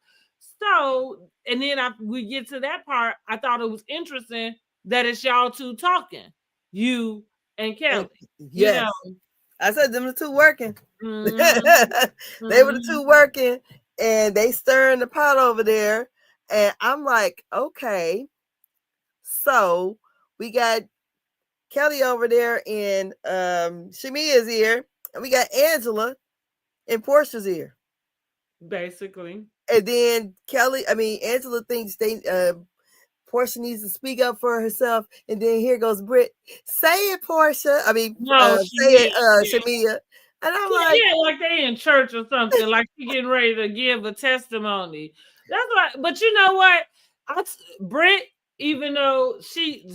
So, and then we get to that part, I thought it was interesting that it's y'all two talking, you and Kelly. Yes. I said them the two working. They were the two working, and they stirring the pot over there. And I'm like, okay, so we got Kelly over there in Shamia's ear, and we got Angela in Portia's ear. Basically. And then Angela thinks Portia needs to speak up for herself. And then here goes Britt. Say it, Portia. Say it, Shamia. And I'm like, yeah, like they in church or something, like she getting ready to give a testimony. That's right. But you know what? Britt, even though she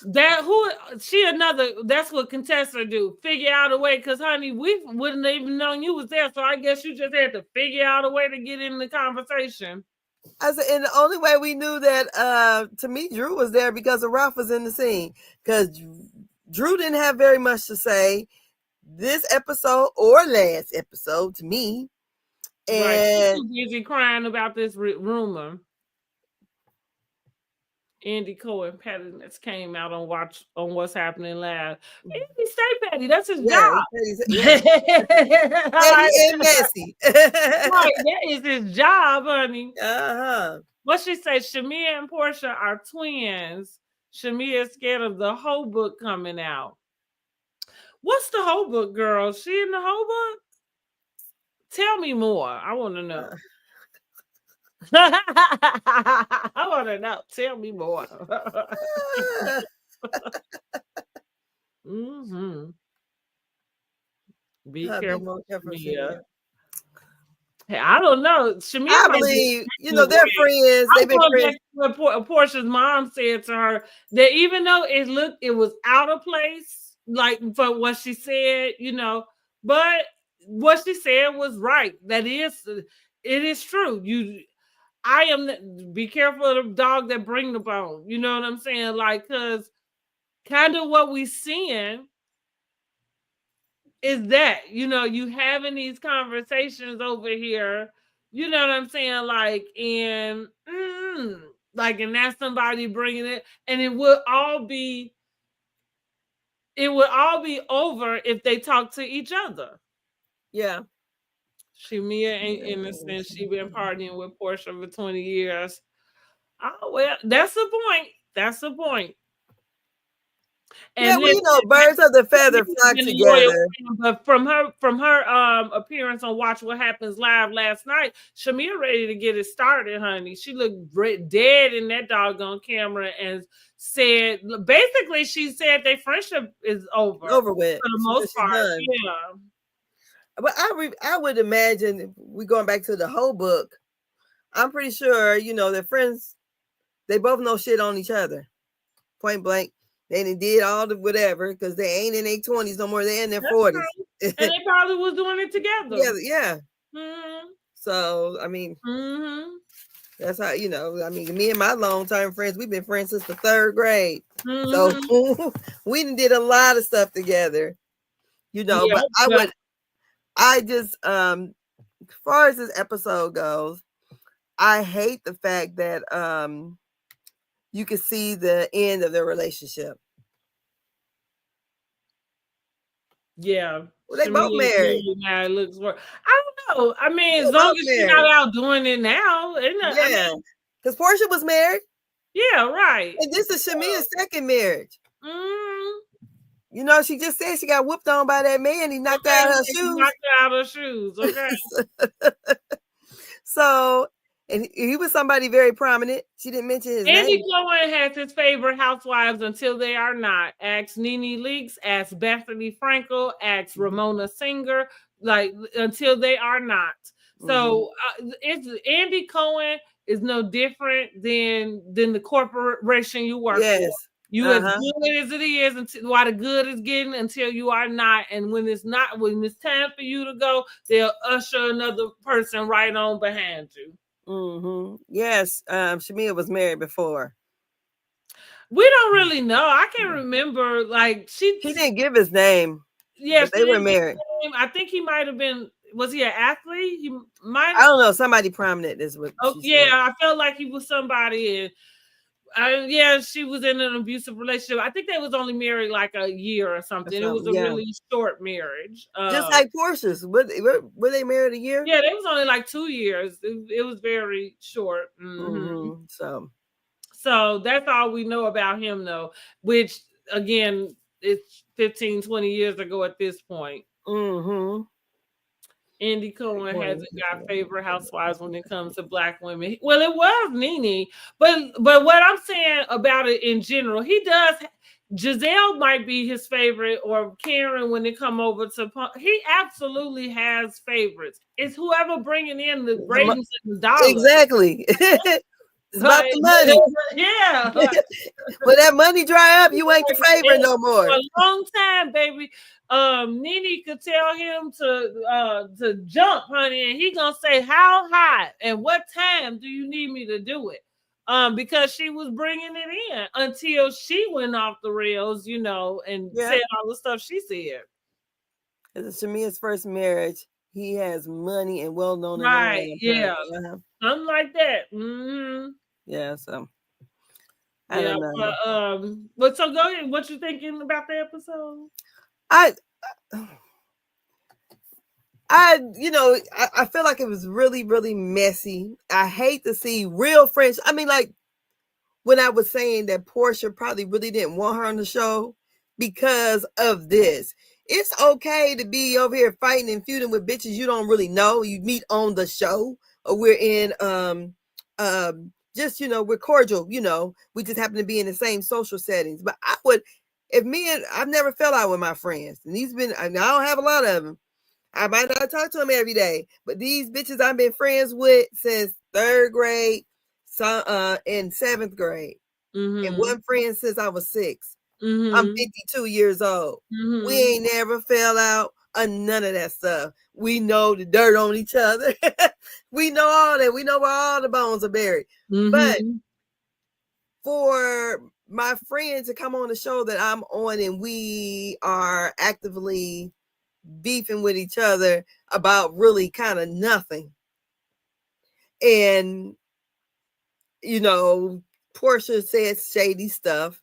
another, that's what Contessa do. Figure out a way, because honey, we wouldn't even known you was there. So I guess you just had to figure out a way to get in the conversation. I said, and the only way we knew that to me, Drew was there because of Ralph was in the scene. Because Drew didn't have very much to say this episode or last episode to me. And right, too busy crying about this rumor. Andy Cohen pettiness came out on What's Happening Live. Andy stay petty. That's his job. Yeah. Petty and messy. Right, that is his job, honey. What she say? Shamia and Portia are twins. Shamia is scared of the whole book coming out. What's the whole book, girl? She in the whole book? Tell me more. I want to know. I want to know. Tell me more. Be careful, Shamia. Hey, I don't know. Shamia, I believe, they're friends. They've been friends. What Portia's mom said to her, that even though it was out of place, like for what she said, but what she said was right. It is true. Be careful of the dog that bring the bone. You know what I'm saying? Like, because kind of what we seeing is that, you having these conversations over here, you know what I'm saying? Like, and that's somebody bringing it, and it would all be over if they talk to each other. Yeah. Shamia ain't innocent. She been partying with Portia for 20 years. Oh, well, that's the point. That's the point. And birds of the feather flock together. But from her appearance on Watch What Happens Live last night, Shamia ready to get it started, honey. She looked dead in that doggone camera and said, basically, she said their friendship is over with for the most part. Yeah. But I would imagine, if we going back to the whole book, I'm pretty sure, their friends, they both know shit on each other. Point blank. They did all the whatever, because they ain't in their 20s no more. They're in their 40s. Right. And they probably was doing it together. Yeah. Mm-hmm. So, I mean, that's how, me and my long-term friends, we've been friends since the 3rd grade. So, we did a lot of stuff together, but as far as this episode goes, I hate the fact that you can see the end of their relationship. Yeah. Well, they both married. Now it looks worse. I don't know. I mean, as long as she's not out doing it now. Yeah. Because Portia was married. Yeah, right. And this is Shamia's second marriage. She just said she got whooped on by that man. He knocked out her shoes. Okay. So, and he was somebody very prominent. She didn't mention his name. Andy Cohen has his favorite housewives until they are not. Ask Nene Leakes, ask Bethany Frankel, ask Ramona Singer, like until they are not. So it's Andy Cohen is no different than the corporation you work for. You as good as it is until while the good is getting until you are not. And when it's time for you to go, they'll usher another person right on behind you. Yes, Shamia was married before. We don't really know. I can't remember. Like he didn't give his name. Yeah, they were married. I think he might have been. Was he an athlete? He might. I don't know. Somebody prominent is what. Oh yeah, said. I felt like he was somebody. And she was in an abusive relationship. I think they was only married like a year or something. It was a really short marriage. Just like Portia's. Were they married a year? Yeah, they was only like 2 years. It was very short. So that's all we know about him, though. Which again, it's 15, 20 years ago at this point. Andy Cohen hasn't got favorite housewives when it comes to Black women. Well, it was Nene, but what I'm saying about it in general, he does. Giselle might be his favorite, or Karen when they come over to Punk. He absolutely has favorites. It's whoever bringing in the ratings and the dollars. Exactly. It's about the money. Yeah. When that money dry up, you ain't the favorite no more. For a long time, baby. Nene could tell him to jump, honey, and he gonna say how high and what time do you need me to do it? Because she was bringing it in until she went off the rails, you know, and said all the stuff she said. It's Shamia's first marriage. He has money and well known. Right? Yeah, something like that. Mm-hmm. Yeah. So I don't know. But so go ahead. What you thinking about the episode? I feel like it was really, really messy. I hate to see real friends. I mean, like when I was saying that Portia probably really didn't want her on the show because of this. It's okay to be over here fighting and feuding with bitches you don't really know. You meet on the show, or we're in just, we're cordial, we just happen to be in the same social settings. But I've never fell out with my friends, and I don't have a lot of them. I might not talk to them every day, but these bitches I've been friends with since 3rd grade, in 7th grade, and one friend since I was 6. I'm 52 years old. We ain't never fell out or none of that stuff. We know the dirt on each other. We know all that. We know where all the bones are buried. But for my friend to come on the show that I'm on and we are actively beefing with each other about really kind of nothing, and Portia said shady stuff,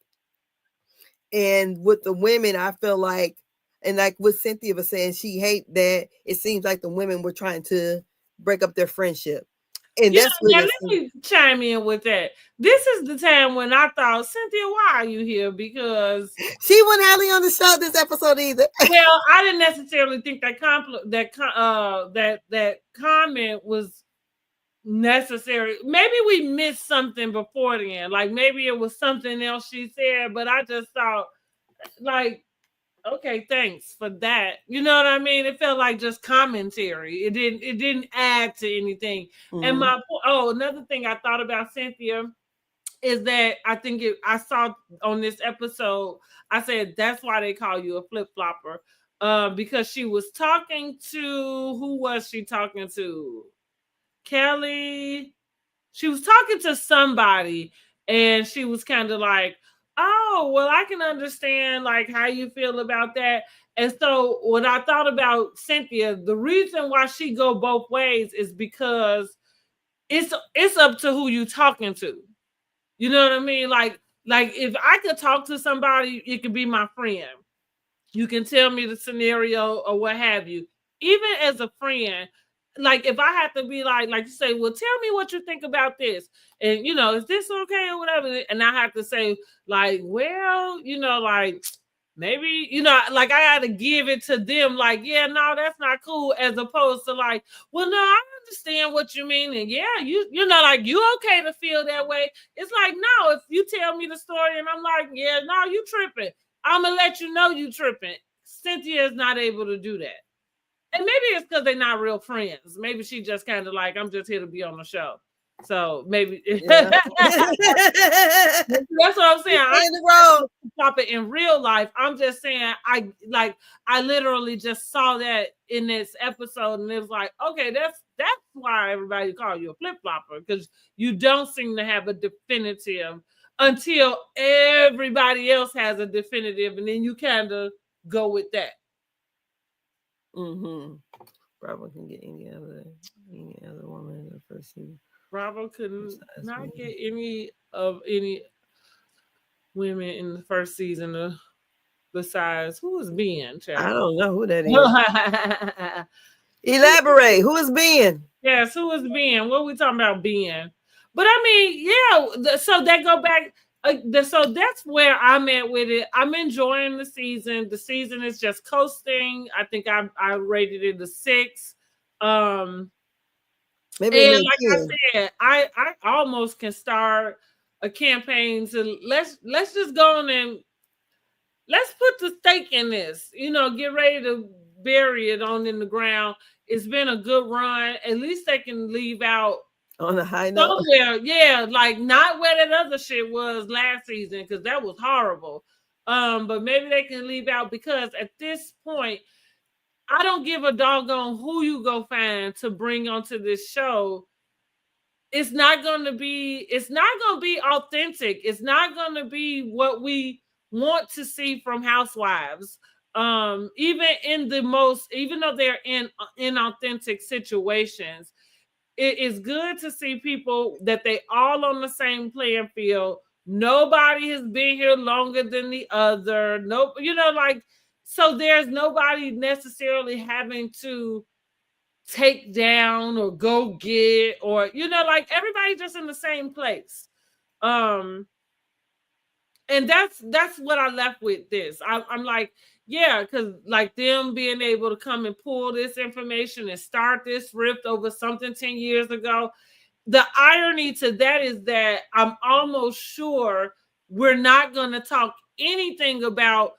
and with the women I feel like, and like what Cynthia was saying, she hate that it seems like the women were trying to break up their friendship. And let me chime in with that. This is the time when I thought, Cynthia, why are you here? Because she wasn't hardly on the show this episode either. Well, I didn't necessarily think that comment was necessary. Maybe we missed something before then. Like maybe it was something else she said, but I just thought, like, okay, thanks for that. You know what I mean? It felt like just commentary. It didn't add to anything. And another thing I thought about Cynthia is that I saw on this episode, I said that's why they call you a flip-flopper. Because she was talking to, who was she talking to? Kelly. She was talking to somebody, and she was kind of like, oh, well, I can understand like how you feel about that. And so when I thought about Cynthia, the reason why she go both ways is because it's up to who you talking to. You know what I mean? Like if I could talk to somebody, it could be my friend. You can tell me the scenario or what have you. Even as a friend, like if I have to be like you say, well, tell me what you think about this. And, is this okay or whatever? And I have to say like, well, like maybe, like I got to give it to them. Like, yeah, no, that's not cool. As opposed to like, well, no, I understand what you mean. And yeah, like you okay to feel that way. It's like, no, if you tell me the story and I'm like, yeah, no, you tripping, I'm going to let you know you tripping. Cynthia is not able to do that. And maybe it's because they're not real friends. Maybe she just kind of like, I'm just here to be on the show. So maybe that's what I'm saying. I'm stop it in real life. I'm just saying I literally just saw that in this episode, and it was like, okay, that's why everybody call you a flip-flopper, because you don't seem to have a definitive until everybody else has a definitive, and then you kind of go with that. Bravo can get any other woman in the first season. Bravo could not get any women in the first season besides, who is Ben? I don't know who that is. Elaborate. Who is Ben? Yes, who is Ben? What are we talking about, Ben? But I mean, yeah. So that go back. So that's where I'm at with it. I'm enjoying the season. The season is just coasting. I think I rated it a 6. Maybe, and like 10. I said, I almost can start a campaign to let's just go on and let's put the stake in this. Get ready to bury it on in the ground. It's been a good run. At least they can leave out on a high note. somewhere. Yeah, like not where that other shit was last season, because that was horrible. But maybe they can leave out, because at this point, I don't give a doggone who you go find to bring onto this show. It's not going to be authentic. It's not going to be what we want to see from housewives. Even though they're in inauthentic situations, it is good to see people that they all on the same playing field. Nobody has been here longer than the other. No, so there's nobody necessarily having to take down or go get, or everybody just in the same place. And that's what I left with this. I'm like, yeah, because like them being able to come and pull this information and start this rift over something 10 years ago. The irony to that is that I'm almost sure we're not going to talk anything about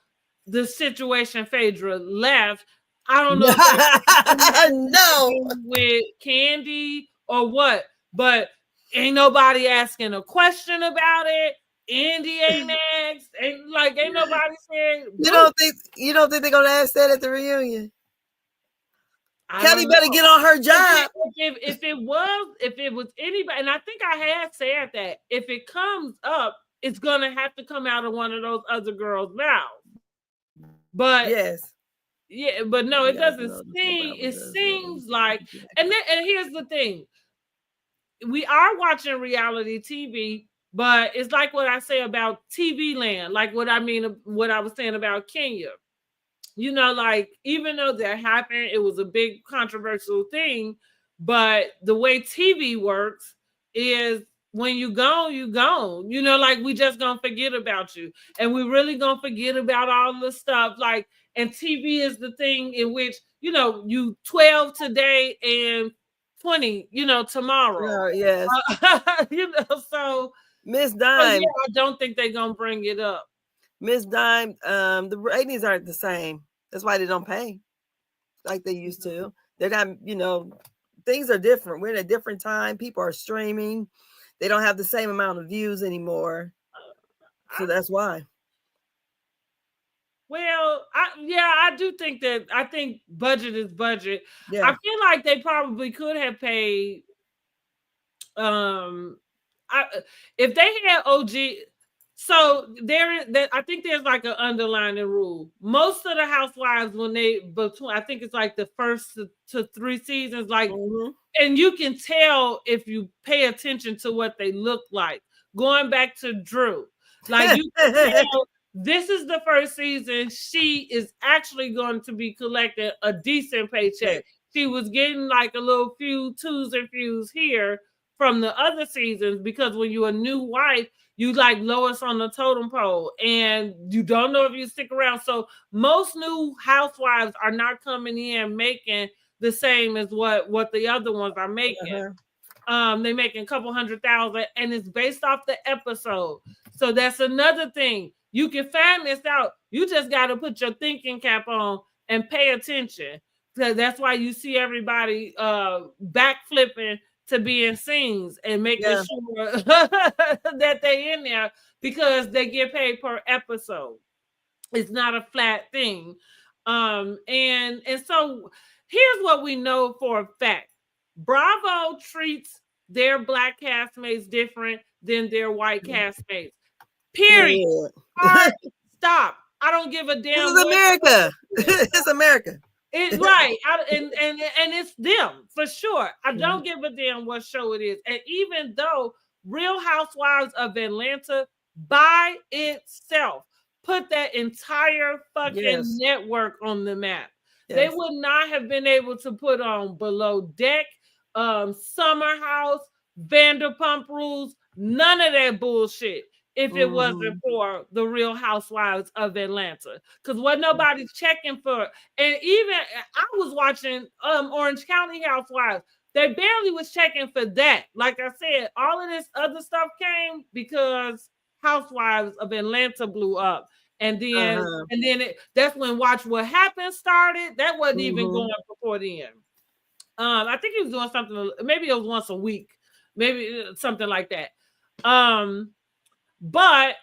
the situation Phaedra left. I don't know if no with Candy or what, but ain't nobody asking a question about it. Andy ain't asked. Ain't nobody said. You don't think they're gonna ask that at the reunion? Kelly better know. get on her job. If it was anybody, and I think I had said that if it comes up, it's gonna have to come out of one of those other girls' mouths. But yes. Yeah, but no, it doesn't seem. It seems like, and here's the thing: we are watching reality TV, but it's like what I say about TV Land, like what I was saying about Kenya. Like even though that happened, it was a big controversial thing. But the way TV works is when you gone, you gone. Like we just gonna forget about you, and we really gonna forget about all the stuff. Like, and TV is the thing in which you 12 today and 20, tomorrow. Yes. So Miss Dime. Yeah, I don't think they're gonna bring it up. Miss Dime, the ratings aren't the same. That's why they don't pay like they used to. They're not, things are different. We're in a different time. People are streaming. They don't have the same amount of views anymore. So that's why. Well, I do think that. I think budget is budget. Yeah. I feel like they probably could have paid. If they had OG, so I think there's like an underlying rule. Most of the housewives, I think it's like the first to 3 seasons, like, and you can tell if you pay attention to what they look like. Going back to Drew, like you can tell. This is the first season. She is actually going to be collecting a decent paycheck. She was getting like a little few twos and fews here from the other seasons, because when you're a new wife, you like lowest on the totem pole and you don't know if you stick around. So most new housewives are not coming in making the same as what the other ones are making. They're making a couple $100,000, and it's based off the episode. So that's another thing. You can find this out. You just got to put your thinking cap on and pay attention. So that's why you see everybody backflipping to be in scenes and making sure that they in there, because they get paid per episode. It's not a flat thing. And so here's what we know for a fact. Bravo treats their black castmates different than their white castmates. Period. Stop. I don't give a damn. This is America. It's America. It's right. And it's them for sure. I don't give a damn what show it is. And even though Real Housewives of Atlanta by itself put that entire fucking network on the map, they would not have been able to put on Below Deck, Summer House, Vanderpump Rules, none of that bullshit if it wasn't for the Real Housewives of Atlanta. Because what nobody's checking for. And even I was watching Orange County Housewives. They barely was checking for that. Like I said, all of this other stuff came because Housewives of Atlanta blew up. and then that's when Watch What Happens started. That wasn't even going before then. I think he was doing something. Maybe it was once a week, maybe something like that. But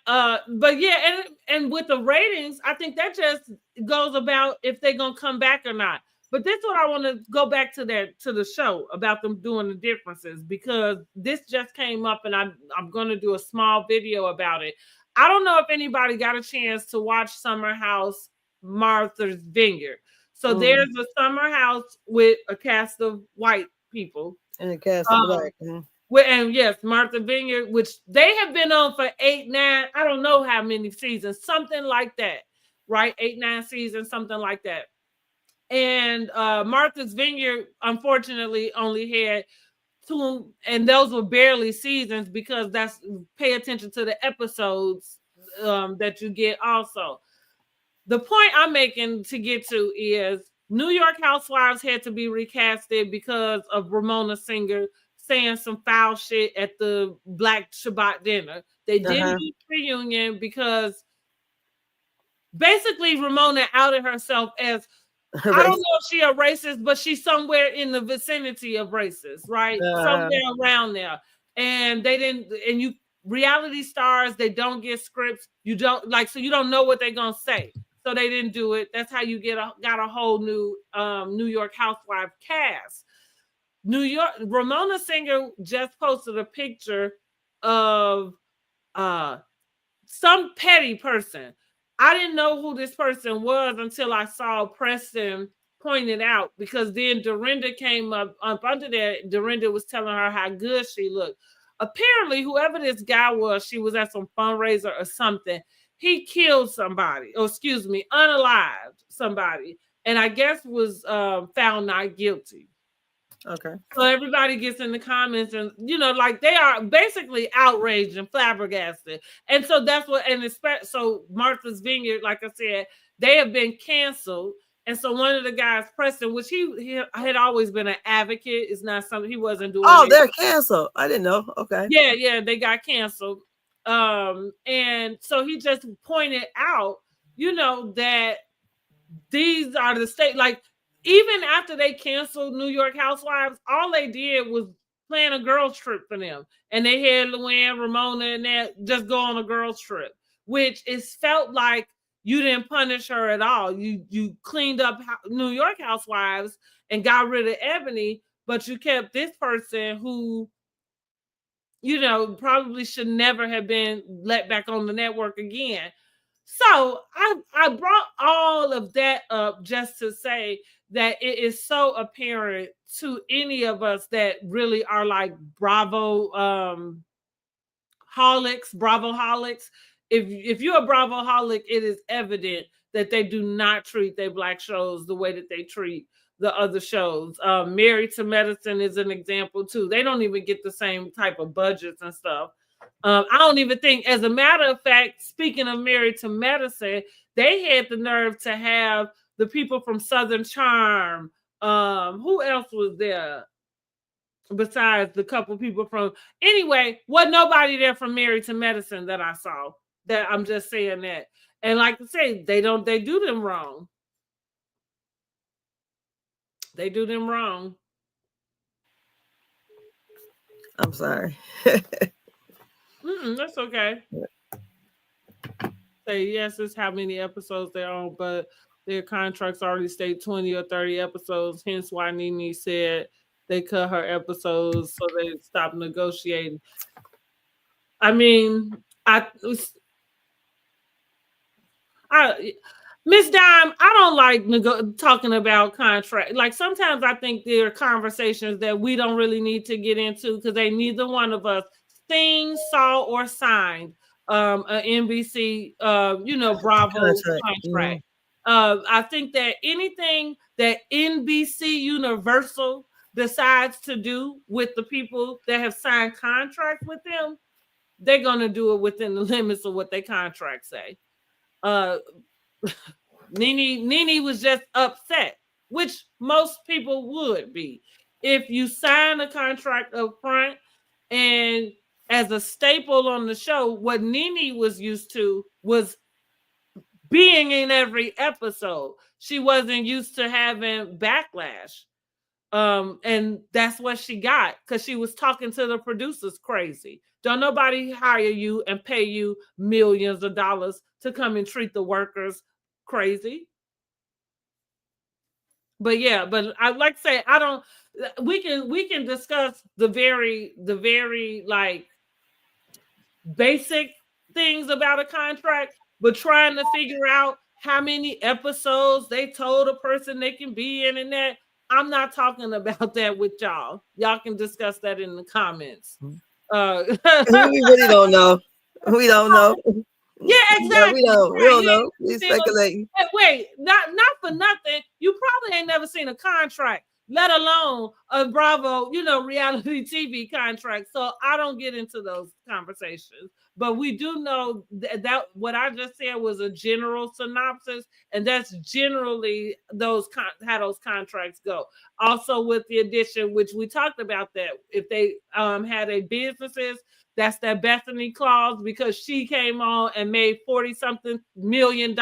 yeah, and with the ratings, I think that just goes about if they're gonna come back or not. But this is what I want to go back to the show about them doing the differences, because this just came up and I'm gonna do a small video about it. I don't know if anybody got a chance to watch Summer House Martha's Vineyard. So there's a summer house with a cast of white people and a cast of black. And yes, Martha Vineyard, which they have been on for 8, 9, I don't know how many seasons, something like that, right? 8, 9 seasons, something like that. And Martha's Vineyard, unfortunately, only had 2, and those were barely seasons, because that's, pay attention to the episodes that you get also. The point I'm making to get to is New York Housewives had to be recasted because of Ramona Singer saying some foul shit at the Black Shabbat dinner. They didn't do reunion because basically Ramona outed herself as, I don't know if she a racist, but she's somewhere in the vicinity of racist, right? Somewhere around there. And they didn't, and you, reality stars, they don't get scripts. You don't, like, so you don't know what they're going to say. So they didn't do it. That's how you got a whole new New York Housewife cast. Ramona Singer just posted a picture of some petty person. I didn't know who this person was until I saw Preston point it out, because then Dorinda came up under there. Dorinda was telling her how good she looked. Apparently, whoever this guy was, she was at some fundraiser or something. He killed somebody, or excuse me, unalived somebody, and I guess was found not guilty. Okay. So everybody gets in the comments and, you know, like they are basically outraged and flabbergasted. And so that's what, and so Martha's Vineyard, like I said, they have been canceled. And so one of the guys, Preston, which he had always been an advocate, is not something he wasn't doing. Oh, they're canceled. I didn't know. Okay. Yeah, they got canceled. And so he just pointed out, you know, that these are the state, like, even after they canceled New York Housewives, all they did was plan a girls trip for them. And they had Luann, Ramona, and that just go on a girls trip, which is felt like you didn't punish her at all. You cleaned up New York Housewives and got rid of Ebony, but you kept this person who, you know, probably should never have been let back on the network again. So I brought all of that up just to say that it is so apparent to any of us that really are like Bravo holics. If you're a Bravo holic, it is evident that they do not treat their black shows the way that they treat the other shows. Married to Medicine is an example too. They don't even get the same type of budgets and stuff. I don't even think, as a matter of fact, speaking of Married to Medicine, they had the nerve to have the people from Southern Charm. Who else was there besides the couple people from, anyway, wasn't nobody there from Married to Medicine that I saw. That I'm just saying that. And like I say, they do them wrong. They do them wrong. I'm sorry. That's okay. Say yes, it's how many episodes they're on, but their contracts already state 20 or 30 episodes. Hence why Nene said they cut her episodes so they stopped negotiating. I mean, Miss Dime, I don't like talking about contract. Like, sometimes I think there are conversations that we don't really need to get into because neither one of us seen, saw, or signed an NBC, Bravo contract. I think that anything that NBC Universal decides to do with the people that have signed contracts with them, they're going to do it within the limits of what their contracts say. Nene was just upset, which most people would be. If you sign a contract up front, and as a staple on the show, what Nene was used to was being in every episode. She wasn't used to having backlash. And that's what she got because she was talking to the producers crazy. Don't nobody hire you and pay you millions of dollars to come and treat the workers crazy. But yeah, but I like to say I don't. We can discuss the very like basic things about a contract, but trying to figure out how many episodes they told a person they can be in and that. I'm not talking about that with y'all. Y'all can discuss that in the comments. We really don't know. We don't know. Yeah, exactly. We don't know. We Still, speculating. wait, not for nothing. You probably ain't never seen a contract, let alone a Bravo, reality TV contract. So I don't get into those conversations. But we do know that what I just said was a general synopsis, and that's generally how those contracts go. Also, with the addition, which we talked about, that if they had a businesses, that's that Bethany clause, because she came on and made $40-something million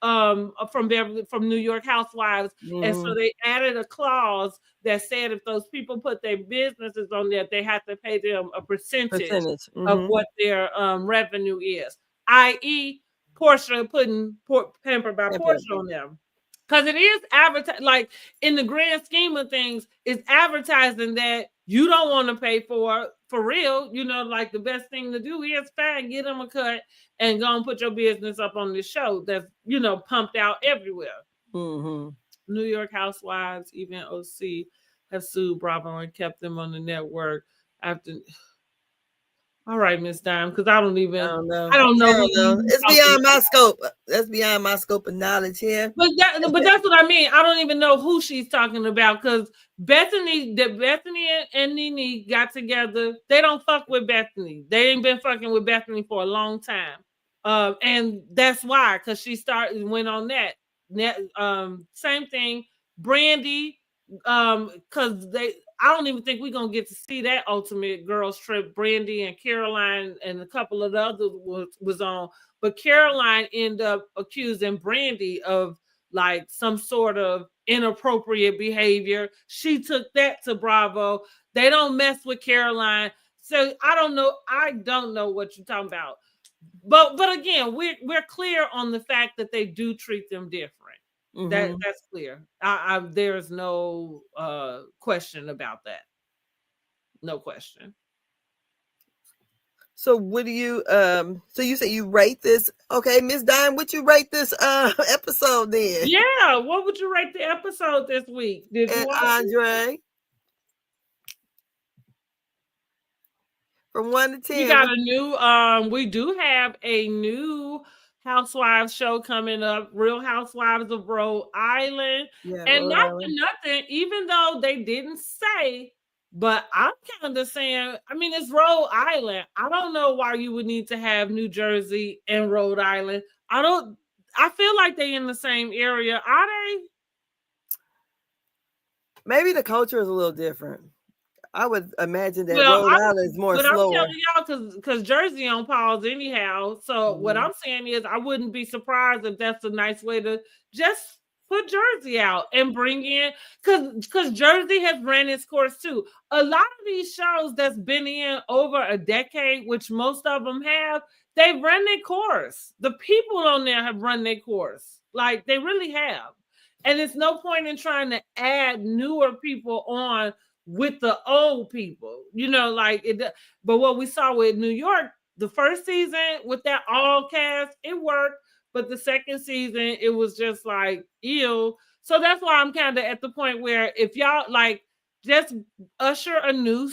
from New York Housewives. Mm-hmm. And so they added a clause that said if those people put their businesses on there, they have to pay them a percentage. Mm-hmm. of what their revenue is, i.e. Portia putting Pampered by Portia on them. Because it is advertised, like in the grand scheme of things, it's advertising that you don't want to pay for real. Like the best thing to do is fine, get them a cut and go and put your business up on this show that's, pumped out everywhere. Mm-hmm. New York Housewives, even OC, have sued Bravo and kept them on the network after. All right, Miss Dime, because I don't know. It's beyond my scope. That's beyond my scope of knowledge here. But that's what I mean. I don't even know who she's talking about, because Bethany and Nene got together. They don't fuck with Bethany. They ain't been fucking with Bethany for a long time. And that's why, because she went on that. Same thing, Brandy, because I don't even think we're gonna get to see that ultimate girls trip. Brandy and Caroline and a couple of the others was on, but Caroline ended up accusing Brandy of like some sort of inappropriate behavior. She took that to Bravo. They don't mess with Caroline, so I don't know. I don't know what you're talking about. But again, we're clear on the fact that they do treat them different. Mm-hmm. That's clear. There's no question about that. No question. So what do you so you say you rate this? Okay, Miss Dime, would you rate this episode then? Yeah, what would you rate the episode this week? Did you Andre? From 1 to 10. We got a new we do have a new Housewives show coming up, Real Housewives of Rhode Island. Yeah, and not for nothing, even though they didn't say, but I'm kind of saying, I mean, it's Rhode Island. I don't know why you would need to have New Jersey and Rhode Island. I feel like they're in the same area. Are they? Maybe the culture is a little different. I would imagine that Rhode Island is more slower. I'm telling y'all, because Jersey on pause anyhow. So what I'm saying is, I wouldn't be surprised if that's a nice way to just put Jersey out and bring in, because Jersey has ran its course too. A lot of these shows that's been in over a decade, which most of them have, they've run their course. The people on there have run their course. Like, they really have. And it's no point in trying to add newer people on with the old people, like it. But what we saw with New York, the first season with that all cast, it worked. But the second season, it was just like, ew. So that's why I'm kind of at the point where if y'all like, just usher a new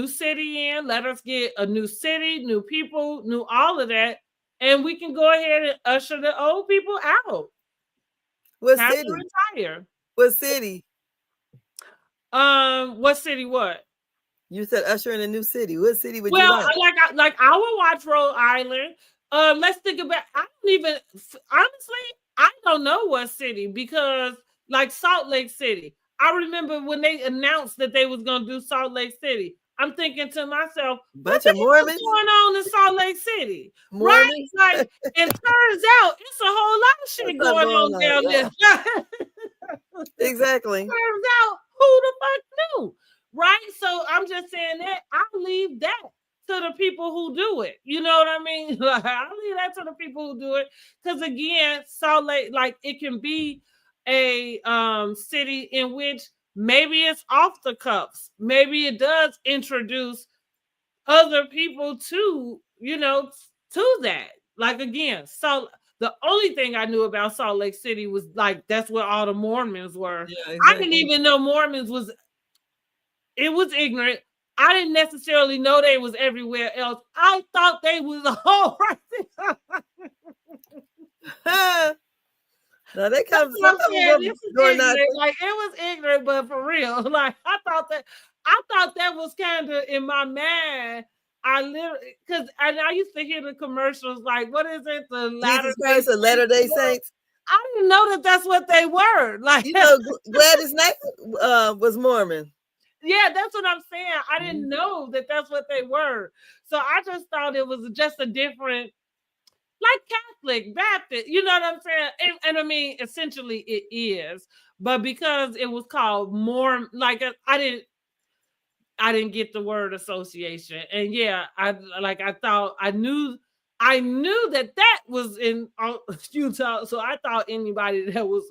city in, let us get a new city, new people, new all of that, and we can go ahead and usher the old people out. What city? Retire. What city? What city? What? You said usher in a new city. What city would you like? Like I would watch Rhode Island. Let's think about. Honestly, I don't know what city, because like Salt Lake City. I remember when they announced that they was gonna do Salt Lake City. I'm thinking to myself, what bunch the of hell is Mormons. going on in Salt Lake City? Right? Mormons. Like, and turns out it's a whole lot of shit What's going on down Yeah, there. exactly. Turns out, who the fuck knew? Right? So I'm just saying that I'll leave that to the people who do it. You know what I mean? Like, I'll leave that to the people who do it. Because again, Salt Lake, like it can be a city in which maybe it's off the cuffs. Maybe it does introduce other people to, you know, to that. Like again, so the only thing I knew about Salt Lake City was like that's where all the Mormons were. Yeah, I didn't even know Mormons was, it was ignorant. I didn't necessarily know they was everywhere else. I thought they was all right there. No, they come. That's what I'm saying. This is doing ignorant. nothing. Like it was ignorant, but for real. Like I thought that was kind of in my mind. I literally, because I used to hear the commercials like, what is it? The Jesus Latter-day Christ, the Latter-day Saints. I didn't know that that's what they were. Like, You know, Gladys Knight was Mormon. Yeah, that's what I'm saying. I didn't know that that's what they were. So I just thought it was just a different, like Catholic, Baptist, you know what I'm saying? And I mean, essentially it is, but because it was called more, like I didn't get the word association. And yeah, I thought I knew that was in Utah. So I thought anybody that was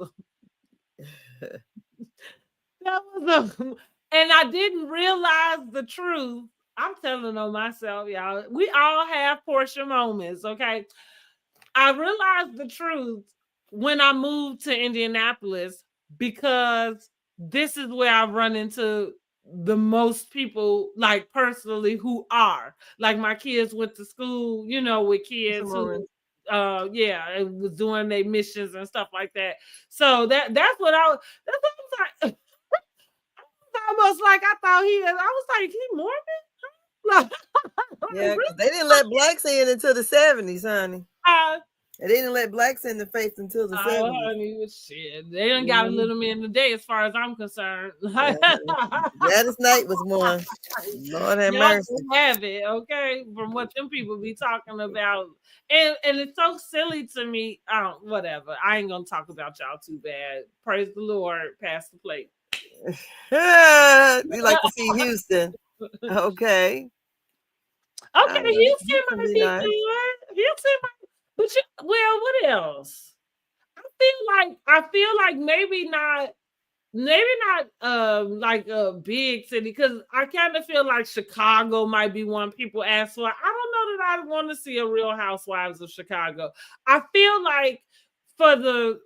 and I didn't realize the truth. I'm telling on myself, y'all. We all have Portia moments, okay? I realized the truth when I moved to Indianapolis because this is where I run into the most people, like personally, who are like my kids went to school, you know, with kids who and was doing their missions and stuff like that. So that's what I was like. Almost like I thought I was like, he Mormon? Yeah, because they didn't let blacks in until the 70s, honey. They didn't let blacks in the faith until the 70s. Honey, shit. They done got a little men today, as far as I'm concerned. Gladys Knight was one. Lord have mercy. Have it, okay? From what them people be talking about. And it's so silly to me. Whatever. I ain't gonna talk about y'all too bad. Praise the Lord. Pass the plate. You like to see Houston. Okay. Houston might be nice. Houston might, but what else? I feel like maybe not like a big city, because I kind of feel like Chicago might be one people ask for. I don't know that I want to see a Real Housewives of Chicago. I feel like for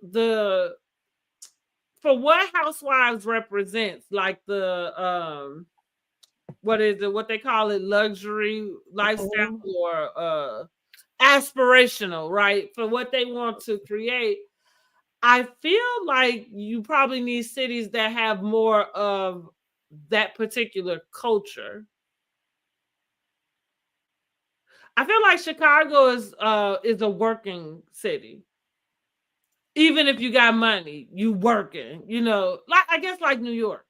for what Housewives represents, like the what is it? What they call it? Luxury lifestyle or aspirational, right? For what they want to create. I feel like you probably need cities that have more of that particular culture. I feel like Chicago is a working city. Even if you got money, you working, you know, like I guess like New York.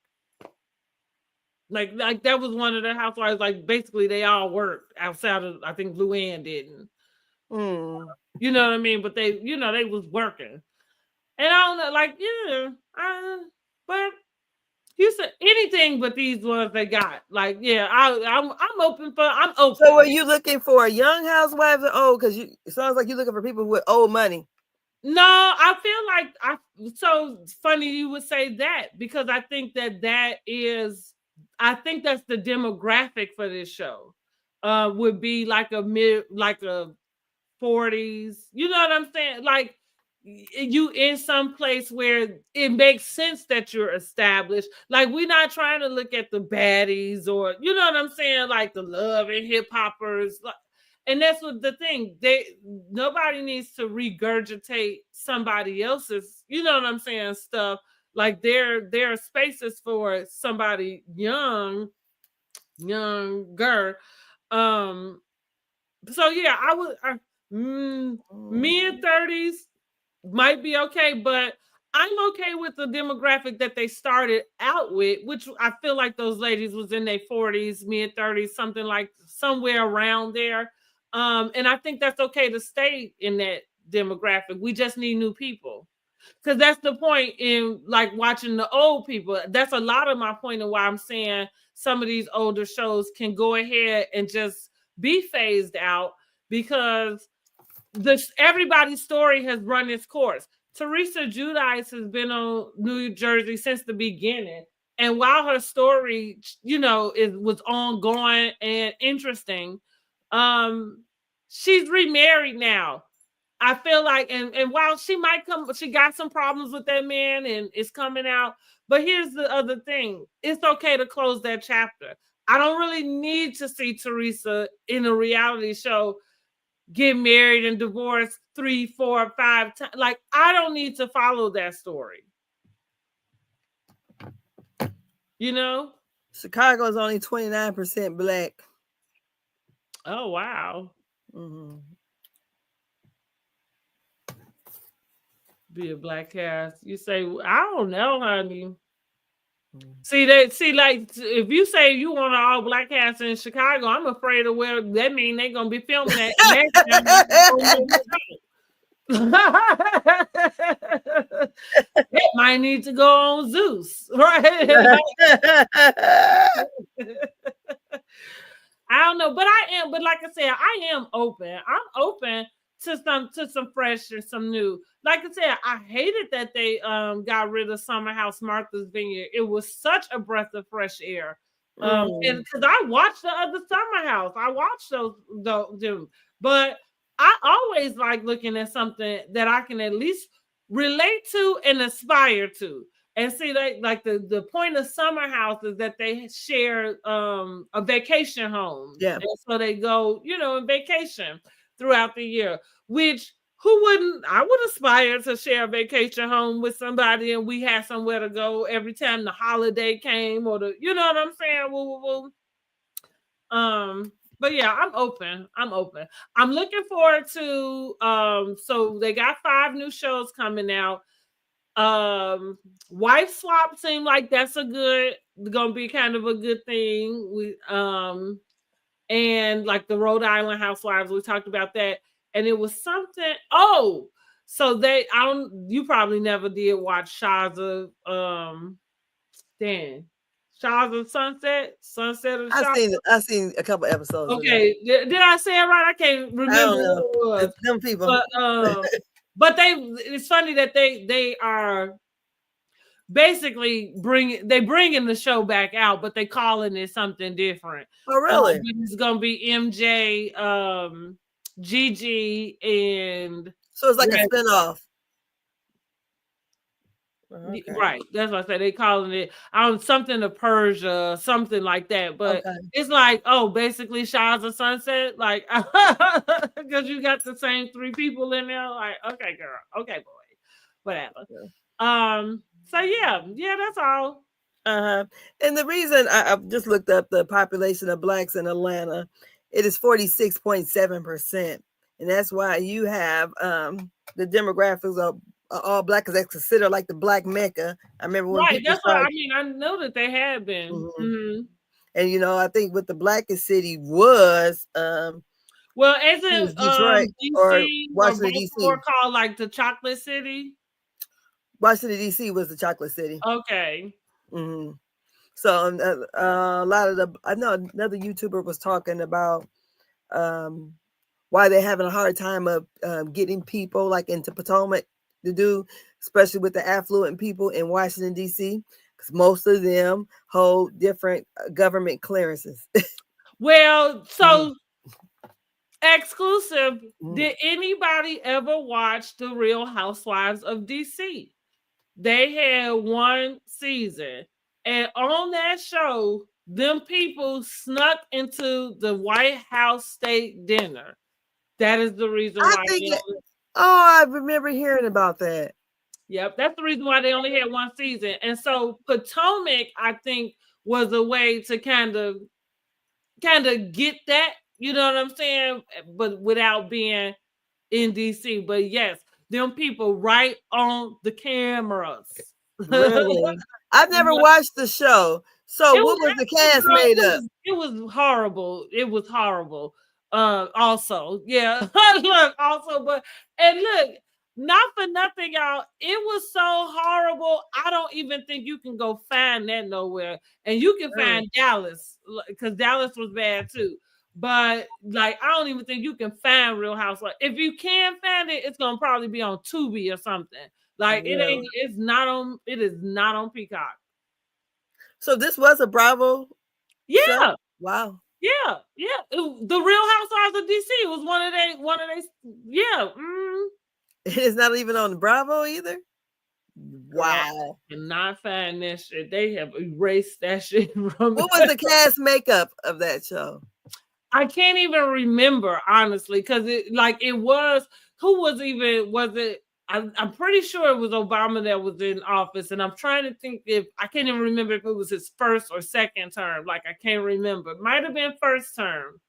Like that was one of the housewives. Like basically, they all worked outside of, I think Luann didn't. You know what I mean? But they, you know, they was working, and I don't know, like but Houston, anything but these ones they got. Like I'm open. So, are you looking for young housewives or old? Because it sounds like you're looking for people with old money. No, I feel like so funny you would say that, because I think that is. I think that's the demographic for this show. Would be like a 40s. You know what I'm saying? Like you in some place where it makes sense that you're established. Like we're not trying to look at the baddies, or you know what I'm saying, like the love and hip hoppers. And that's what the thing. Nobody needs to regurgitate somebody else's, you know what I'm saying, stuff. Like there are spaces for somebody younger. So yeah, mid 30s might be okay, but I'm okay with the demographic that they started out with, which I feel like those ladies was in their 40s, mid 30s, something like somewhere around there. And I think that's okay to stay in that demographic. We just need new people. Because that's the point in like watching the old people. That's a lot of my point of why I'm saying some of these older shows can go ahead and just be phased out because everybody's story has run its course. Teresa Giudice has been on New Jersey since the beginning. And while her story, was ongoing and interesting, she's remarried now. I feel like, and while she got some problems with that man and it's coming out. But here's the other thing. It's okay to close that chapter. I don't really need to see Teresa in a reality show get married and divorced 3, 4, 5 times. Like, I don't need to follow that story. Chicago is only 29% black. Oh, wow. Mm-hmm. Be a black cast. You say, I don't know, honey. See, like, if you say you want an all black cast in Chicago, I'm afraid of where that means they're gonna be filming that next It might need to go on Zeus, right? I don't know, but like I said, I am open. I'm open to some fresh or some new. Like I said, I hated that they got rid of Summer House Martha's Vineyard. It was such a breath of fresh air. And because I watched the other Summer House, I watched those, but I always like looking at something that I can at least relate to and aspire to. And see, like the point of Summer House is that they share a vacation home. Yeah. And so they go, in vacation throughout the year, which I would aspire to share a vacation home with somebody and we had somewhere to go every time the holiday came or you know what I'm saying? Woo. But yeah, I'm open. I'm looking forward to so they got 5 new shows coming out. Wife swap seemed like that's gonna be kind of a good thing. We and like the Rhode Island Housewives, we talked about that, and it was something. Oh, so you probably never did watch Shaza. Shaza Sunset of Shaza. I've seen a couple episodes. Okay, did I say it right? I can't remember. I don't know. What it was. It's them people. But it's funny that they are basically bringing the show back out, but they calling it something different. Oh, really? It's gonna be MJ, Gigi, and so it's like a spinoff. Okay. Right, that's what I said. They calling it something of Persia, something like that. But it's like, basically Shaza Sunset, like because you got the same 3 people in there. Like, okay, girl, okay, boy, whatever. So yeah, that's all. And the reason I've just looked up the population of blacks in Atlanta, it is 46.7%, and that's why you have the demographics of all black, because that's considered like the black Mecca. I remember when that's what I mean. I know that they have been. Mm-hmm. And I think what the blackest city was isn't Detroit DC or Washington DC called like the Chocolate City? Washington DC was the Chocolate City. Okay. Mm-hmm. So a lot of I know another YouTuber was talking about why they're having a hard time of getting people like into Potomac to do, especially with the affluent people in Washington DC, because most of them hold different government clearances. Well, so exclusive. Did anybody ever watch The Real Housewives of DC? They had 1 season, and on that show, them people snuck into the White House State Dinner. That is the reason why. I remember hearing about that. Yep, that's the reason why they only had 1 season. And so Potomac, I think, was a way to kind of get that, you know what I'm saying, but without being in DC. But yes, them people right on the cameras. Really? I've never watched the show. So what was the cast made up? It was horrible. It was horrible. Also, yeah. Look, also, but and look, not for nothing, y'all. It was so horrible. I don't even think you can go find that nowhere. And you can find Dallas, because Dallas was bad too. But like, I don't even think you can find Real Housewives. If you can find it, it's gonna probably be on Tubi or something. Like it ain't. It's not on. It is not on Peacock. So this was a Bravo. Yeah. Show? Wow. Yeah. The Real Housewives of DC was one of they. Yeah. It's not even on Bravo either. Wow. I cannot find that shit. They have erased that shit from. What was the cast makeup of that show? I can't even remember, honestly, because it was. Who was it? I'm pretty sure it was Obama that was in office, and I'm trying to think if I can't even remember if it was his first or second term. Like, I can't remember. It might have been first term.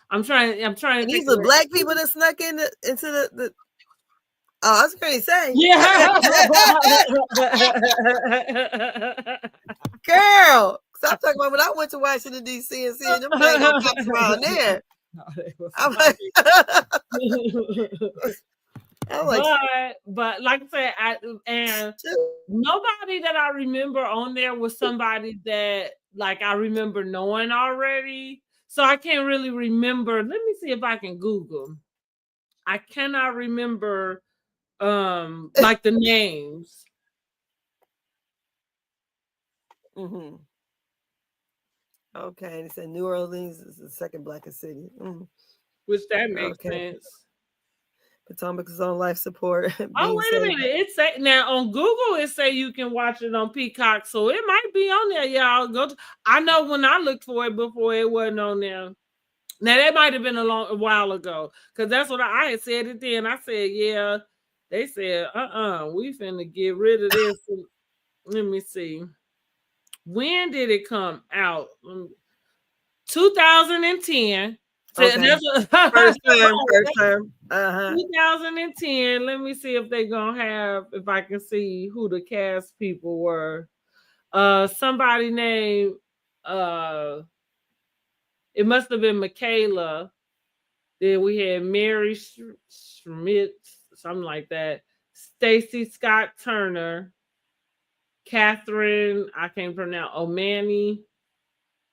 I'm trying to. These are black people that snuck into the. Oh, I was going to say. Yeah. Girl, stop talking about when I went to Washington, D.C. and seeing them cops around there. I'm like, but like I said, and nobody that I remember on there was somebody that like I remember knowing already. So I can't really remember. Let me see if I can Google. I cannot remember like the names. Mm-hmm. Okay, and it said New Orleans is the second blackest city. Which that makes sense. Potomac is on life support. Oh, wait a minute. It say now on Google, it say you can watch it on Peacock. So it might be on there, y'all. I know when I looked for it before, it wasn't on there. Now that might have been a while ago, because that's what I had said it then. I said, yeah. They said, we finna get rid of this. Let me see. When did it come out? 2010. Okay. First term. 2010. Let me see if they're gonna have, if I can see who the cast people were. Somebody named it must have been Michaela. Then we had Mary Schmidt, something like that. Stacy Scott Turner, Catherine, I can't pronounce, O'Mani,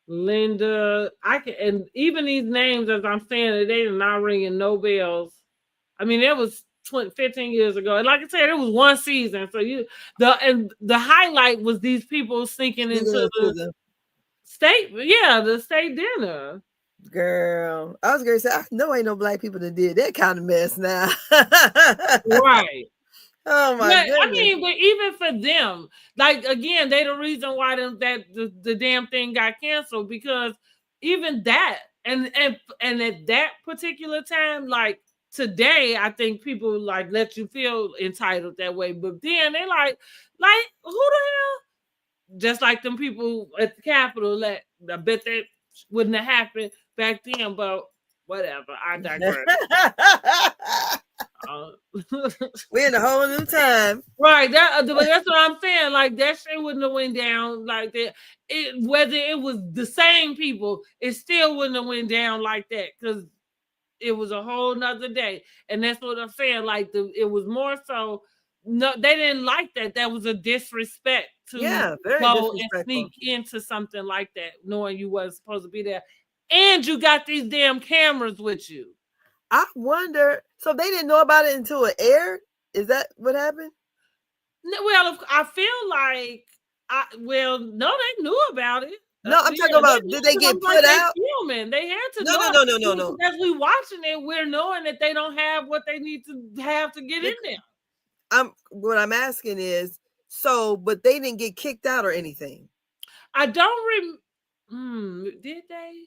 Linda. And even these names, as I'm saying it, they are not ringing no bells. I mean, it was 15 years ago. And like I said, it was one season. So the highlight was these people sneaking into the state, the state dinner. Girl, I was gonna say, I know ain't no black people that did that kind of mess now. Right. Oh my goodness. I mean, but even for them, like again, they the reason why the damn thing got canceled, because even that and at that particular time, like today, I think people like let you feel entitled that way. But then they like who the hell? Just like them people at the Capitol, I bet that wouldn't have happened back then, but whatever. I digress. We're in a whole new time, right? That's what I'm saying. Like that shit wouldn't have went down like that. Whether it was the same people, it still wouldn't have went down like that, because it was a whole nother day. And that's what I'm saying. Like it was more so. No, they didn't like that. That was a disrespect to go and sneak into something like that, knowing you wasn't supposed to be there, and you got these damn cameras with you. I wonder. So they didn't know about it until it aired? Is that what happened? Well, I feel like no, they knew about it. No, I'm talking about, did they get put out? Filming. They had to know. No. As we watching it, we're knowing that they don't have what they need to have to get in there. What I'm asking is, but they didn't get kicked out or anything. I don't did they?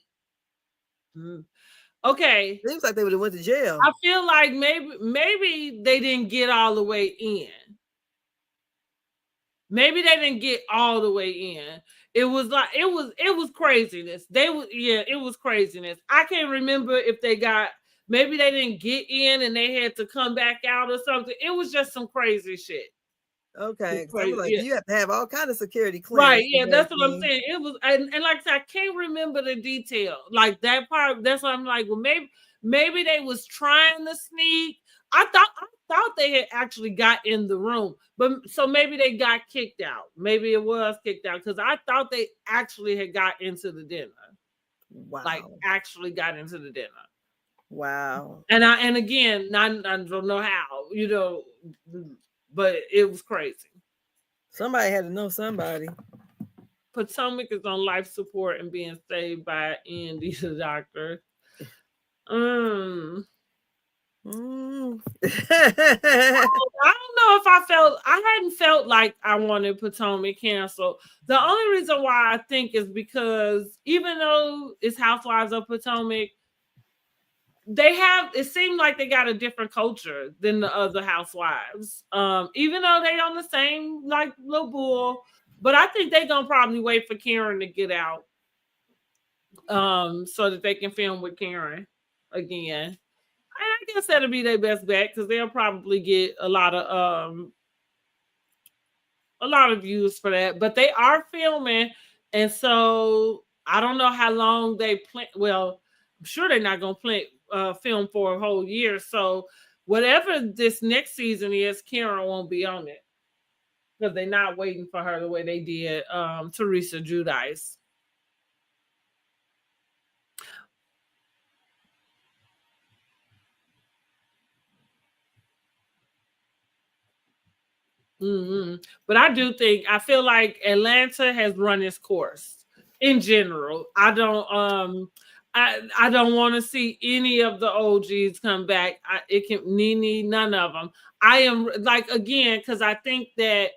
Okay. Seems like they would have went to jail. I feel like maybe they didn't get all the way in. Maybe they didn't get all the way in. It was like it was craziness. It was craziness. I can't remember if they got maybe they didn't get in and they had to come back out or something. It was just some crazy shit. Okay, because I was Crazy. like, Yeah. you have to have all kind of security Right, clearance. yeah, that's what I'm saying. It was, and like I said, I can't remember the detail. Like that part, that's what I'm like, well, maybe they was trying to sneak. I thought they had actually got in the room, but so maybe they got kicked out. Maybe it was kicked out because I thought they actually had got into the dinner. Wow. Like actually got into the dinner. Wow. And again, I don't know how, you know, but it was crazy. Somebody had to know somebody. Potomac is on life support and being saved by Andy, the doctor. I I don't know if I hadn't felt like I wanted Potomac canceled. The only reason why I think is because even though it's Housewives of Potomac, it seemed like they got a different culture than the other housewives. Even though they on the same like little bull, but I think they're gonna probably wait for Karen to get out. So that they can film with Karen again. And I guess that'll be their best bet because they'll probably get a lot of views for that. But they are filming, and so I don't know how long they plan. Well, I'm sure they're not gonna film for a whole year. So whatever this next season is, Karen won't be on it because they're not waiting for her the way they did Teresa Giudice. Mm-hmm. But I feel like Atlanta has run its course in general. I don't want to see any of the OGs come back. It can Nene, none of them. I am like again because I think that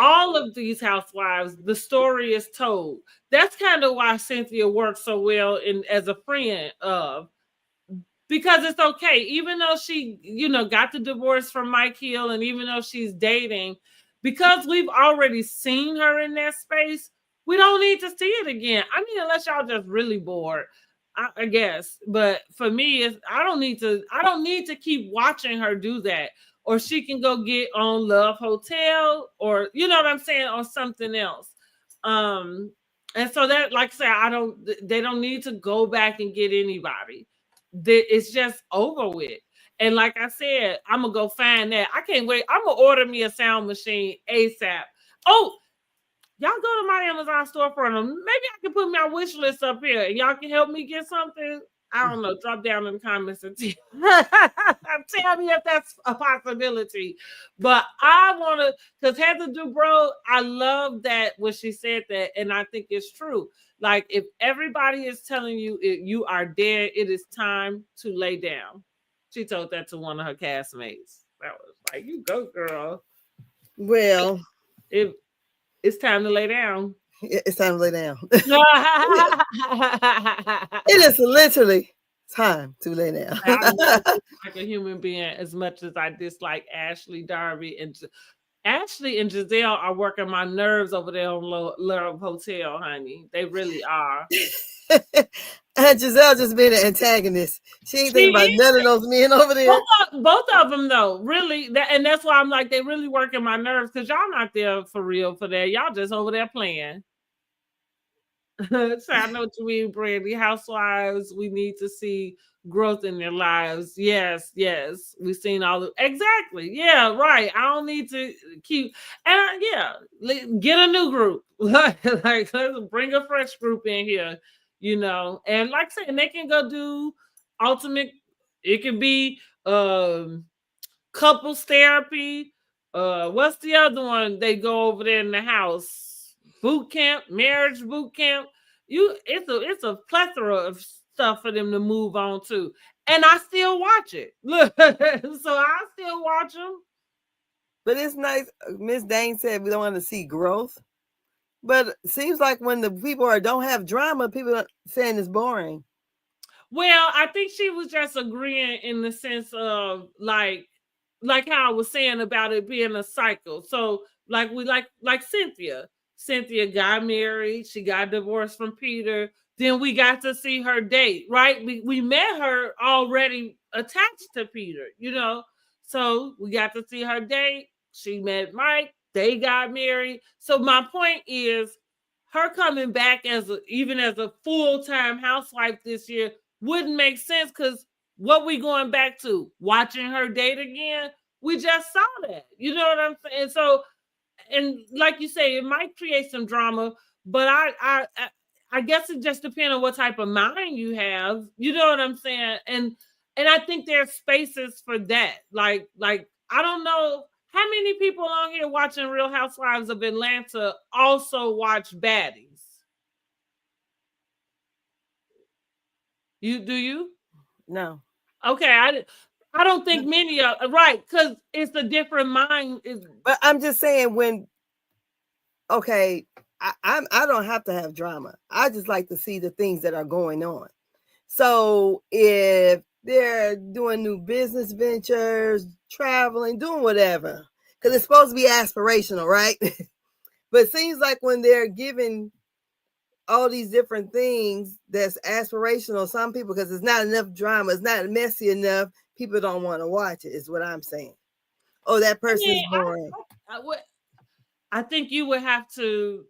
all of these housewives, the story is told. That's kind of why Cynthia works so well as a friend of. Because it's okay, even though she, got the divorce from Mike Hill, and even though she's dating, because we've already seen her in that space, we don't need to see it again. I mean, unless y'all just really bored, I guess. But for me, I don't need to keep watching her do that. Or she can go get on Love Hotel, or you know what I'm saying, or something else. And so that, like I say, they don't need to go back and get anybody. It's just over with. And like I said, I'm gonna go find that. I can't wait. I'm gonna order me a sound machine ASAP. Oh, y'all go to my Amazon storefront. Maybe I can put my wish list up here and y'all can help me get something. I don't know. Drop down in the comments and tell me if that's a possibility. But I want to, because Heather Dubrow, I love that when she said that, and I think it's true. Like, if everybody is telling you you are dead, it is time to lay down. She told that to one of her castmates. That was like, you go, girl. Well, it's time to lay down. It's time to lay down. It is literally time to lay down. I like a human being as much as I dislike Ashley, Darby, and Ashley and Giselle are working my nerves over there on Love Hotel, honey. They really are. And Giselle just being an antagonist. She ain't thinking about none of those men over there. Both of them, though, really. And that's why I'm like, they really working my nerves because y'all not there for real for that. Y'all just over there playing. So I know what you mean, Brandy. Housewives, we need to see growth in their lives. Yes. We've seen all the exactly. Yeah, right. I don't need to keep get a new group. Like let's bring a fresh group in here, And like I said, they can go do ultimate. It can be couples therapy. What's the other one? They go over there in the house. Boot camp, marriage boot camp. It's a plethora of stuff for them to move on to, and I still watch it. Look, so I still watch them. But it's nice. Miss Dane said we don't want to see growth, but it seems like when the people don't have drama, people are saying it's boring. Well, I think she was just agreeing in the sense of like how I was saying about it being a cycle. So like Cynthia. Cynthia got married. She got divorced from Peter. Then we got to see her date, right? We met her already attached to Peter, you know. So we got to see her date. She met Mike. They got married. So my point is, her coming back even as a full-time housewife this year wouldn't make sense, because what we going back to? Watching her date again? We just saw that. You know what I'm saying? So, and like you say, it might create some drama, but I guess it just depends on what type of mind you have. You know what I'm saying? And I think there's spaces for that. Like I don't know how many people on here watching Real Housewives of Atlanta also watch Baddies. You do you? No. Okay, I don't think many of, right, because it's a different mind. But I'm just saying, when okay, I don't have to have drama. I just like to see the things that are going on. So if they're doing new business ventures, traveling, doing whatever, because it's supposed to be aspirational, right? But it seems like when they're giving all these different things that's aspirational, some people, because it's not enough drama, it's not messy enough, people don't want to watch it, is what I'm saying. Oh, that person is boring. I think you would have to.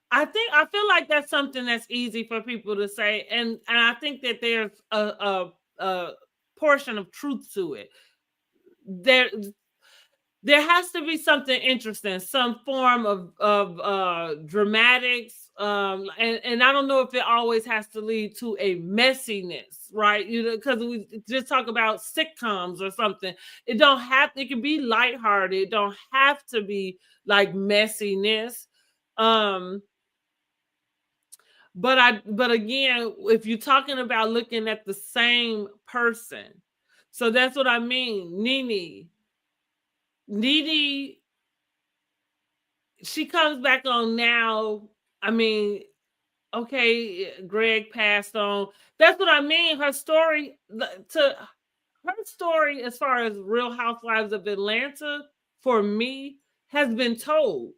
I feel like that's something that's easy for people to say, and I think that there's a portion of truth to it. There has to be something interesting, some form of dramatics, and I don't know if it always has to lead to a messiness, right? You know, because we just talk about sitcoms or something. It don't have. It can be lighthearted. It don't have to be like messiness. But again, if you're talking about looking at the same person, so that's what I mean. Nene, she comes back on now. I mean, okay, Greg passed on. That's what I mean. Her story as far as Real Housewives of Atlanta, for me, has been told.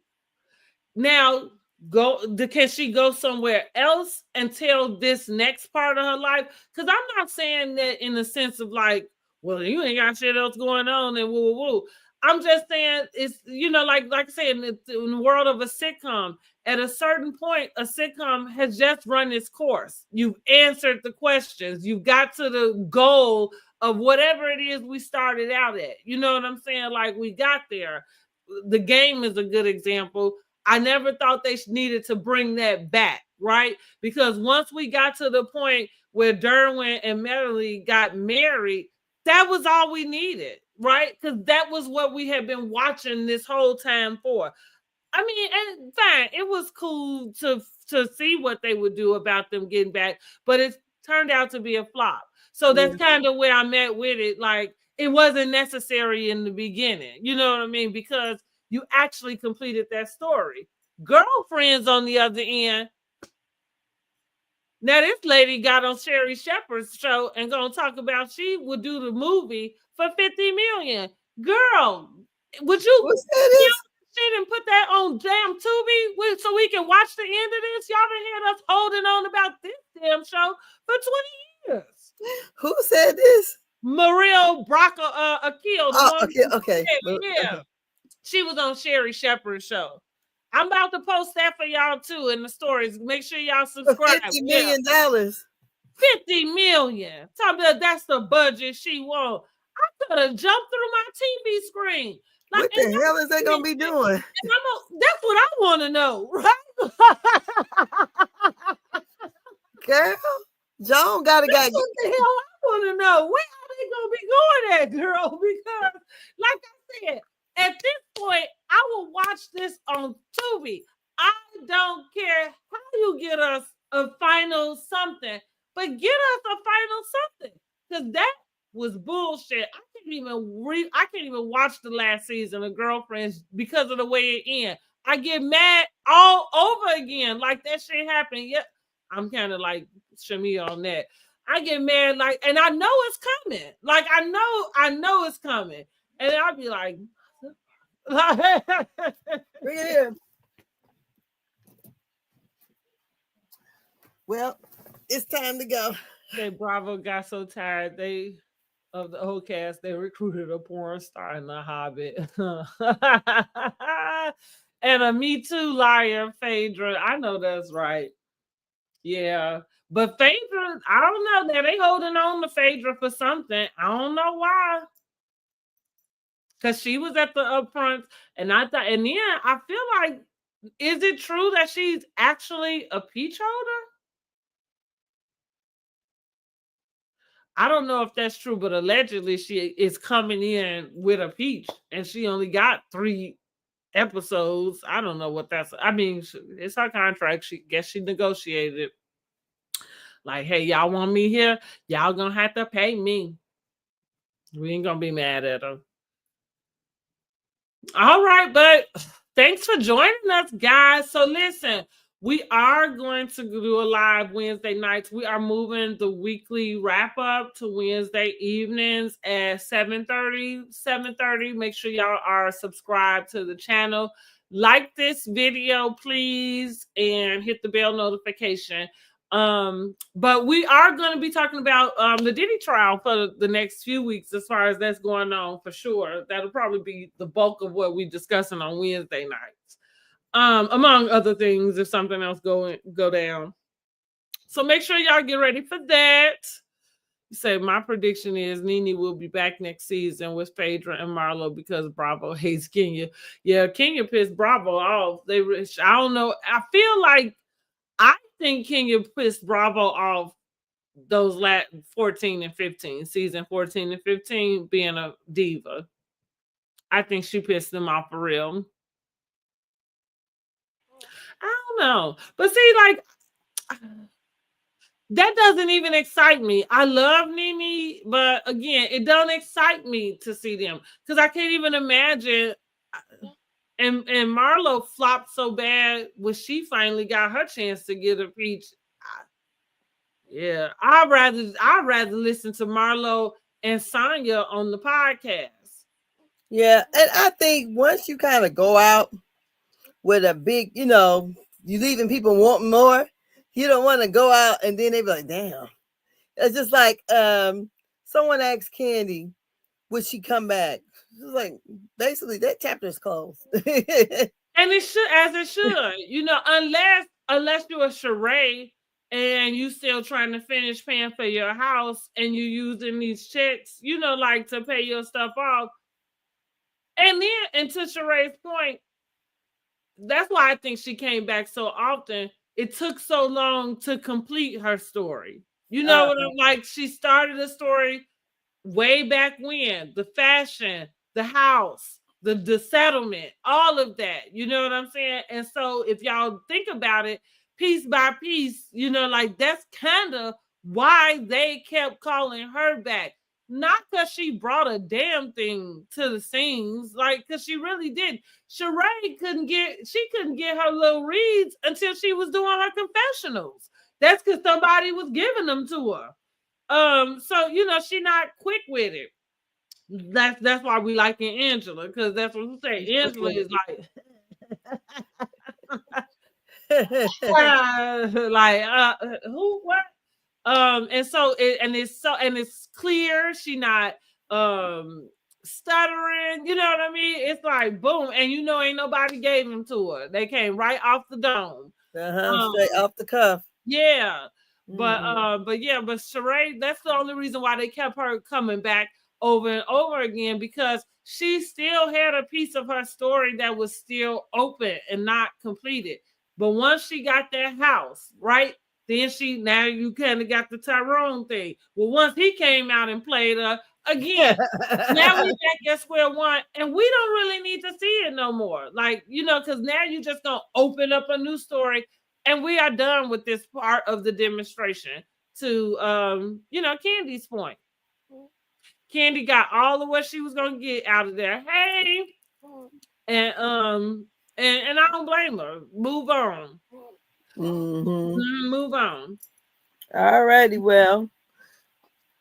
Now, can she go somewhere else and tell this next part of her life? Because I'm not saying that in the sense of like, well, you ain't got shit else going on and woo woo woo. I'm just saying it's, you know, like I said, in the world of a sitcom, at a certain point, a sitcom has just run its course. You've answered the questions. You've got to the goal of whatever it is we started out at. You know what I'm saying? Like, we got there. The Game is a good example. I never thought they needed to bring that back, right? Because once we got to the point where Derwin and Melanie got married, that was all we needed, right? Because that was what we had been watching this whole time for. I mean, and fine, it was cool to see what they would do about them getting back, but it turned out to be a flop. So that's kind of where I'm at with it. Like, it wasn't necessary in the beginning. You know what I mean? Because you actually completed that story. Girlfriends, on the other end, now this lady got on Sherry Shepherd's show and gonna talk about she would do the movie for $50 million. Girl, would you shit and put that on damn Tubi so we can watch the end of this? Y'all done had us holding on about this damn show for 20 years. Who said this? Maria Braca Akil. Okay. Yeah. She was on Sherry Shepherd's show. I'm about to post that for y'all too in the stories. Make sure y'all subscribe. $50 million. $50 million. Talking about that's the budget she want. I could have jumped through my TV screen. Like, what the hell is they gonna be doing? That's what I want to know, right? Girl, Joan gotta what the hell I want to know. Where are they gonna be going at, girl? Because, like I said, at this point, I will watch this on Tubi. I don't care how you get us a final something, but get us a final something, because that was bullshit. I can't even watch the last season of Girlfriends because of the way it ends. I get mad all over again, like that shit happened. Yeah, I'm kind of like Shamia on that. I get mad, like, and I know it's coming. Like, I know it's coming, and I'll be like, bring it in. Well, it's time to go. Bravo got so tired of the whole cast, they recruited a porn star in The Hobbit. And a Me Too liar, Phaedra. I know that's right. Yeah. But Phaedra, I don't know. Now they holding on to Phaedra for something. I don't know why. Because she was at the upfront, and I thought, and then I feel like, is it true that she's actually a peach holder? I don't know if that's true, but allegedly she is coming in with a peach, and she only got 3 episodes. I don't know what that's. I mean, it's her contract. She negotiated it. Like, hey, y'all want me here? Y'all gonna have to pay me. We ain't gonna be mad at her. All right, but thanks for joining us, guys. So listen, we are going to do a live Wednesday nights. We are moving the weekly wrap up to Wednesday evenings at 7:30. 7:30. Make sure y'all are subscribed to the channel. Like this video, please, and hit the bell notification. But we are going to be talking about the Diddy trial for the next few weeks, as far as that's going on, for sure. That'll probably be the bulk of what we're discussing on Wednesday nights, among other things, if something else go down. So make sure y'all get ready for that. Say my prediction is Nene will be back next season with Phaedra and Marlo because Bravo hates Kenya. Yeah, Kenya pissed Bravo off. I don't know. I feel like I think Kenya pissed Bravo off those last 14 and 15, season 14 and 15, being a diva. I think she pissed them off for real. I don't know. But see, like, that doesn't even excite me. I love Nene, but again, it don't excite me to see them because I can't even imagine. And Marlo flopped so bad when she finally got her chance to get a peach. Yeah, I'd rather listen to Marlo and Sonya on the podcast. Yeah, and I think once you kind of go out with a big, you leaving people wanting more. You don't want to go out and then they be like, damn. It's just like someone asked Candy, would she come back? It's like, basically, that chapter is closed. And it should, as it should, unless you're a Sheree and you still trying to finish paying for your house and you using these checks, like to pay your stuff off. And then, and to Sheree's point, that's why I think she came back so often. It took so long to complete her story. You know what I'm like? She started a story way back when, the fashion, the house, the settlement, all of that. You know what I'm saying? And so if y'all think about it, piece by piece, like that's kind of why they kept calling her back. Not because she brought a damn thing to the scenes, like because she really did. Sheree couldn't get her little reads until she was doing her confessionals. That's because somebody was giving them to her. So she not quick with it. That's why we like Angela, because that's what we say. Angela is like who, what? And so it's clear she not stuttering, you know what I mean? It's like boom, and ain't nobody gave them to her. They came right off the dome. Straight off the cuff. Yeah. But Sheree, that's the only reason why they kept her coming back over and over again, because she still had a piece of her story that was still open and not completed. But once she got that house, right? Then now you kind of got the Tyrone thing. Well, once he came out and played her again, now we back at square one, and we don't really need to see it no more. Like, because now you're just gonna open up a new story. And we are done with this part of the demonstration. To Candy's point, Candy got all of what she was gonna get out of there. Hey, and I don't blame her. Move on. Move on. All righty. Well,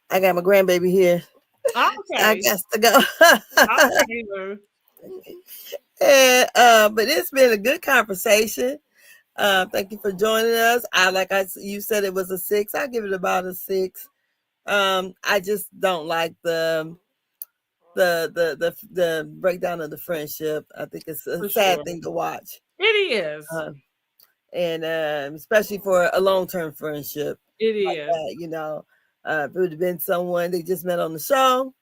I got my grandbaby here. Okay. I got to go. Okay. And, but it's been a good conversation. Thank you for joining us. You said it was a 6. I give it about a 6. I just don't like the breakdown of the friendship. I think it's a For sad sure. thing to watch. It is. And especially for a long-term friendship It like is. that, if it would have been someone they just met on the show.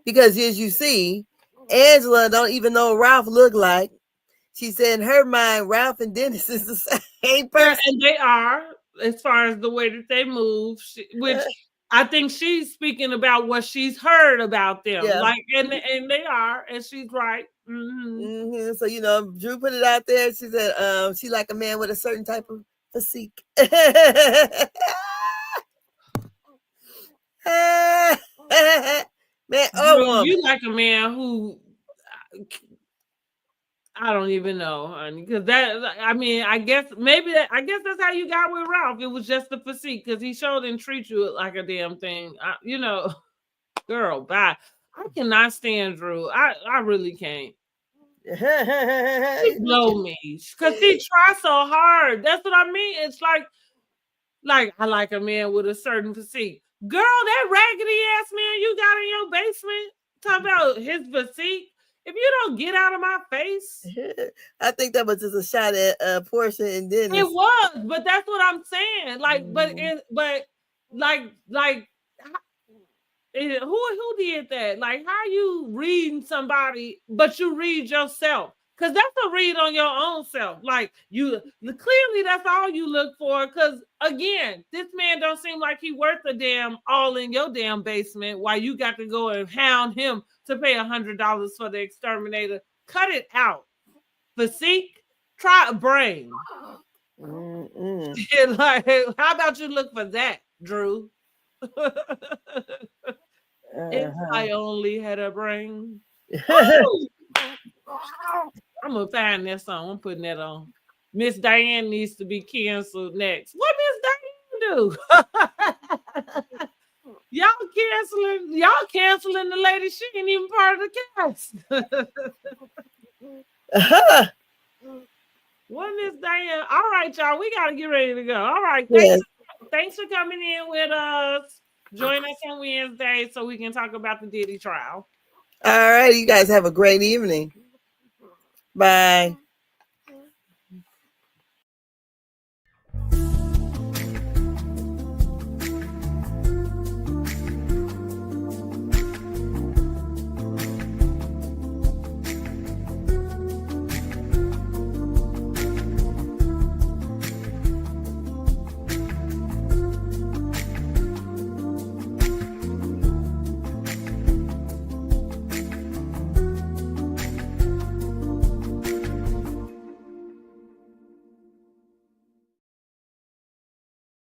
Because as you see, Angela don't even know what Ralph looked like. She said in her mind, Ralph and Dennis is the same person. And they are, as far as the way that they move, which I think she's speaking about what she's heard about them. Yeah. Like, and they are, and she's right. Mm-hmm. So, Drew put it out there. She said she like a man with a certain type of physique. Man, Drew, you like a man who I don't even know, honey. Because I guess that's how you got with Ralph. It was just the physique because he sure didn't treat you like a damn thing. Girl, bye. I cannot stand Drew. I really can't. He blow me because he tries so hard. That's what I mean. It's like I like a man with a certain physique. Girl, that raggedy ass man you got in your basement, talk about his physique. If you don't get out of my face. I think that was just a shot at Portia and Dennis. It was, but that's what I'm saying. Like, who did that? Like, how you reading somebody, but you read yourself? Because that's a read on your own self. Like, clearly that's all you look for. Because again, this man don't seem like he worth a damn all in your damn basement while you got to go and hound him to pay $100 for the exterminator. Cut it out. Physique, try a brain. Like, how about you look for that, Drew? If I only had a brain. I'm gonna find that song. I'm putting that on. Miss Diane needs to be canceled next. What Miss Diane do? Y'all canceling the lady. She ain't even part of the cast. What Miss Diane? All right, y'all. We gotta get ready to go. All right. Thanks for coming in with us. Join us on Wednesday so we can talk about the Diddy trial. All right. You guys have a great evening. Bye.